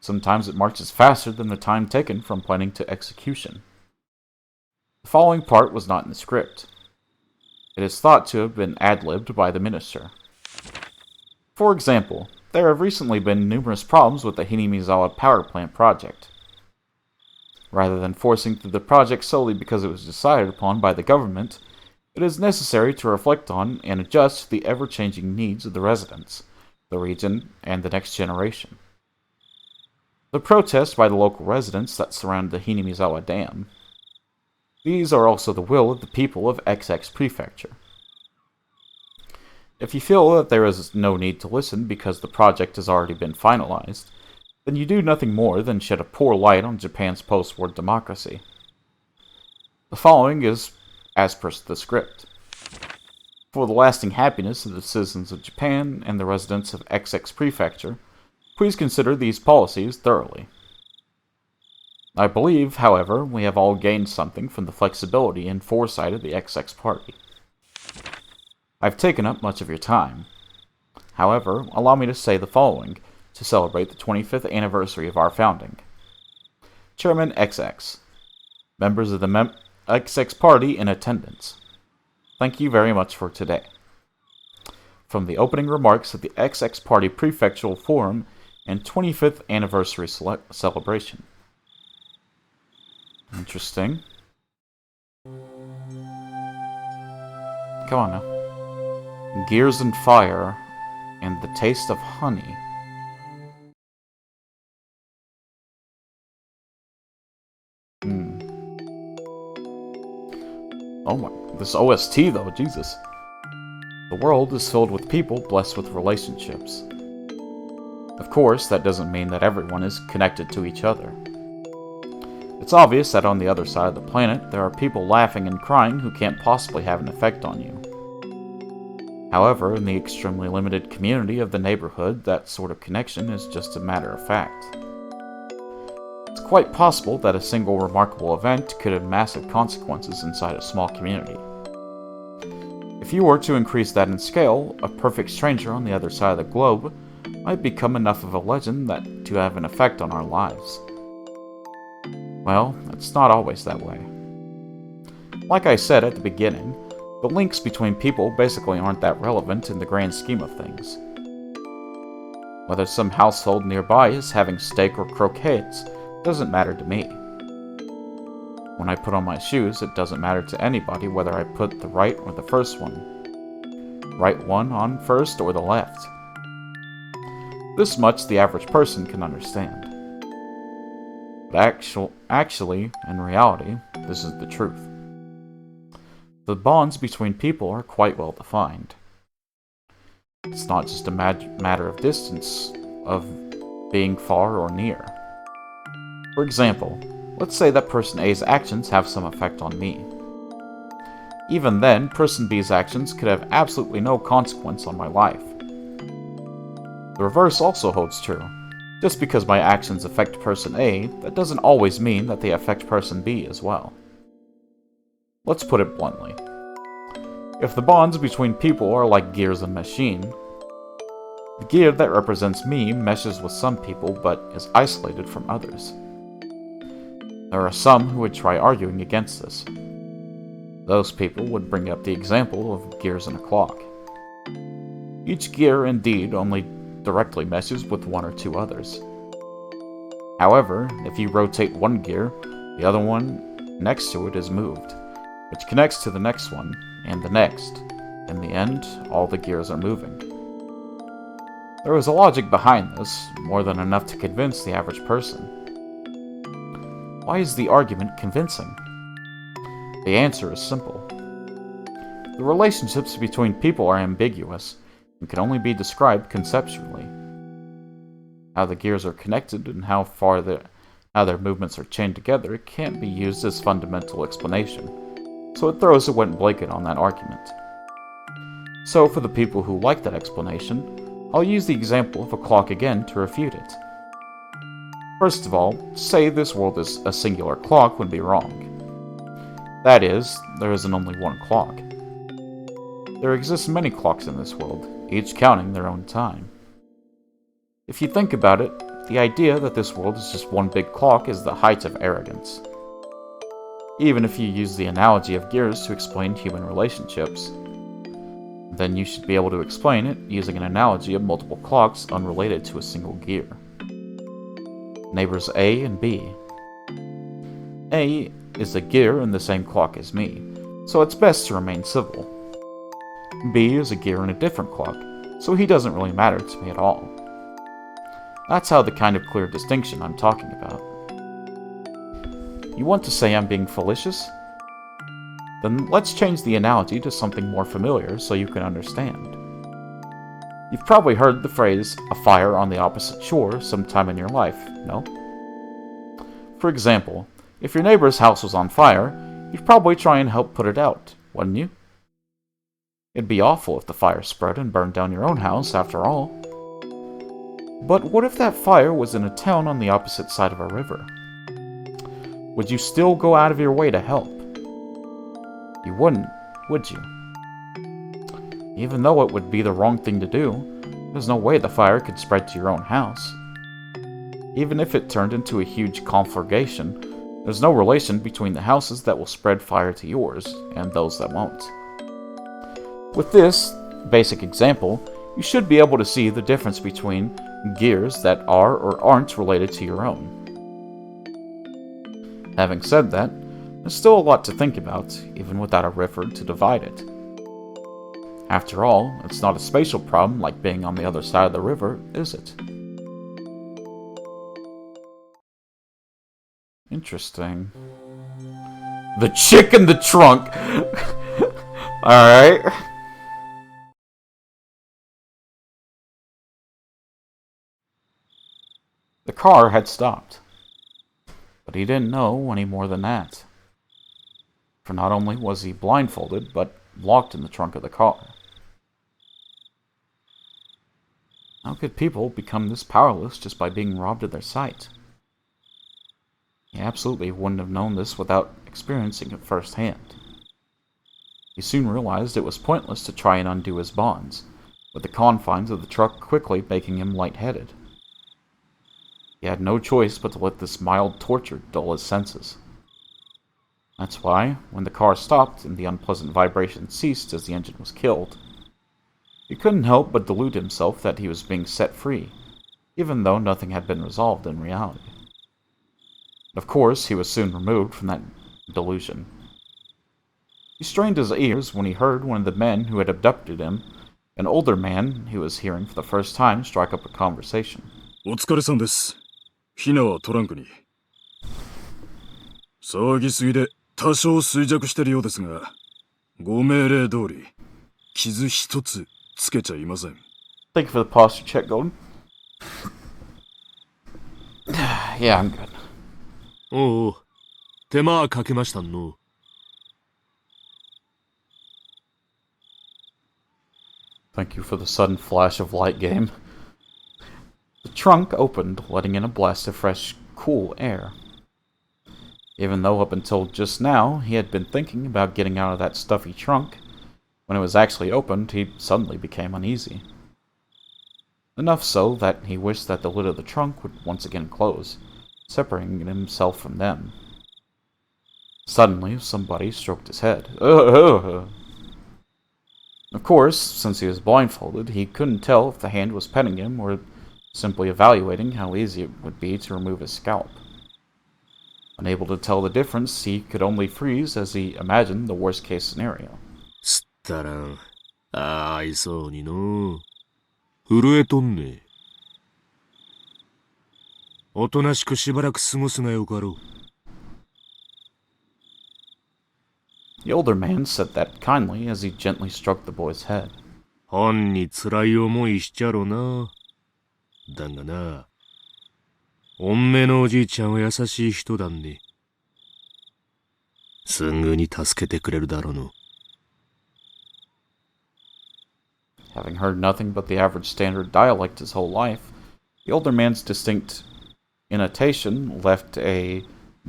Sometimes it marches faster than the time taken from planning to execution. The following part was not in the script. It is thought to have been ad-libbed by the minister. For example, there have recently been numerous problems with the Hinamizawa power plant project. Rather than forcing through the project solely because it was decided upon by the government, it is necessary to reflect on and adjust to the ever-changing needs of the residents, the region, and the next generation. The protests by the local residents that surround the Hinamizawa Dam. These are also the will of the people of XX Prefecture. If you feel that there is no need to listen because the project has already been finalized, then you do nothing more than shed a poor light on Japan's post-war democracy. The following is as per the script. For the lasting happiness of the citizens of Japan and the residents of XX Prefecture, please consider these policies thoroughly. I believe, however, we have all gained something from the flexibility and foresight of the XX Party. I've taken up much of your time. However, allow me to say the following to celebrate the 25th anniversary of our founding. Chairman XX, members of the XX Party in attendance, thank you very much for today. From the opening remarks of the XX Party Prefectural Forum and 25th anniversary celebration. Interesting. Come on now. Gears and fire and the taste of honey. Oh my, this OST though, Jesus. The world is filled with people blessed with relationships. Of course, that doesn't mean that everyone is connected to each other. It's obvious that on the other side of the planet, there are people laughing and crying who can't possibly have an effect on you. However, in the extremely limited community of the neighborhood, that sort of connection is just a matter of fact. It's quite possible that a single remarkable event could have massive consequences inside a small community. If you were to increase that in scale, a perfect stranger on the other side of the globe might become enough of a legend that to have an effect on our lives. Well, it's not always that way. Like I said at the beginning, the links between people basically aren't that relevant in the grand scheme of things. Whether some household nearby is having steak or croquettes doesn't matter to me. When I put on my shoes, it doesn't matter to anybody whether I put the right or the first one. Right one on first or the left. This much the average person can understand. But actually, in reality, this is the truth. The bonds between people are quite well defined. It's not just a matter of distance, of being far or near. For example, let's say that person A's actions have some effect on me. Even then, person B's actions could have absolutely no consequence on my life. The reverse also holds true. Just because my actions affect person A, that doesn't always mean that they affect person B as well. Let's put it bluntly. If the bonds between people are like gears in a machine, the gear that represents me meshes with some people but is isolated from others. There are some who would try arguing against this. Those people would bring up the example of gears in a clock. Each gear, indeed, only directly meshes with one or two others. However, if you rotate one gear, the other one next to it is moved, which connects to the next one, and the next. In the end, all the gears are moving. There is a logic behind this, more than enough to convince the average person. Why is the argument convincing? The answer is simple. The relationships between people are ambiguous and can only be described conceptually. How the gears are connected and how their movements are chained together can't be used as fundamental explanation, so it throws a wet blanket on that argument. So for the people who like that explanation, I'll use the example of a clock again to refute it. First of all, say this world is a singular clock would be wrong. That is, there isn't only one clock. There exist many clocks in this world, each counting their own time. If you think about it, the idea that this world is just one big clock is the height of arrogance. Even if you use the analogy of gears to explain human relationships, then you should be able to explain it using an analogy of multiple clocks unrelated to a single gear. Neighbors A and B. A is a gear in the same clock as me, so it's best to remain civil. B is a gear in a different clock, so he doesn't really matter to me at all. That's how the kind of clear distinction I'm talking about. You want to say I'm being fallacious? Then let's change the analogy to something more familiar so you can understand. You've probably heard the phrase, a fire on the opposite shore, sometime in your life, no? For example, if your neighbor's house was on fire, you'd probably try and help put it out, wouldn't you? It'd be awful if the fire spread and burned down your own house, after all. But what if that fire was in a town on the opposite side of a river? Would you still go out of your way to help? You wouldn't, would you? Even though it would be the wrong thing to do, there's no way the fire could spread to your own house. Even if it turned into a huge conflagration, there's no relation between the houses that will spread fire to yours and those that won't. With this basic example, you should be able to see the difference between gears that are or aren't related to your own. Having said that, there's still a lot to think about, even without a river to divide it. After all, it's not a spatial problem like being on the other side of the river, is it? Interesting. The chick in the trunk! Alright. The car had stopped. But he didn't know any more than that. For not only was he blindfolded, but locked in the trunk of the car. How could people become this powerless just by being robbed of their sight? He absolutely wouldn't have known this without experiencing it firsthand. He soon realized it was pointless to try and undo his bonds, with the confines of the truck quickly making him lightheaded. He had no choice but to let this mild torture dull his senses. That's why, when the car stopped and the unpleasant vibration ceased as the engine was killed, he couldn't help but delude himself that he was being set free, even though nothing had been resolved in reality. Of course, he was soon removed from that delusion. He strained his ears when he heard one of the men who had abducted him, an older man he was hearing for the first time, strike up a conversation. お疲れさんです。ヒナはトランクに。騒ぎすぎで多少衰弱してるようですが、ご命令通り、傷一つつけちゃいません。Thank you for the posture check, Golden. Yeah, I'm good. おうおう、手間かけましたの。Thank you for the sudden flash of light, game. The trunk opened, letting in a blast of fresh, cool air. Even though up until just now he had been thinking about getting out of that stuffy trunk, when it was actually opened, he suddenly became uneasy. Enough so that he wished that the lid of the trunk would once again close, separating himself from them. Suddenly, somebody stroked his head. Of course, since he was blindfolded, he couldn't tell if the hand was petting him or simply evaluating how easy it would be to remove his scalp. Unable to tell the difference, he could only freeze as he imagined the worst-case scenario. すったらん。あいそうにの。震えとんね。おとなしくしばらく過ごすがよかろう。The older man said that kindly as he gently stroked the boy's head. ほんに辛い思いしちゃろな。だがな、おんめのおじいちゃんは優しい人だんね。すぐに助けてくれるだろうの。Having heard nothing but the average standard dialect his whole life, the older man's distinct intonation left a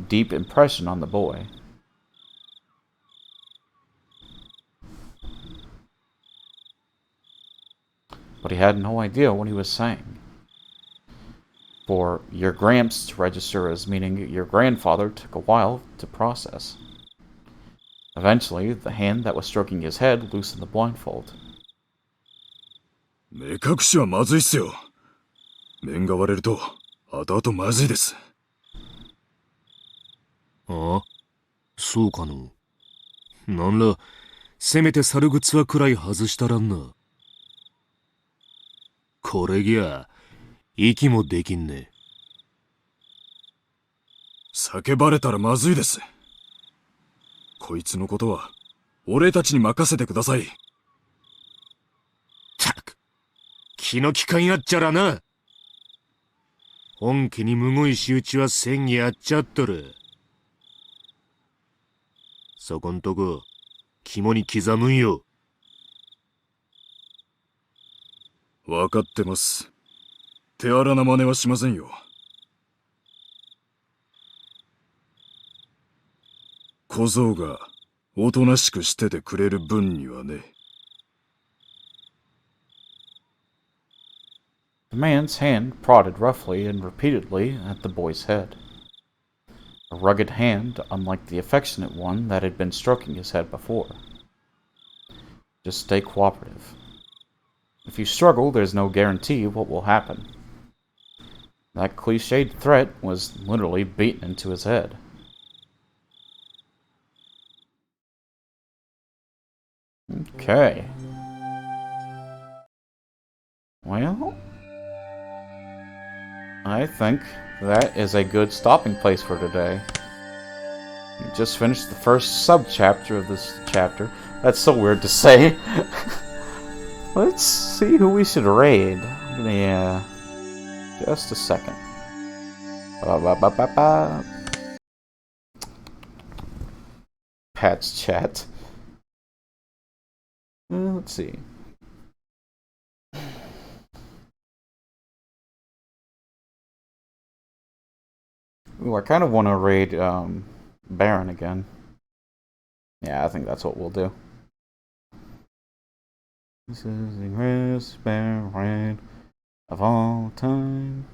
deep impression on the boy. But he had no idea what he was saying. For your gramps to register as meaning your grandfather took a while to process. Eventually, the hand that was stroking his head loosened the blindfold. 目隠しはまずいっすよ。面が割れると後々まずいです。ああ、そうかの。なんら、せめて猿靴はくらい外したらんな。これぎゃ、息もできんね。叫ばれたらまずいです。こいつのことは、俺たちに任せてください。たく、気の利かんやっちゃらな。本家にむごい仕打ちはせんやっちゃっとる。そこんとこ、肝に刻むんよ。わかってます。手荒な真似はしませんよ。小僧がおとなしくしててくれる分にはね。The man's hand prodded roughly and repeatedly at the boy's head. A rugged hand, unlike the affectionate one that had been stroking his head before. Just stay cooperative. If you struggle, there's no guarantee of what will happen. That cliched threat was literally beaten into his head. Okay. Well, I think that is a good stopping place for today. We just finished the first sub-chapter of this chapter. That's so weird to say. Let's see who we should raid. Yeah, just a second. Patch chat. Let's see. Ooh, I kind of want to raid Baron again. Yeah, I think that's what we'll do. This is the greatest Baron of all time.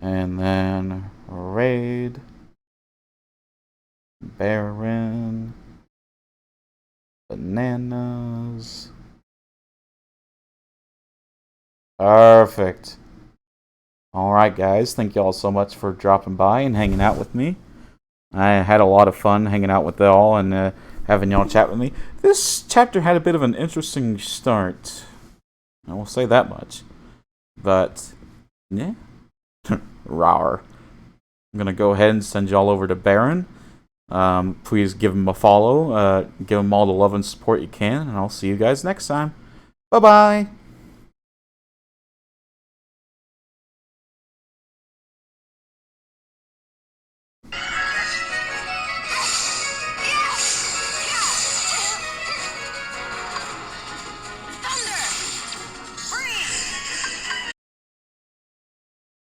And then raid Baron Bananas. Perfect. Alright guys, thank you all so much for dropping by and hanging out with me. I had a lot of fun hanging out with y'all and having y'all chat with me. This chapter had a bit of an interesting start. I will say that much. But, yeah. Rawr. I'm going to go ahead and send y'all over to Baron. Please give him a follow. Give him all the love and support you can. And I'll see you guys next time. Bye-bye.